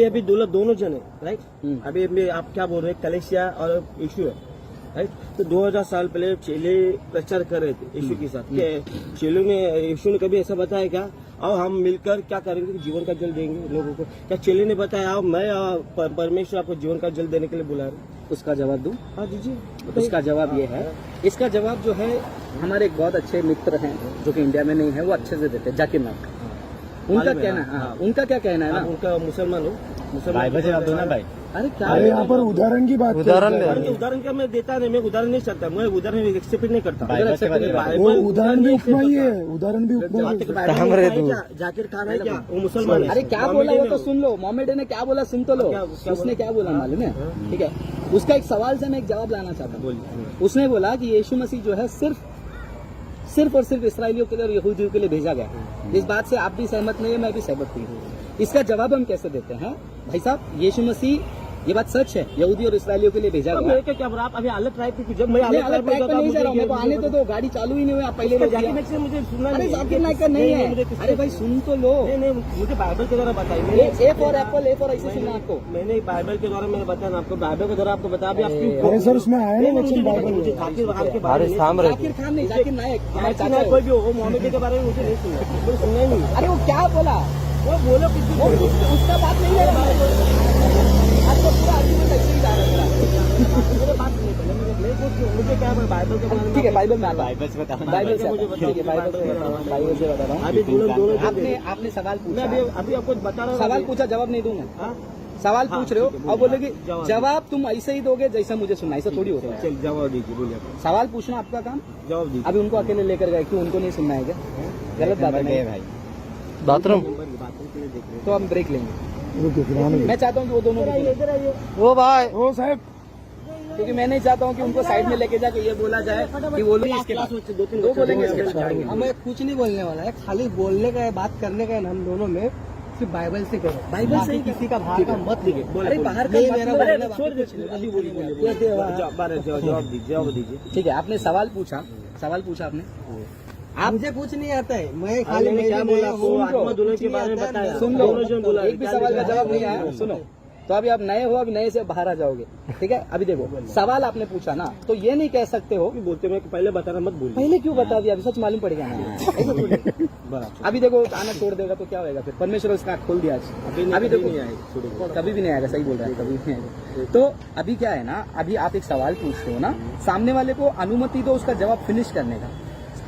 अभी दोनों जन है राइट। अभी आप क्या बोल रहे हैं? कलेसिया और यीशु है राइट। तो 2000 साल पहले चेले प्रचार कर रहे थे यीशु के साथ। क्या चेलों ने यीशु ने कभी ऐसा बताया क्या? आओ हम मिलकर क्या करेंगे, जीवन का जल देंगे लोगों को? क्या चेले ने बताया आओ मैं परमेश्वर आपको जीवन का जल देने के लिए बुला रहे हैं? उसका जवाब दूं? हाँ दीजिए। इसका जवाब ये है, इसका जवाब जो है हमारे एक बहुत अच्छे मित्र हैं जो कि इंडिया में नहीं है, वो अच्छे से देते हैं, जाकिर नाइक। उनका कहना है, हाँ, उनका क्या कहना है ना, उनका मुसलमान हो बाइबल जवाब दो ना भाई। अरे क्या अरे यहाँ पर उदाहरण की बात उदाहरण क्या मैं देता नहीं, मैं उदाहरण नहीं चाहता, मैं उदाहरण एक्सेप्ट नहीं करता। बाइबल के बारे में वो उदाहरण भी उपमा ही है, उदाहरण भी उपमा ही है। जाकिर खान है क्या? वो मुसलमान है। अरे क्या बोला वो तो सुन लो, मोहम्मद ने क्या बोला सुन तो लो। उसने क्या बोला मालूम है? ठीक है, उसका एक सवाल से मैं एक जवाब लाना चाहता हूँ। उसने बोला कि यीशु मसीह जो है सिर्फ और सिर्फ इसराइलियों के लिए और यहूदियों के लिए भेजा गया। इस बात से आप भी सहमत नहीं है, मैं भी सहमत नहीं हूँ। इसका जवाब हम कैसे देते हैं भाई साहब? यीशु मसीह, ये बात सच है, यहूदी और इसराइलियों के लिए भेजा गया। क्या आप अभी अलग ट्राइब पे? जब मैं अलग ट्राइब ट्रैक पे नहीं जा रहा हूँ, मेरे को आने तो दो, गाड़ी चालू ही नहीं हुई, आप पहले लोग जाकिर नाइक से मुझे सुनना अरे नहीं है। जाकिर नाइक का नहीं है। अरे भाई सुन तो लो, नहीं मुझे बाइबल के द्वारा बताइए। A for Apple, A for ऐसे सुनना आपको। मैंने बाइबल के द्वारा मैंने बताया ना आपको, बाइबल के द्वारा आपको बताया। अभी आप अरे सर उसमें आया ना वचन बाइबल मुझे में। जाकिर वहां के बारे में जाकिर खान नहीं, जाकिर नाइक हमारे चाचा है। कोई भी हो, मोहम्मद के बारे में मुझे नहीं सुनना, मुझे सुनना ही नहीं। अरे वो क्या बोला? वो बोलो किसी वो उसका बात नहीं है, आपको पूरा आर्गुमेंट ऐसे ही जा रहा है। मेरे बात नहीं पहले मुझे क्या बाइबल के बारे में? ठीक है, बाइबल में आता है, बाइबल से बताओ ना। बाइबल से मुझे ठीक है, बाइबल से बता रहा हूँ, बाइबल से बता रहा हूँ। अभी दोनों आपने सवाल मैं पूछा, अभी आपको बता रहा हूँ। सवाल पूछा, जवाब नहीं दूंगा। हाँ? सवाल हाँ, पूछ रहे हो ठीक है, और बोले कि जवाब जवाब तुम ऐसे ही दोगे जैसा मुझे सुनना, ऐसा थोड़ी होता है। चल जवाब दीजिए, बोलिए सवाल पूछना आपका काम। जवाब दीजिए। अभी उनको अकेले लेकर गए, क्यों उनको नहीं सुनना है क्या? गलत बात है गए नहीं? भाई। बाथरूम के लिए देख रहे तो हम ब्रेक लेंगे। रुकिए, फिर आने दो। मैं चाहता हूँ कि वो दोनों को सुने। इधर आइए। ओ भाई ओ साहब, क्योंकि मैं नहीं चाहता हूँ कि उनको साइड में लेके जाके ये बोला जाए कि वो लोग इसके बाद दो बोलेंगे इसके बाद। हमें कुछ नहीं बोलने वाला है, खाली बोलने का है, बात करने का है ना हम दोनों में, सिर्फ बाइबल से करो। बाइबल से ही किसी का बाहर का मत लिखे। अरे बाहर का मेरा छोड़ दे, अभी बोलिए। जवाब दीजिए। ठीक है, आपने सवाल पूछा आपने। आप मुझे कुछ नहीं आता है, मैं खाली मैंने क्या बोला आपको? सुन लो, आत्मोदोलन के कुछ बारे में नहीं आता है, बताया। सुन लो, दोनों जन बोला, एक भी सवाल का जवाब नहीं आया। सुनो, तो अभी आप नए हो, अभी नए से बाहर आ जाओगे, ठीक है? अभी देखो, सवाल आपने पूछा ना, तो ये नहीं कह सकते हो बोलते मैं पहले बताना मत बोलिए। पहले क्यों बता दिया, अभी सच मालूम पड़ेगा ना। ऐसा थोड़ी है। अभी देखो आना छोड़ देगा तो क्या होगा फिर? परमेश्वर उसका आँख खोल दिया आज। अभी देखो कभी भी नहीं आएगा, सही बोल रहा है, कभी नहीं आएगा। तो अभी क्या है ना, अभी आप एक सवाल पूछते हो ना, सामने वाले को अनुमति दो उसका जवाब फिनिश करने का।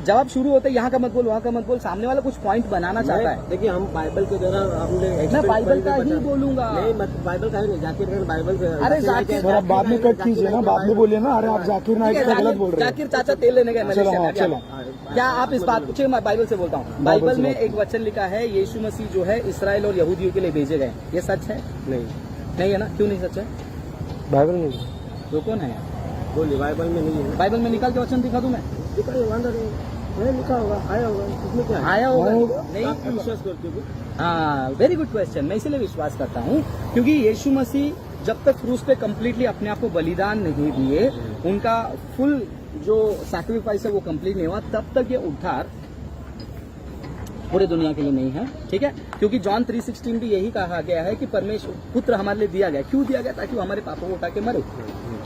जवाब शुरू होता है यहाँ का मत बोल, वहाँ का मत बोल, सामने वाला कुछ पॉइंट बनाना चाहता है। देखिए हम बाइबल के द्वारा हमने मैं बाइबल का ही बोलूंगा। नहीं बाइबल का ही नहीं, जाकिर नाइक बाइबल का। अरे जाकिर, सर आप बाद में कट कीजिए ना, बाद में बोलिए ना। अरे आप जाकिर नाइक का गलत बोल रहे हैं। जाकिर चाचा तेल लेने गए चलो मलेशिया हाँ में। चलो। क्या आप इस बात पूछे? मैं बाइबल से बोलता हूँ। बाइबल में एक वचन लिखा है, यीशु मसीह जो है इसराइल और यहूदियों के लिए भेजे गए। ये सच है? नहीं है ना? क्यों नहीं सच है? बाइबल में वो कौन है? बोलिए, बाइबल में नहीं है। बाइबल में निकाल के वचन दिखा दूं मैं? मैंने लिखा होगा, आया होगा, इसमें क्या है? आया होगा आप नहीं? विश्वास करते हो? हाँ, वेरी गुड क्वेश्चन। मैं इसीलिए विश्वास करता हूँ क्योंकि यीशु मसीह जब तक क्रूस पे कंप्लीटली अपने आप को बलिदान नहीं दिए, उनका फुल जो सैक्रिफाइस है वो कंप्लीट नहीं हुआ, तब तक ये उद्धार पूरे दुनिया के लिए नहीं है, ठीक है? क्योंकि जॉन 3:16 भी यही कहा गया है कि परमेश्वर पुत्र हमारे लिए दिया गया। क्यों दिया गया? ताकि वो हमारे पापों को उठा के मरे।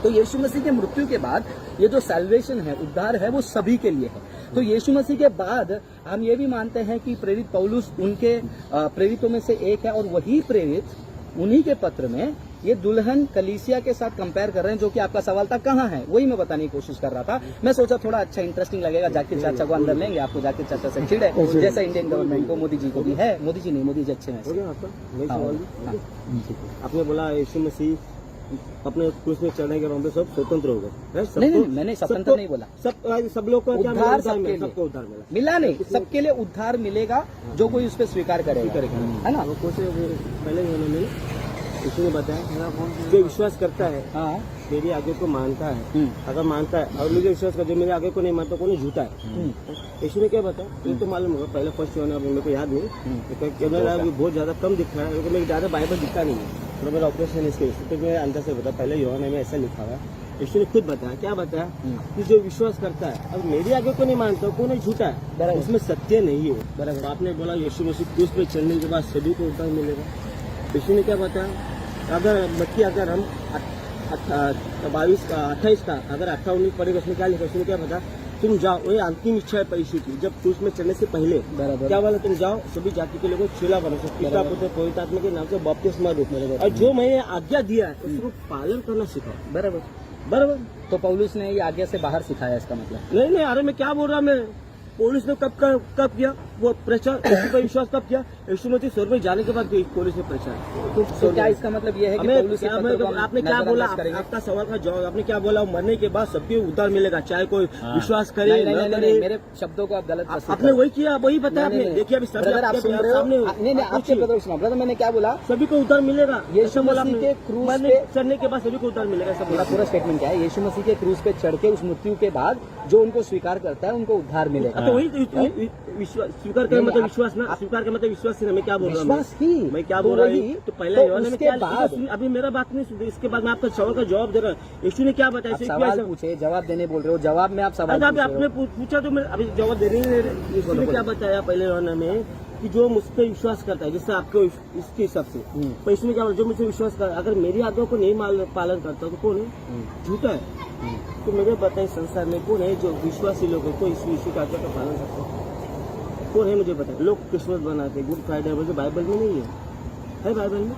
तो यीशु मसीह के मृत्यु के बाद ये जो सैल्वेशन है, उद्धार है, वो सभी के लिए है। तो यीशु मसीह के बाद हम ये भी मानते हैं कि प्रेरित पौलुस उनके प्रेरितों में से एक है और वही प्रेरित उन्हीं के पत्र में ये दुल्हन कलीसिया के साथ कंपेयर कर रहे हैं, जो कि आपका सवाल था कहाँ है, वही मैं बताने की कोशिश कर रहा था। मैं सोचा थोड़ा अच्छा इंटरेस्टिंग लगेगा, जाकिर चाचा को अंदर लेंगे, आपको जाकिर चाचा से चिड़ है जैसा इंडियन गवर्नमेंट को मोदी जी को भी है। मोदी जी नहीं, मोदी जी अच्छे हैं। हो गया आपका वही हाँ, सवाल हाँ। आपने बोला यीशु मसीह अपने क्रूस में चढ़ने के बाद में सब स्वतंत्र हो गए, नहीं नहीं, मैंने स्वतंत्र नहीं बोला। सब लोग को क्या उद्धार मिला? सबके लिए। सबको उद्धार मिला। मिला नहीं, सबके लिए उद्धार मिलेगा जो कोई उस पर स्वीकार करेगा, है ना। वो कुछ पहले उन्होंने यीशु ने बताया जो विश्वास करता है हाँ मेरी आगे को मानता है, अगर मानता है और मुझे विश्वास कर जो मेरे आगे को नहीं मानता कौन झूठा है। यीशु ने क्या बताया ये तो मालूम होगा, पहले फर्स्ट वन अब मेरे को याद नहीं, अभी बहुत ज्यादा कम दिख रहा है क्योंकि मेरे ज्यादा बाइबल दिखता नहीं है, तो मेरा ऑपरेशन इसके तो मेरे अंदर से बता पहले यूहन्ना में ऐसा लिखा हुआ है। यीशु ने खुद बताया, क्या बताया कि जो विश्वास करता है अब मेरी आगे को नहीं मानता कौन है झूठा है, उसमें सत्य नहीं है। बराबर आपने बोला यीशु मसीह क्रूस पे चलने के बाद सभी को उद्धार मिलेगा। यीशु ने क्या बताया, अगर बच्ची अगर हम 22 का 28 का अगर 18-19 पढ़ेगा उसमें क्या लिखा, उसने क्या बताया तुम जाओ, वही अंतिम इच्छा है यीशु की, जब क्रूस में चलने से पहले क्या बोला तुम जाओ सभी जाति के लोगों को चेला बनो, पिता पुत्र पवित्र आत्मा के नाम से बपतिस्मा दो और जो मैंने आज्ञा दिया है उसको पालन करना सिखाओ। बराबर बराबर तो पौलुस ने ये आगे से बाहर सिखाया, इसका मतलब नहीं नहीं, अरे मैं क्या बोल रहा मैं, पुलिस ने कब किया वो प्रचार, यीशु पर विश्वास कब किया, यीशु मसीह स्वर्ग में जाने के बाद पुलिस ने प्रचार। तो क्या इसका मतलब ये है कि पौलुस के पत्र को हम आपने क्या बोला, नजरअंदाज करेंगे? आपका सवाल का जवाब आपने क्या बोला, मरने के बाद सबके उद्धार मिलेगा चाहे कोई विश्वास करे नहीं, न नहीं, करे। नहीं, मेरे शब्दों को आप गलत प्रस्तुत आपने वही किया, वही बताया नहीं, आपने। नहीं, देखिए अभी सभी ब्रदर आप आपके सुन रहे हो? सामने नहीं नहीं, आपके ब्रदर सुनो, ब्रदर मैंने क्या बोला, सभी को उद्धार मिलेगा। यीशु ऐसा बोला मसीह आपने। के क्रूस मरने पे- चढ़ने के बाद सभी को उद्धार मिलेगा, सब मेरा पूरा स्टेटमेंट क्या है, यीशु मसीह के क्रूस पे चढ़ के उस मृत्यु के बाद जो उनको स्वीकार करता है उनको उद्धार मिलेगा। तो वही विश्वास स्वीकार कर मतलब विश्वास ना, स्वीकार का मतलब विश्वास नहीं। मैं क्या बोल रहा हूँ, विश्वास ही मैं क्या बोल रहा वही, हूँ, तो पहले तो यूहन्ना में उसके क्या बाद अभी मेरा बात नहीं सुन, इसके बाद मैं आपका सवाल का जवाब दे रहा हूँ। यीशु ने क्या बताया, आप इसे सवाल क्यों पूछे, जवाब देने बोल रहे हो, जवाब में आप सवाल अगर पूछ रहे आपने हो। पूछा तो मैं अभी जवाब देने नहीं दे रहे। यीशु ने क्या बताया पहले यूहन्ना में कि जो मुझ पर विश्वास करता है, जैसे आपको इसके हिसाब से, तो इसमें क्या बोला, जो मुझसे विश्वास कर अगर मेरी आज्ञा को नहीं पालन करता तो कौन है, झूठा है। तो मेरे बताए संसार में कौन है जो विश्वासी लोगों को इस विश्व का आज्ञा का पालन करता है, कौन है मुझे बताए। लोग क्रिसमस बनाते, गुड फ्राइडे बोलते, बाइबल में नहीं है बाइबल में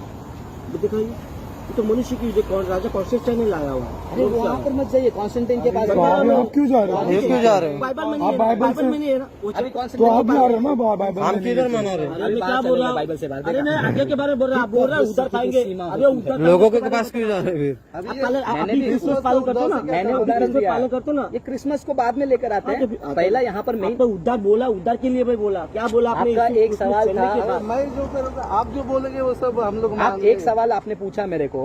दिखाइए। ये तो मनुष्य की जो राजा कॉन्स्टेंटाइन ने लाया हुआ है। अरे वहाँ पर मत जाइए, कॉन्स्टेंटाइन के पास तो आप क्यों जा रहे हो? क्यों जा रहे हो? बाइबल में आप नहीं है, बाइबल बाइबल से- में नहीं है ना वो अभी तो आप कॉन्स्टेंटाइन जा रहे हो ना बाइबल हम में किधर नहीं। मना रहे हैं? अरे मैं क्या बोल रहा हूँ, बाइबल से बाहर अरे नहीं आगे के बारे में बोल रहा हूँ, आप बोल रहे हैं उद्धार पाएंगे। अरे उद्धार लोगों के पास क्यों जा रहे हैं? आप पहले- आप मैंने अभी भी क्रिसमस पालन करते हो ना, मैंने आप उदाहरण क्रिसमस दिया, पालन करते हो ना, ये क्रिसमस को बाद में लेकर आते हैं, पहला यहाँ पर मेन आपने उद्धार बोला, उद्धार के लिए मैं बोला, क्या बोला आपने, आपका यीशु एक क्रूस में सवाल चढ़ने था, के बाद। मैं जो करूँगा आप जो बोलेंगे वो सब हम लोग आप मान एक सवाल आपने पूछा मेरे को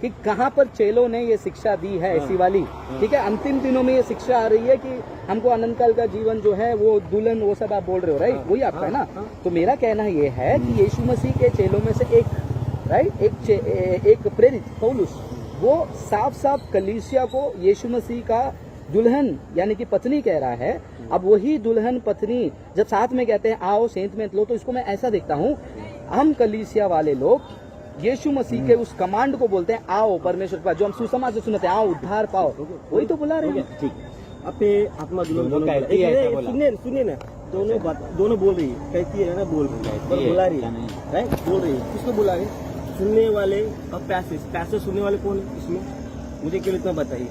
कि कहाँ पर चेलों ने ये शिक्षा दी है ऐसी वाली, ठीक है, अंतिम दिनों में ये शिक्षा आ रही है कि हमको अनंत काल का जीवन जो है वो दुल्हन वो सब आप बोल रहे हो, राइट, वही आपका है ना। तो मेरा कहना ये है कि यीशु मसीह के चेलों में से एक, राइट, एक प्रेरित पौलुस, वो साफ साफ कलीसिया को यीशु मसीह का दुल्हन यानी कि पत्नी कह रहा है। अब वही दुल्हन पत्नी जब साथ में कहते हैं आओ सेंत में लो, तो इसको मैं ऐसा देखता हूँ, हम कलीसिया वाले लोग यीशु मसीह के उस कमांड को बोलते हैं आओ परमेश्वर पर, जो हम सुसमाचार से सुनते हैं आओ उद्धार पाओ, वही तो बुला रहे हैं। ठीक है, अपने आत्मा दुल्हन दोनों कहती है, ऐसा बोला। सुनिए ना, दोनों बोल रही है, कहती है ना, बोल रही है और बुला रही है, राइट, बोल रही है, किसको बुला रही है, सुनने वाले और पैसे सुनने वाले कौन है इसमें, मुझे केवल इतना बताइए,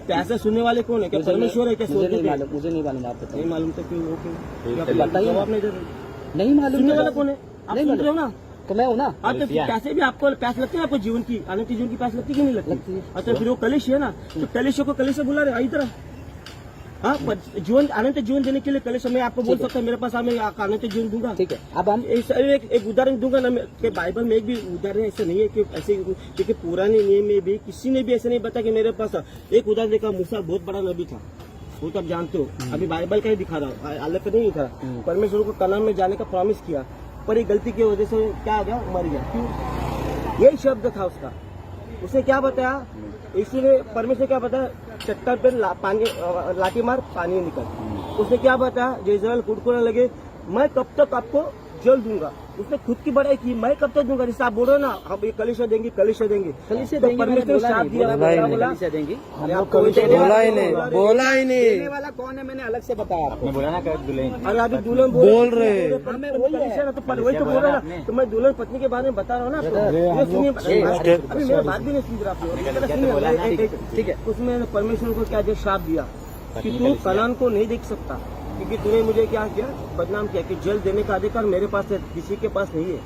पैसे सुनने वाले कौन है, क्या परमेश्वर है, क्या मुझे नहीं स्वर्ग है? मालूम, मुझे नहीं मालूम, आप बताइए। नहीं मालूम तो क्यों, ओके बताइए। जवाब नहीं दे रहे। नहीं मालूम सुनने तो- वाला कौन है, आप नहीं सुन रहे हो मालूम। ना, तो मैं हूँ ना। हाँ तो पैसे भी आपको पैसे लगते हैं, आपको जीवन की अनंत जीवन की पैसे लगती कि नहीं लगती? लगती है। अच्छा फिर वो कलेश है ना, तो कलेश को कलेश बुला रहे इधर, हाँ जीवन अनंत जीवन देने के लिए कलेश मैं आपको बोल सकता हूँ मेरे पास मैं अनंत जीवन दूंगा। ठीक है, अब हम एक उदाहरण दूंगा ना कि बाइबल में एक भी उदाहरण ऐसा नहीं है कि ऐसे, क्योंकि पुराने नियम में भी किसी ने भी ऐसे नहीं बताया कि मेरे पास एक उदाहरण देखा, मूसा बहुत बड़ा नबी था, वो तो आप जानते हो, अभी बाइबल का ही दिखा रहा हूँ, अलग का नहीं था, परमेश्वर को कनान में जाने का प्रॉमिस किया, पर एक गलती की वजह से क्या हो गया, मर गया। क्यों, यही शब्द था उसका, उसने क्या बताया, इसलिए परमेश्वर क्या बताया, चट्टान पर पानी लाठी मार पानी निकल, उसने क्या बताया, जो इजराइल कुड़कुड़ने लगे, मैं कब तक आपको जल दूंगा। उसने खुद की बड़ाई की, मैं कब तक दूंगा? जैसे आप बोल रहे हो ना, हम ये कलिशा देंगे, कलिशा देंगे, कलिशा तो देंगे, मैंने परमेश्वर बोला साथ नहीं, दिया, बोला बोला, नहीं, बोला। कलिशा देंगी। बोला ही नहीं, बोला ही देने वाला कौन है मैंने अलग से बताया आपको। मैं बोला ना कब दुल्हन अरे अभी दुल्हन बोल रहे हैं, कलिशा ना, तो वही तो बोल रहा ना, तो मैं दुल्हन पत्नी के बारे में बता रहा हूँ ना आपको। ये सुनिए, अभी मेरा बात भी नहीं सुन रहा आप। ठीक है, उसमें परमेश्वर को क्या जो श्राप दिया कि तू कनान को नहीं देख सकता, क्योंकि तूने मुझे क्या किया, बदनाम किया कि जल देने का अधिकार मेरे पास है, किसी के पास नहीं है।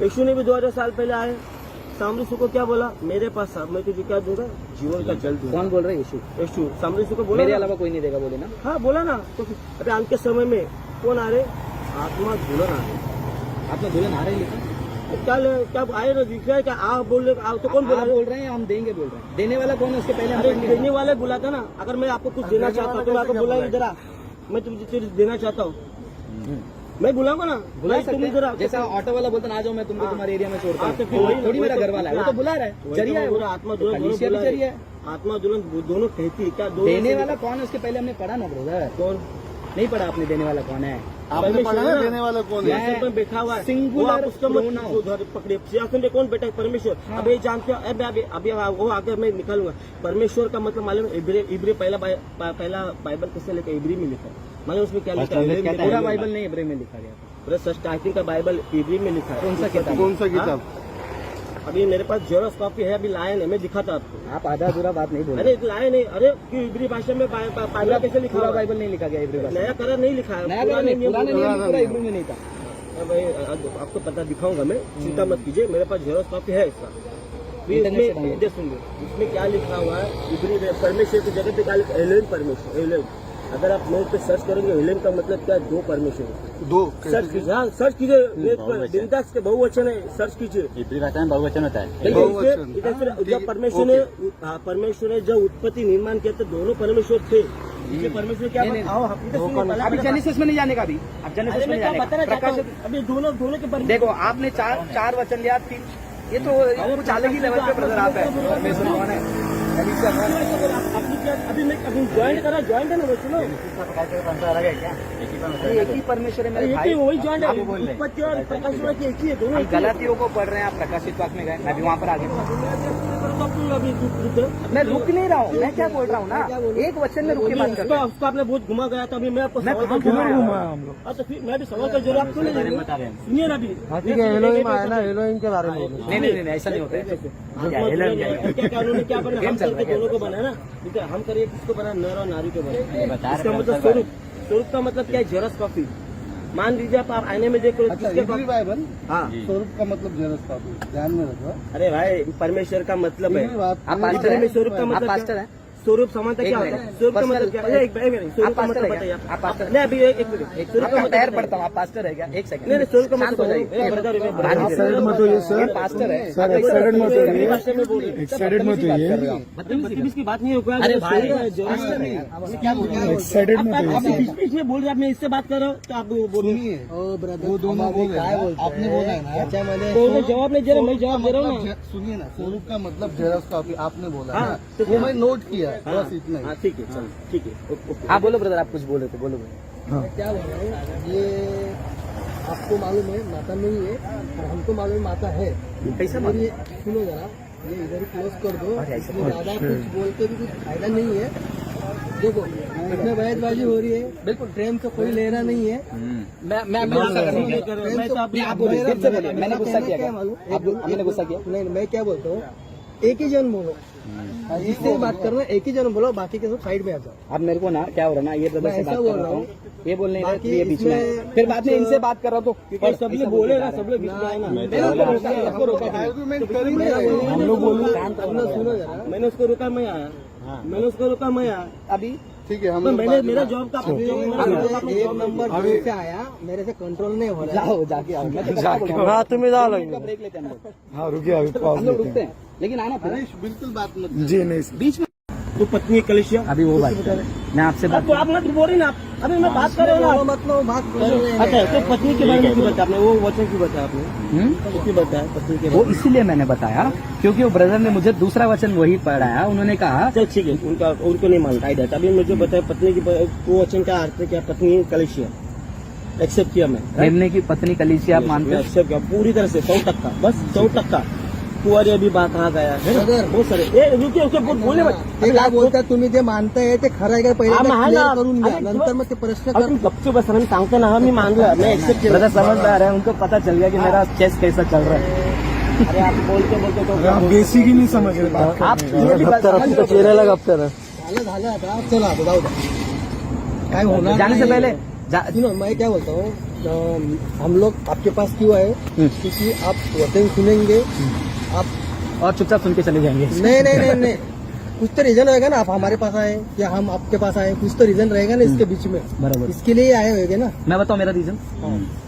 यीशु ने भी 2000 साल पहले आए, सामरिस को क्या बोला, मेरे पास मैं तुझे क्या दूंगा, जीवन का जल दूंगा। कौन बोल रहे हैं? यीशु। यीशु सामरिस को बोला मेरे ना? अलावा कोई नहीं देगा, बोले ना। हाँ बोला ना। तो अरे अंत के समय में कौन आ रहे? आत्मा दुल्हन आ रहे। आपने दुल्हन आ रहे लिखा? क्या आए ना, दिख रहा है क्या? आप बोल रहे, आप तो कौन बोल आप रहे? बोल रहे हैं हम देंगे, बोल रहे हैं देने वाला कौन है उसके पहले हम अरे पढ़ेंगे। देने वाले बुला था ना। अगर मैं आपको कुछ देना चाहता हूँ तो मैं आपको बुला इधर आ, मैं तुझे देना चाहता हूँ, मैं बुलाऊंगा ना, बुला भाई, तुम सकते इधर हैं। आ। जैसा ऑटो वाला बोलता ना, आ जाओ मैं तुमको तुम्हारे एरिया में छोड़ता हाँ, तो हूँ, फिर वही- थोड़ी मेरा वही घर तो- वाला है, वो तो बुला रहा है, जरिया है वो। आत्मा दुल्हन दोनों कलीसिया भी बुला रहे। जरिया है। आत्मा दुल्हन दोनों कहती है क्या? दोनों देने से- वाला कौन है उसके पहले हमने पढ़ा ना ब्रदर। कौन? नहीं पढ़ा आपने देने वाला कौन है? आपने पढ़ा ना देने वाला कौन है? सिंहासन पर बैठा हुआ है, Singular वो आप उसका मत pronoun। उधर पकड़े। सिंहासन पे कौन बैठा है? परमेश्वर। अब ये जानते हो, अभी वो आगे मैं निकालूंगा। परमेश्वर का मतलब मालूम है? इब्री पहला बाइबल कैसे लिखा? इब्री में लिखा है। मालूम उसमें क्या लिखा है? पूरा बाइबल नहीं इब्राहिम में लिखा गया था। पूरा स्टार्टिंग का बाइबल इब्री में लिखा है। कौन सा किताब? कौन सा किताब? अभी मेरे पास जेरॉक्स कॉपी है, अभी लाए नहीं, मैं दिखाता आपको। आप आधा अधूरा बात नहीं बोल अरे रहे। लाए नहीं, अरे क्यों इब्री भाषा में बाइबल कैसे लिखा पूरा हुआ है? बाइबल नहीं लिखा गया इब्राहिम भाषा में। नया कलर नहीं लिखा है, नया नहीं, पुराने नियम पूरा इब्राहिम में नहीं था। भाई आपको पता दिखाऊंगा मैं, चिंता मत कीजिए, मेरे पास जेरॉक्स कॉपी है इसका। फिर इंटरनेट से इसमें डाउनलोड। ये सुनिए, इसमें क्या लिखा हुआ है? इब्री में परमेश्वर की जगह पे क्या लिखा? एलेन परमेश्वर, एलेन। अगर आप नेट पे सर्च करेंगे एलेन का मतलब क्या है? दो परमेश्वर है। दो सर्च कीजिए, हाँ सर्च कीजिए, नेट पर बिंदास के बहुवचन है, सर्च कीजिए। इब्री भाषा में बहुवचन होता है। देखिए, बहुवचन। इधर फिर ठीक जब है, परमेश्वर ने जब उत्पत्ति निर्माण किया तो दोनों परमेश्वर थे। इसलिए परमेश्वर क्या नहीं, नहीं, आओ, आप इधर सुनिए, पहले अभी आप- जेनेसिस में नहीं जाने का, अभी अब अरे जेनेसिस में मैं नहीं क्या जाने बताना का। चाहता हूँ, प्रकाशित अभी दोनों के परमेश्वर। देखो आपने चार वचन लिया, तीन ये तो कुछ अलग ही लेवल पे ब्रदर आप है। परमेश्वर कौन है? कलीसिया कौन है? अभी ज्वाइंट करा, ज्वाइंट है ना वो, सुनो ये एक ही परमेश्वर है मेरे ये भाई। तो वही ज्वाइंट है, आप बोल रहे हैं। उत्पत्ति और प्रकाश की एक ही है, दोनों हम एक ही है। गलतियों को पढ़ रहे हैं, आप प्रकाशित वाक्य में गए, मैं भी वहाँ पर आगे अभी मैं रुक नहीं रहा हूँ, मैं क्या बोल रहा हूँ ना, एक वचन में रुक के बात करता हूँ। उसको आपने बहुत घुमा गया था, अभी मैं आपको मैं सवाल कहाँ का जवाब- घुमाया? हम लोग हाँ, तो फिर मैं भी सवाल का जवाब आपको नहीं दूंगा। बता रहे हैं। सुनिए ना अभी। ठीक है, एलोहिम आया ना, एलोहिम के बारे में बोलो। नहीं नहीं नहीं, ऐसा नहीं होता है। क्या उन्होंने क्या बना? हम करके दोनों को बनाया ना, ठीक है, हम करिए किसको बना? नर और नारी को बना। बता इसका रहे मतलब हैं। स्वरूप का मतलब क्या है? जेरस कॉपी। मान लीजिए आप आईने में देख रहे हो, अच्छा, किसके इब्री कॉपी? बाइबल हाँ, स्वरूप का मतलब जेरस कॉपी, ध्यान में रखो। अरे भाई परमेश्वर का मतलब है। इब्री बात- आप पास्टर इब्री में हैं? स्वरूप का आप मतलब पास्टर क्या? हैं? स्वरूप समानता क्या एक होता है? मिनट। स्वरूप का पास्टर- मतलब क्या है? एक मिनट, स्वरूप का पास्टर मतलब है बताइए क्या? आप पास्टर- नहीं, अभी एक मिनट, स्वरूप का आपका मतलब पैर बताइए। पड़ता हूँ, आप पास्टर है क्या? एक सेकंड नहीं नहीं, स्वरूप का शांत मतलब हो जाइए। बताइए। ब्रदर, आप एक्साइटेड मत होइए सर। ये पास्टर है। सर एक्साइटेड मत हिंदी होइए, भाषा में बोल रहे हैं। एक्साइटेड मत होइए, बदतमीजी की बात नहीं होगा। अरे भाई, पास्टर है। एक्साइटेड मत आप होइए। बीच बीच में बोल रहे हैं, आप मैं इससे बात कर रहा हूँ तो आप बोलिए। सुनिए, ओ ब्रदर, वो दोनों बोल रहे हैं ना, आपने बोला है ना, त्याच्यामध्ये तो उन्हें जवाब नहीं दे रहे, मैं जवाब दे रहा हूँ ना। सुनिए ना, स्वरूप का मतलब जेरस कॉपी आपने बोला है हाँ, ना, तो वो मैं नोट किया है, हाँ, बस इतना ही। हाँ, ठीक है, चलो, ठीक है, ओके। हाँ बोलो ब्रदर, आप कुछ बोल रहे थे, बोलो बोलो। मैं क्या बोल रहा हूँ, ये आपको मालूम है माता नहीं है, और हमको मालूम है माता है। कैसा और ये सुनो जरा, ये इधर क्लोज कर दो, इसमें ज्यादा कुछ बोल के भी कुछ फायदा नहीं है। देखो इसमें बहसबाजी हो रही है, बिल्कुल प्रेम से कोई ले रहा नहीं है। मैं गुस्सा कर रहा हूँ। मैं तो नहीं, आप बोलिए, फिर से बोलिए। मैंने गुस्सा किया क्या? आपने गुस्सा किया? नहीं, मैं क्या बोलता हूँ, एक ही जन बोलो, जिससे बात करना एक ही जन बोलो, बाकी के सब साइड में आ जाओ। अब मेरे को ना क्या हो रहा है ना, ये ब्रदर मैं से ऐसा बात बोल कर रहा रहा हूँ, ये बोल नहीं बाकी रहे, ये बीच में है। इसमें फिर बाद में इनसे बात कर रहा हूँ तो सब लोग बोले ना, सब लोग बीच में आए ना। मैंने उसको रोका, आपको रोका था। आर्गुमेंट कर ही नहीं रहे। हम लोग बोले सुनो जरा, मैंने उसको रोका, मैं आया, मैंने उसको रोका, मैं आया। अभी ठीक है, हम तो लोग मैंने बाद में मेरा बात- जॉब का अभी एक नंबर दूर से आया, मेरे से कंट्रोल नहीं हो रहा है। जाओ जाके आओ। मैं तो बता बोल रहा हूँ। तुम्हें जा का ब्रेक लेते हैं हम लोग। हाँ रुकिए, अभी पॉज हम लोग लेते रुकते हैं। हैं, लेकिन आना फिर। हरीश बिल्कुल बात मत जी नहीं सर। बीच में तो पत्नी कलिशिया। अभी वो बात कर रहे हैं। मैं आपसे बात तो आप मत बोल रही ना, अभी मैं बात कर रहा हूँ ना। मतलब बात कर रहे हैं। अच्छा, तो पत्नी के बारे में क्यों बताया आपने? वो वचन क्यों बताया आपने? क्यों बताया पत्नी के वो बारे में? इसीलिए मैंने बताया क्योंकि वो ब्रदर ने मुझे दूसरा वचन वही पढ़ाया। उन्होंने कहा चल ठीक है, उनको नहीं मालूम। अभी मुझे बताया पत्नी की, वो वचन का अर्थ है क्या? पत्नी कलिशिया। एक्सेप्ट किया मैं। मेमने की पत्नी कलीसिया आप मानते हो? एक्सेप्ट किया पूरी तरह से 100%, बस 100%। कुंवारी अभी बात कहाँ गया है ना? बहुत सारे रुकिए उसके बोले ते काय बोलतात तुम्ही जे मानताय ते खरं आहे का पहिले हा, ते मान clear ना. करून घ्या, अरे, नंतर मग ते प्रश्न अरे कर. गपचूप बस हम सांगते ना, मी मानलं, मैं एक्सेप्ट किया। ब्रदर समझदार है, उनको पता चल गया कि मेरा चेस कैसा चल रहा है। अरे आप बोलते बोलते तो अरे आप बेसिक ही नहीं समझ रहे बात आप करने ये भी बात समझ चेहऱ्याला गप्तर झालं आता चला आता जाऊ द्या. काय होणार जाने से नाही. पहले सुनो मैं क्या बोलता हूँ, हम लोग आपके पास क्यों आए, क्योंकि आप वचन सुनेंगे, आप और चुपचाप सुन के चले जाएंगे। नहीं नहीं नहीं नहीं कुछ तो रीजन रहेगा ना, आप हमारे पास आए या हम आपके पास आए, कुछ तो रीजन रहेगा ना इसके बीच में, बराबर। इसके लिए आए होंगे ना. मैं बताऊं मेरा रीजन,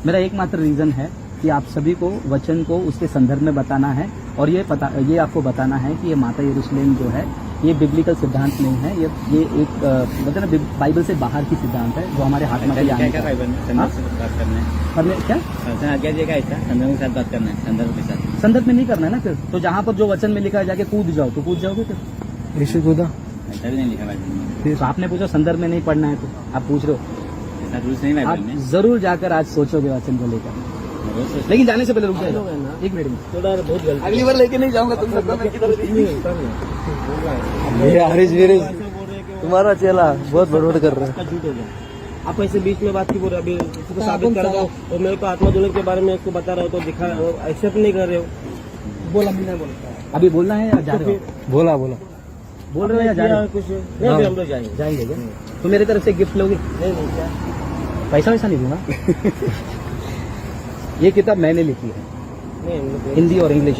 मेरा एकमात्र रीजन है कि आप सभी को वचन को उसके संदर्भ में बताना है और ये आपको बताना है कि ये माता यरूशलेम जो है ये बिब्लिकल सिद्धांत नहीं है, ये एक मतलब ना बाइबल से बाहर की सिद्धांत है जो हमारे हाथ में क्या आने क्या का बाइबल में संदर्भ से बात करना है? पर क्या आज्ञा जी का ऐसा संदर्भ के साथ बात करना है, संदर्भ के साथ संदर्भ में नहीं करना है ना। फिर तो जहाँ पर जो वचन में लिखा है जाके कूद जाओ तो कूद जाओगे फिर। यीशु खुदा ऐसा भी नहीं लिखा बाइबल में, तो आपने पूछा संदर्भ में नहीं पढ़ना है तो आप पूछ रहे हो, ऐसा रूल्स नहीं आप बाइबल में। जरूर जाकर आज सोचोगे वचन को लेकर, रोज सोचते लेकिन जाने से पहले रुक जाएगा लोग है ना, एक मिनट में। थोड़ा बहुत गलती अगली बार लेके नहीं जाऊंगा तुम सबको, मैं किधर तुम्हारा चेला बहुत बड़बड़ कर रहा है, झूठ हो गया। आप ऐसे बीच में बात की बोल रहे, अभी इसको साबित कर दो और मेरे को आत्मा दुल्हन के बारे में इसको बता रहे हो तो दिखा एक्सेप्ट नहीं कर रहे हो। बोला मी नाही बोलत. अभी बोलना है या जा रहे हो? बोला बोल रहे हो या जा रहे हो? कुछ नहीं, अभी हम लोग जाएंगे। जाएंगे क्या? तो मेरी तरफ से गिफ्ट लोगे? नहीं नहीं क्या पैसा वैसा नहीं दूंगा। ये किताब मैंने लिखी है, नहीं हम लोग हिंदी और इंग्लिश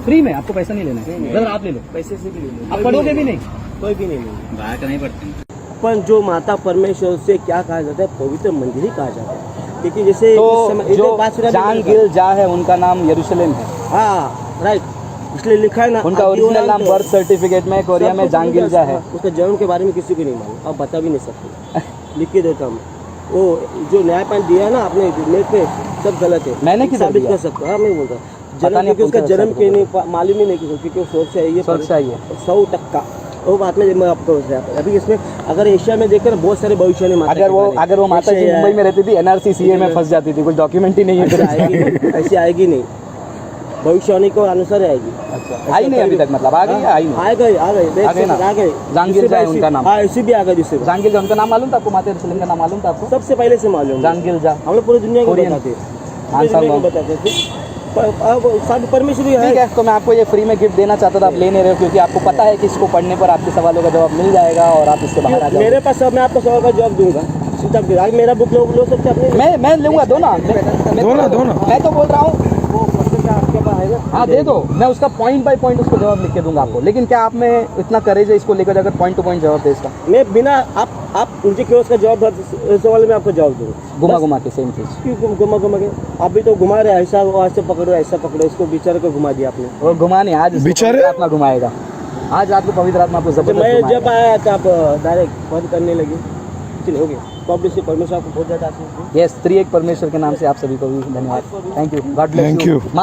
फ्री में, आपको पैसा नहीं लेना है। ब्रदर आप ले लो, पैसे से भी ले लो, आप पढ़ोगे भी नहीं। कोई भी नहीं लेंगे। बाहर का नहीं पढ़ते। अपन जो माता परमेश्वर से क्या कहा जाता है, पवित्र मंदिर ही कहा जाता है, क्योंकि जैसे इस तो समय- जो इधर बात सुना- जान गिल जा है उनका नाम यरूशलेम है, हाँ राइट, इसलिए लिखा है ना। उनका आप ओरिजिनल यूनान नाम तो- बर्थ सर्टिफिकेट में कोरिया में सबको जान गिल जा है। उसका जन्म के बारे में किसी को नहीं मालूम, आप बता भी नहीं सकते। लिख के देता हूँ, वो जो न्यायपाल दिया है ना आपने नेट पे, सब गलत है। मैंने किधर साबित दिया? कर सकता, हाँ मैं बोलता पता जन्म, नहीं क्योंकि उसका कौन सा जन्म साबित के नहीं मालूम ही नहीं क्योंकि वो सोच से ये स्वर्ग से आई है। 100%। वो बात में मैं आपको अभी इसमें अगर एशिया में देखकर बहुत सारे भविष्य नहीं, अगर वो माता जी मुंबई में रहती थी एनआरसी सीए में फंस जाती थी, कुछ डॉक्यूमेंट ही नहीं है। ऐसी आएगी नहीं, भविष्यवाणी को अनुसार आएगी। अच्छा, आई नहीं अभी तक, मतलब आ गई या आई नहीं? आ गए आ गए ना? आ गए। जांगिल जा है उनका नाम। हाँ इसी भी आ गए जिससे जांगिल जा उनका नाम मालूम था आपको? माता यरूशलेम का नाम मालूम था आपको? सबसे पहले से मालूम। जांगिल जा हम लोग पूरी दुनिया को कोरियन। बताते आंसर दुनिया को लो। बताते थे। अब साथ परमेश्वर भी ठीक है। है, तो मैं आपको ये फ्री में गिफ्ट देना चाहता था, आप ले नहीं रहे हो क्योंकि आपको पता है कि इसको पढ़ने पर आपके सवालों का जवाब मिल जाएगा और आप इससे बाहर आ जाओगे। मेरे पास, मैं आपको सवाल का जवाब दूंगा। चिंता मत करिए, मेरा बुक लो सकते अपने। मैं लूंगा, दो ना, मैं तो बोल रहा हूँ। वो क्वेश्चन का आपके पास है ना? हाँ दे दो, मैं उसका पॉइंट बाय पॉइंट उसको जवाब लिख के दूंगा आपको। लेकिन क्या आप में इतना करेज है इसको लेकर जाकर पॉइंट टू पॉइंट जवाब दे इसका? मैं बिना आप मुझे क्यों उसका जवाब सवाल में आपको जवाब दूंगा। घुमा घुमा के सेम चीज। क्यों घुमा के? आप भी तो घुमा रहे, ऐसा ऐसा पकड़ो, इसको बेचारे को घुमा दिया आपने। और घुमा नहीं, आज इसको बेचारे? पवित्र आत्मा घुमाएगा। आज रात को पवित्र आत्मा आपको जब जबरदस्त मैं घुमाएगा। जब आया तो आप डायरेक्ट बंद करने लगे। चलिए हो गया, तो ऑब्वियसली परमेश्वर आपको बहुत ज़्यादा आशीष दे। यस, 3 एक परमेश्वर के नाम से आप सभी को भी धन्यवाद। Thank you, God bless Thank you. you.